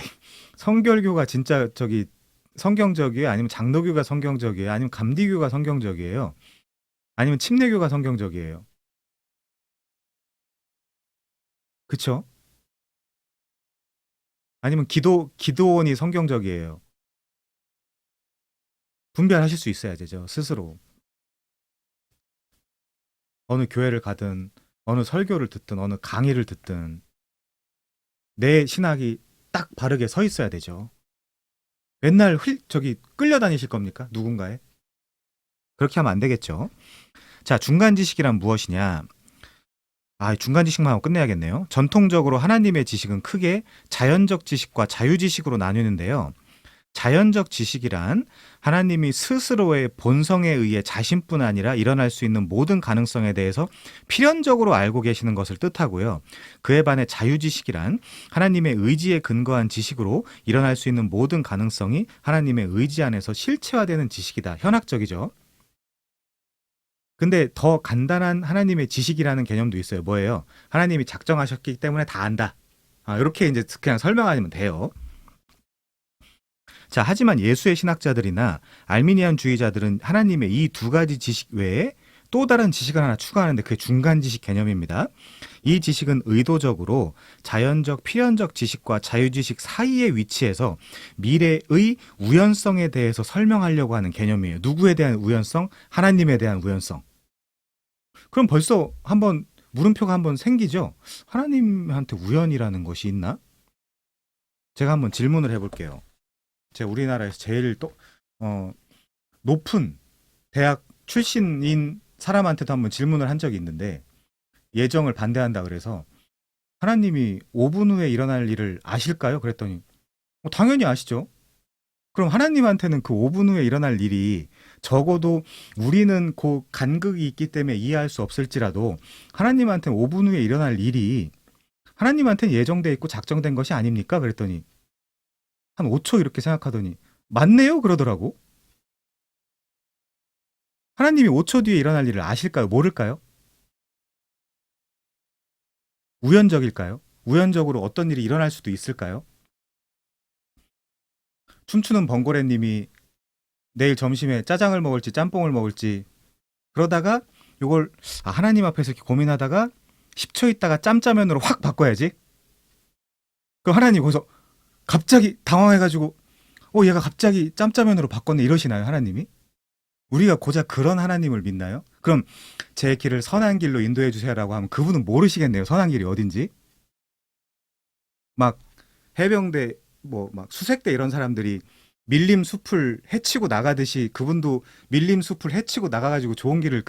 성결교가 진짜 저기 성경적이에요? 아니면 장로교가 성경적이에요? 아니면 감리교가 성경적이에요? 아니면 침례교가 성경적이에요? 그쵸? 아니면 기도원이 성경적이에요? 분별하실 수 있어야 되죠, 스스로. 어느 교회를 가든, 어느 설교를 듣든, 어느 강의를 듣든, 내 신학이 딱 바르게 서 있어야 되죠. 맨날 저기 끌려다니실 겁니까? 누군가에? 그렇게 하면 안 되겠죠. 자, 중간 지식이란 무엇이냐? 중간 지식만 하고 끝내야겠네요. 전통적으로 하나님의 지식은 크게 자연적 지식과 자유 지식으로 나뉘는데요. 자연적 지식이란 하나님이 스스로의 본성에 의해 자신뿐 아니라 일어날 수 있는 모든 가능성에 대해서 필연적으로 알고 계시는 것을 뜻하고요. 그에 반해 자유지식이란 하나님의 의지에 근거한 지식으로 일어날 수 있는 모든 가능성이 하나님의 의지 안에서 실체화되는 지식이다. 현학적이죠. 근데 더 간단한 하나님의 지식이라는 개념도 있어요. 뭐예요? 하나님이 작정하셨기 때문에 다 안다. 이렇게 이제 그냥 설명하면 돼요. 자, 하지만 예수의 신학자들이나 알미니안주의자들은 하나님의 이 두 가지 지식 외에 또 다른 지식을 하나 추가하는데 그게 중간 지식 개념입니다. 이 지식은 의도적으로 자연적 필연적 지식과 자유지식 사이에 위치해서 미래의 우연성에 대해서 설명하려고 하는 개념이에요. 누구에 대한 우연성? 하나님에 대한 우연성. 그럼 벌써 한번 물음표가 한번 생기죠? 하나님한테 우연이라는 것이 있나? 제가 한번 질문을 해볼게요. 제가 우리나라에서 제일 높은 대학 출신인 사람한테도 한번 질문을 한 적이 있는데 예정을 반대한다 그래서 하나님이 5분 후에 일어날 일을 아실까요? 그랬더니 당연히 아시죠. 그럼 하나님한테는 그 5분 후에 일어날 일이 적어도 우리는 그 간극이 있기 때문에 이해할 수 없을지라도 하나님한테는 5분 후에 일어날 일이 하나님한테는 예정돼 있고 작정된 것이 아닙니까? 그랬더니 한 5초 이렇게 생각하더니 맞네요? 그러더라고. 하나님이 5초 뒤에 일어날 일을 아실까요? 모를까요? 우연적일까요? 우연적으로 어떤 일이 일어날 수도 있을까요? 춤추는 번고래님이 내일 점심에 짜장을 먹을지 짬뽕을 먹을지 그러다가 요걸 하나님 앞에서 이렇게 고민하다가 10초 있다가 짬짜면으로 확 바꿔야지. 그럼 하나님 거기서 갑자기 당황해가지고 얘가 갑자기 짬짜면으로 바꿨네 이러시나요 하나님이? 우리가 고작 그런 하나님을 믿나요? 그럼 제 길을 선한 길로 인도해 주세요라고 하면 그분은 모르시겠네요. 선한 길이 어딘지. 막 해병대 막 수색대 이런 사람들이 밀림 숲을 헤치고 나가듯이 그분도 밀림 숲을 헤치고 나가가지고 좋은 길을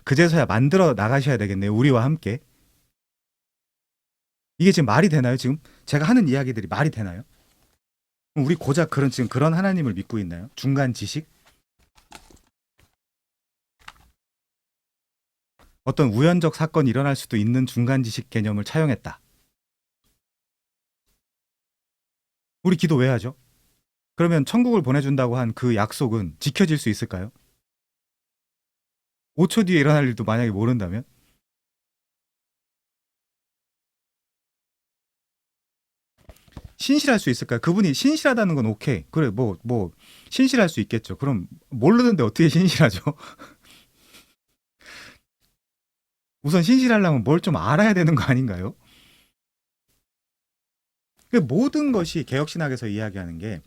그제서야 만들어 나가셔야 되겠네요. 우리와 함께. 이게 지금 말이 되나요? 지금 제가 하는 이야기들이 말이 되나요? 우리 고작 지금 그런 하나님을 믿고 있나요? 중간 지식? 어떤 우연적 사건이 일어날 수도 있는 중간 지식 개념을 차용했다. 우리 기도 왜 하죠? 그러면 천국을 보내준다고 한 그 약속은 지켜질 수 있을까요? 5초 뒤에 일어날 일도 만약에 모른다면? 신실할 수 있을까요? 그분이 신실하다는 건 오케이. 그래, 신실할 수 있겠죠. 그럼 모르는데 어떻게 신실하죠? 우선 신실하려면 뭘 좀 알아야 되는 거 아닌가요? 모든 것이 개혁신학에서 이야기하는 게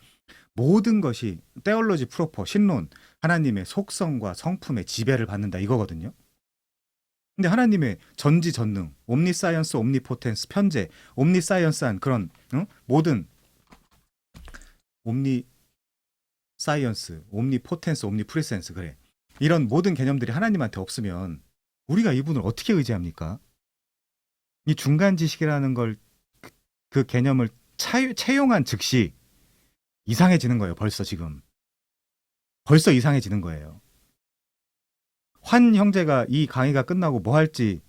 모든 것이 테올로지 프로퍼, 신론, 하나님의 속성과 성품의 지배를 받는다 이거거든요. 근데 하나님의 전지전능, 옴니사이언스, 옴니포텐스, 편재, 옴니사이언스한 그런 모든 옴니사이언스, 옴니포텐스, 옴니프리센스 그래. 이런 모든 개념들이 하나님한테 없으면 우리가 이분을 어떻게 의지합니까? 이 중간 지식이라는 걸 그 개념을 채용한 즉시 이상해지는 거예요. 벌써 이상해지는 거예요. 환 형제가 이 강의가 끝나고 뭐 할지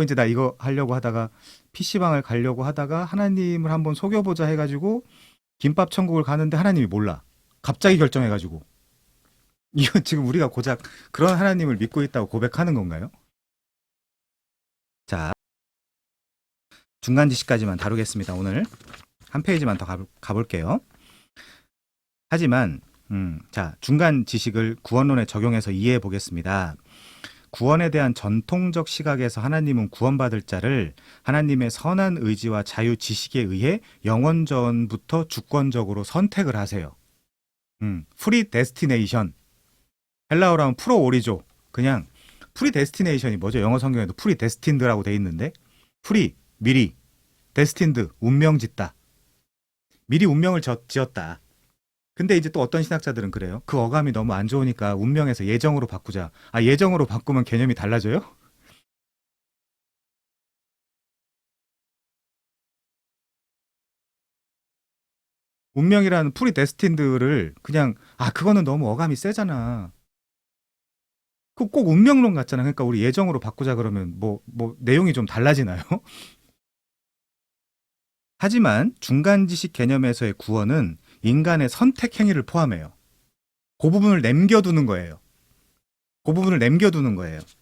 이제 나 이거 하려고 하다가 PC방을 가려고 하다가 하나님을 한번 속여보자 해가지고 김밥 천국을 가는데 하나님이 몰라. 갑자기 결정해가지고. 이건 지금 우리가 고작 그런 하나님을 믿고 있다고 고백하는 건가요? 자, 중간 지식까지만 다루겠습니다. 오늘 한 페이지만 더 가볼게요. 하지만 자, 중간 지식을 구원론에 적용해서 이해해 보겠습니다. 구원에 대한 전통적 시각에서 하나님은 구원받을 자를 하나님의 선한 의지와 자유 지식에 의해 영원전부터 주권적으로 선택을 하세요. 프리데스티네이션. 헬라어로 하면 프로오리조. 그냥 프리데스티네이션이 뭐죠? 영어 성경에도 프리데스틴드라고 돼 있는데 미리, 데스틴드, 운명 짓다. 미리 운명을 지었다. 근데 이제 또 어떤 신학자들은 그래요. 그 어감이 너무 안 좋으니까 운명에서 예정으로 바꾸자. 예정으로 바꾸면 개념이 달라져요? 운명이라는 프리데스틴드를 그냥 그거는 너무 어감이 세잖아. 꼭 운명론 같잖아. 그러니까 우리 예정으로 바꾸자 그러면 내용이 좀 달라지나요? 하지만 중간 지식 개념에서의 구원은 인간의 선택 행위를 포함해요. 그 부분을 남겨두는 거예요.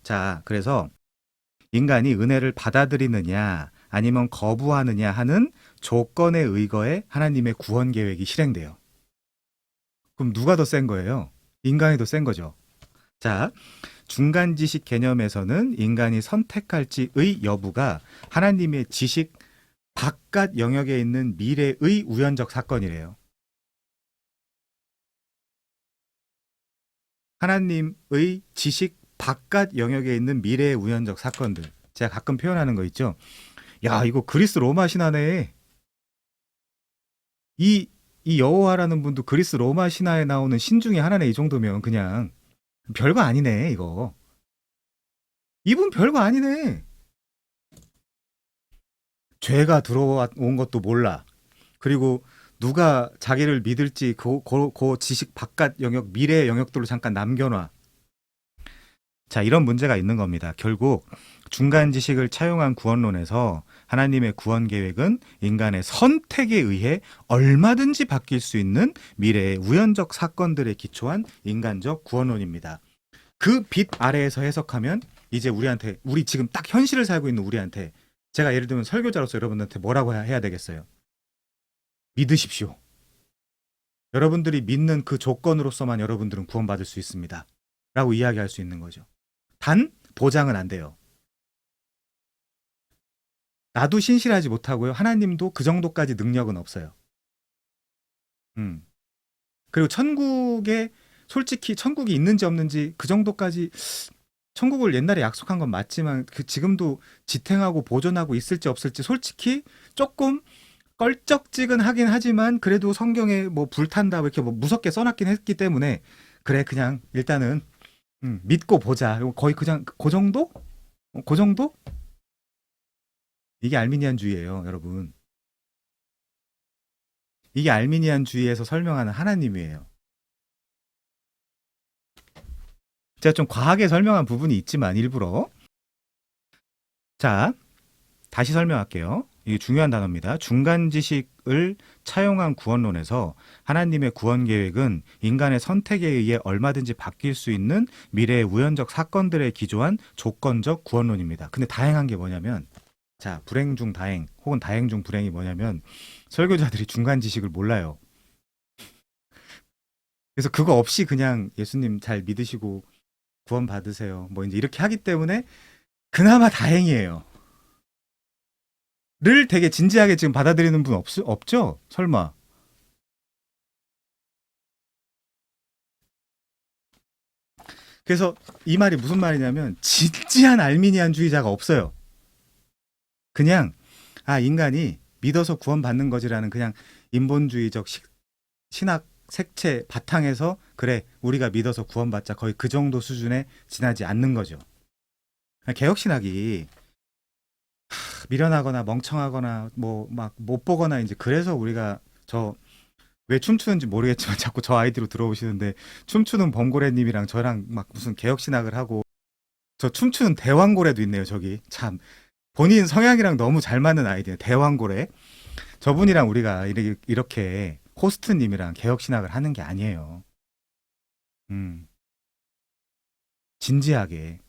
자, 그래서 인간이 은혜를 받아들이느냐 아니면 거부하느냐 하는 조건에 의거해 하나님의 구원 계획이 실행돼요. 그럼 누가 더 센 거예요? 인간이 더 센 거죠. 자, 중간 지식 개념에서는 인간이 선택할지의 여부가 하나님의 지식 바깥 영역에 있는 미래의 우연적 사건이래요. 하나님의 지식 바깥 영역에 있는 미래의 우연적 사건들. 제가 가끔 표현하는 거 있죠. 야, 이거 그리스 로마 신화네. 이 여호와라는 분도 그리스 로마 신화에 나오는 신 중에 하나네. 이 정도면 그냥 별거 아니네, 이거. 이분 별거 아니네. 죄가 들어온 것도 몰라. 그리고 누가 자기를 믿을지 그 지식 바깥 영역, 미래의 영역들로 잠깐 남겨놔. 자, 이런 문제가 있는 겁니다. 결국 중간 지식을 차용한 구원론에서 하나님의 구원 계획은 인간의 선택에 의해 얼마든지 바뀔 수 있는 미래의 우연적 사건들에 기초한 인간적 구원론입니다. 그 빛 아래에서 해석하면 이제 우리 지금 딱 현실을 살고 있는 우리한테 제가 예를 들면 설교자로서 여러분한테 뭐라고 해야 되겠어요? 믿으십시오. 여러분들이 믿는 그 조건으로서만 여러분들은 구원받을 수 있습니다. 라고 이야기할 수 있는 거죠. 단 보장은 안 돼요. 나도 신실하지 못하고요. 하나님도 그 정도까지 능력은 없어요. 그리고 천국에 솔직히 천국이 있는지 없는지 그 정도까지 천국을 옛날에 약속한 건 맞지만 그 지금도 지탱하고 보존하고 있을지 없을지 솔직히 조금 껄쩍지근하긴 하지만 그래도 성경에 뭐 불탄다 이렇게 뭐 무섭게 써놨긴 했기 때문에 그래 그냥 일단은 믿고 보자. 거의 그냥 그 정도? 그 정도? 이게 알미니안주의예요, 여러분. 이게 알미니안주의에서 설명하는 하나님이에요. 제가 좀 과하게 설명한 부분이 있지만 일부러 자 다시 설명할게요. 이게 중요한 단어입니다. 중간 지식을 차용한 구원론에서 하나님의 구원 계획은 인간의 선택에 의해 얼마든지 바뀔 수 있는 미래의 우연적 사건들에 기조한 조건적 구원론입니다. 근데 다행한 게 뭐냐면 자 불행 중 다행 혹은 다행 중 불행이 뭐냐면 설교자들이 중간 지식을 몰라요. 그래서 그거 없이 그냥 예수님 잘 믿으시고 구원 받으세요. 뭐 이제 이렇게 하기 때문에 그나마 다행이에요. 를 되게 진지하게 지금 받아들이는 분 없죠? 설마. 그래서 이 말이 무슨 말이냐면 진지한 알미니안주의자가 없어요. 그냥 인간이 믿어서 구원받는 거지라는 그냥 인본주의적 신학 색채 바탕에서 그래 우리가 믿어서 구원받자 거의 그 정도 수준에 지나지 않는 거죠. 개혁신학이 미련하거나 멍청하거나 뭐 막 못 보거나 이제 그래서 우리가 저 왜 춤추는지 모르겠지만 자꾸 저 아이디로 들어오시는데 춤추는 범고래님이랑 저랑 막 무슨 개혁신학을 하고 저 춤추는 대왕고래도 있네요 저기 참 본인 성향이랑 너무 잘 맞는 아이디예요 대왕고래 저분이랑 우리가 이렇게 호스트님이랑 개혁신학을 하는 게 아니에요 진지하게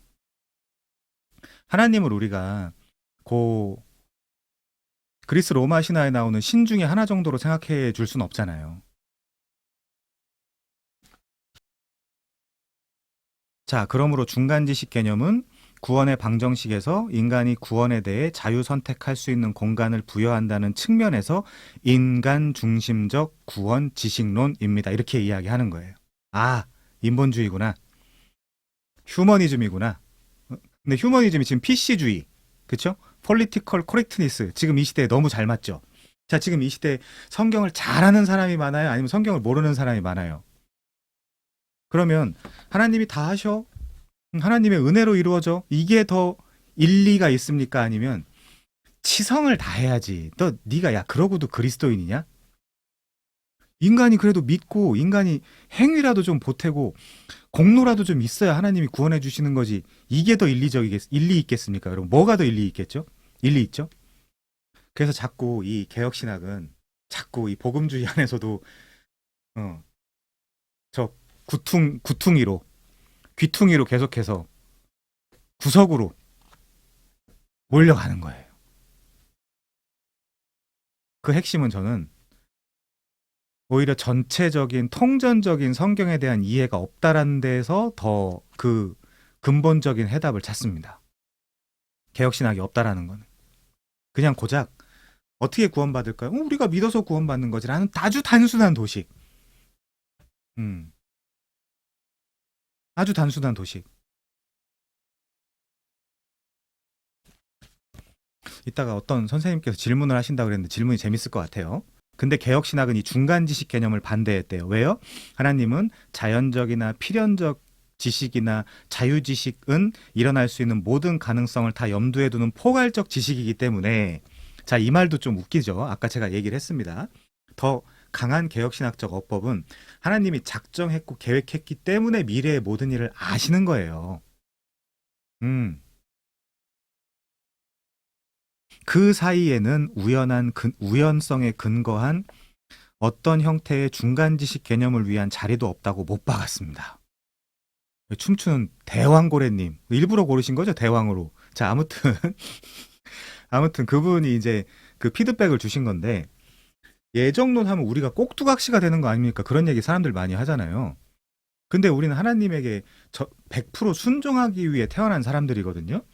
하나님을 우리가 고 그리스 로마 신화에 나오는 신 중에 하나 정도로 생각해 줄 수는 없잖아요. 자, 그러므로 중간 지식 개념은 구원의 방정식에서 인간이 구원에 대해 자유 선택할 수 있는 공간을 부여한다는 측면에서 인간 중심적 구원 지식론입니다. 이렇게 이야기하는 거예요. 아, 인본주의구나. 휴머니즘이구나. 근데 휴머니즘이 지금 PC주의. 그쵸? 폴리티컬 코렉트니스. 지금 이 시대에 너무 잘 맞죠? 자, 지금 이 시대에 성경을 잘하는 사람이 많아요? 아니면 성경을 모르는 사람이 많아요? 그러면 하나님이 다 하셔? 하나님의 은혜로 이루어져? 이게 더 일리가 있습니까? 아니면 치성을 다해야지. 너 네가 야 그러고도 그리스도인이냐? 인간이 그래도 믿고 인간이 행위라도 좀 보태고 공로라도 좀 있어야 하나님이 구원해 주시는 거지. 이게 더 일리 있겠습니까? 여러분 뭐가 더 일리 있겠죠? 일리 있죠? 그래서 자꾸 이 개혁신학은 자꾸 이 복음주의 안에서도 저 귀퉁이로 계속해서 구석으로 몰려가는 거예요. 그 핵심은 저는 오히려 전체적인 통전적인 성경에 대한 이해가 없다라는 데에서 더 그 근본적인 해답을 찾습니다. 개혁신학이 없다라는 거는. 그냥 고작 어떻게 구원받을까요? 우리가 믿어서 구원받는 거지라는 아주 단순한 도식. 아주 단순한 도식. 이따가 어떤 선생님께서 질문을 하신다고 그랬는데 질문이 재밌을 것 같아요. 근데 개혁신학은 이 중간 지식 개념을 반대했대요. 왜요? 하나님은 자연적이나 필연적 지식이나 자유지식은 일어날 수 있는 모든 가능성을 다 염두에 두는 포괄적 지식이기 때문에 자, 이 말도 좀 웃기죠. 아까 제가 얘기를 했습니다. 더 강한 개혁신학적 어법은 하나님이 작정했고 계획했기 때문에 미래의 모든 일을 아시는 거예요. 그 사이에는 우연성에 근거한 어떤 형태의 중간 지식 개념을 위한 자리도 없다고 못 박았습니다. 춤추는 대왕고래님 일부러 고르신 거죠 대왕으로. 자 아무튼 그분이 이제 그 피드백을 주신 건데 예정론 하면 우리가 꼭두각시가 되는 거 아닙니까? 그런 얘기 사람들 많이 하잖아요. 근데 우리는 하나님에게 100% 순종하기 위해 태어난 사람들이거든요.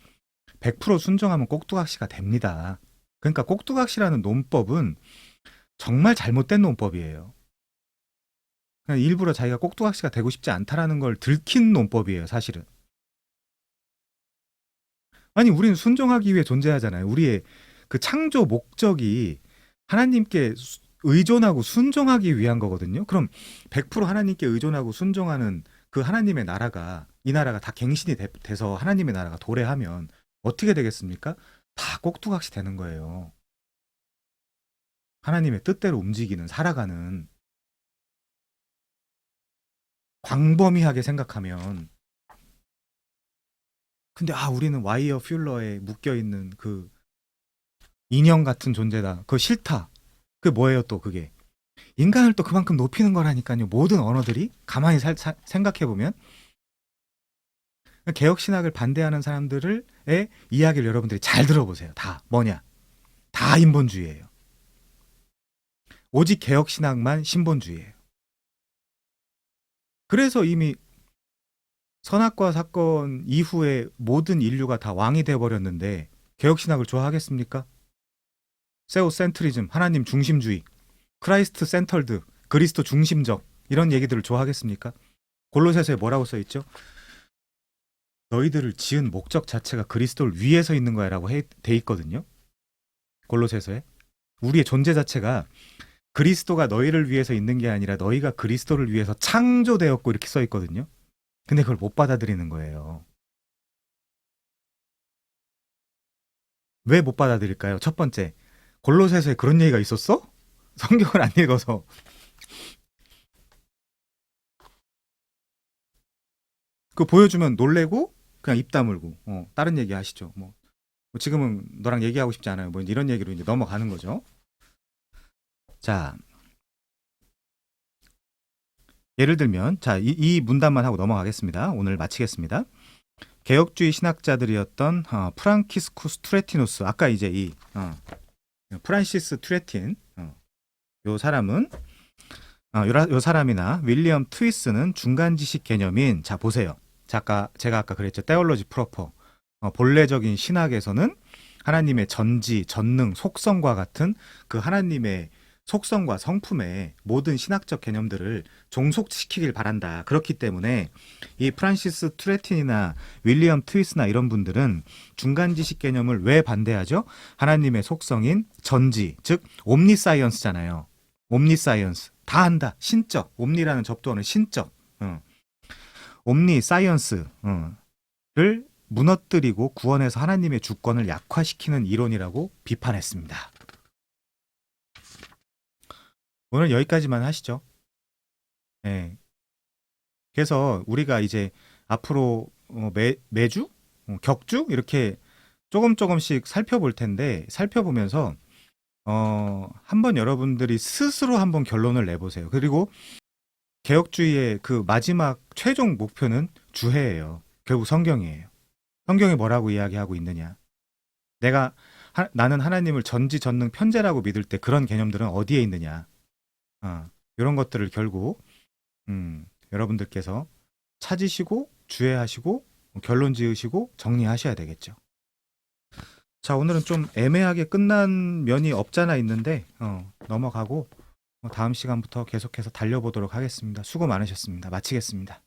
100% 순종하면 꼭두각시가 됩니다. 그러니까 꼭두각시라는 논법은 정말 잘못된 논법이에요. 그냥 일부러 자기가 꼭두각시가 되고 싶지 않다라는 걸 들킨 논법이에요, 사실은. 아니, 우리는 순종하기 위해 존재하잖아요. 우리의 그 창조 목적이 하나님께 의존하고 순종하기 위한 거거든요. 그럼 100% 하나님께 의존하고 순종하는 그 하나님의 나라가, 이 나라가 다 갱신이 돼서 하나님의 나라가 도래하면 어떻게 되겠습니까? 다 꼭두각시 되는 거예요. 하나님의 뜻대로 움직이는, 살아가는, 광범위하게 생각하면. 근데 우리는 와이어 퓰러에 묶여있는 그 인형 같은 존재다. 그거 싫다. 그게 뭐예요 또 그게. 인간을 또 그만큼 높이는 거라니까요. 모든 언어들이 가만히 생각해보면. 개혁신학을 반대하는 사람들의 이야기를 여러분들이 잘 들어보세요. 다 뭐냐? 다 인본주의예요. 오직 개혁신학만 신본주의예요. 그래서 이미 선악과 사건 이후에 모든 인류가 다 왕이 되어버렸는데 개혁신학을 좋아하겠습니까? 세오센트리즘, 하나님 중심주의, 크라이스트 센터드, 그리스도 중심적, 이런 얘기들을 좋아하겠습니까? 골로새서에 뭐라고 써있죠? 너희들을 지은 목적 자체가 그리스도를 위해서 있는 거야 라고 돼 있거든요. 골로새서에. 우리의 존재 자체가 그리스도가 너희를 위해서 있는 게 아니라 너희가 그리스도를 위해서 창조되었고 이렇게 써 있거든요. 근데 그걸 못 받아들이는 거예요. 왜 못 받아들일까요? 첫 번째, 골로새서에 그런 얘기가 있었어? 성경을 안 읽어서. 그거 보여주면 놀래고 그냥 입 다물고 다른 얘기 하시죠. 뭐 지금은 너랑 얘기하고 싶지 않아요. 뭐 이런 얘기로 이제 넘어가는 거죠. 자, 예를 들면 이 문단만 하고 넘어가겠습니다. 오늘 마치겠습니다. 개혁주의 신학자들이었던 프랑키스쿠스 투레티누스, 아까 이제 이 프란시스 투레틴, 요 사람은 요 사람이나 윌리엄 트위스는 중간지식 개념인, 자 보세요. 제가 아까 그랬죠. 테올로지 프로퍼. 본래적인 신학에서는 하나님의 전지, 전능, 속성과 같은 그 하나님의 속성과 성품의 모든 신학적 개념들을 종속시키길 바란다. 그렇기 때문에 이 프란시스 투레틴이나 윌리엄 트위스나 이런 분들은 중간지식 개념을 왜 반대하죠? 하나님의 속성인 전지, 즉 옴니사이언스잖아요. 옴니사이언스. 다 안다. 신적. 옴니라는 접두어는 신적. 옴니사이언스를 무너뜨리고 구원해서 하나님의 주권을 약화시키는 이론이라고 비판했습니다. 오늘 여기까지만 하시죠. 네. 그래서 우리가 이제 앞으로 매주? 격주? 이렇게 조금씩 살펴볼 텐데, 살펴보면서 한번 여러분들이 스스로 한번 결론을 내보세요. 그리고 개혁주의의 그 마지막 최종 목표는 주해예요. 결국 성경이에요. 성경이 뭐라고 이야기하고 있느냐. 나는 하나님을 전지전능 편재라고 믿을 때 그런 개념들은 어디에 있느냐. 이런 것들을 결국 여러분들께서 찾으시고 주해하시고 결론 지으시고 정리하셔야 되겠죠. 자, 오늘은 좀 애매하게 끝난 면이 없잖아 있는데 넘어가고 다음 시간부터 계속해서 달려보도록 하겠습니다. 수고 많으셨습니다. 마치겠습니다.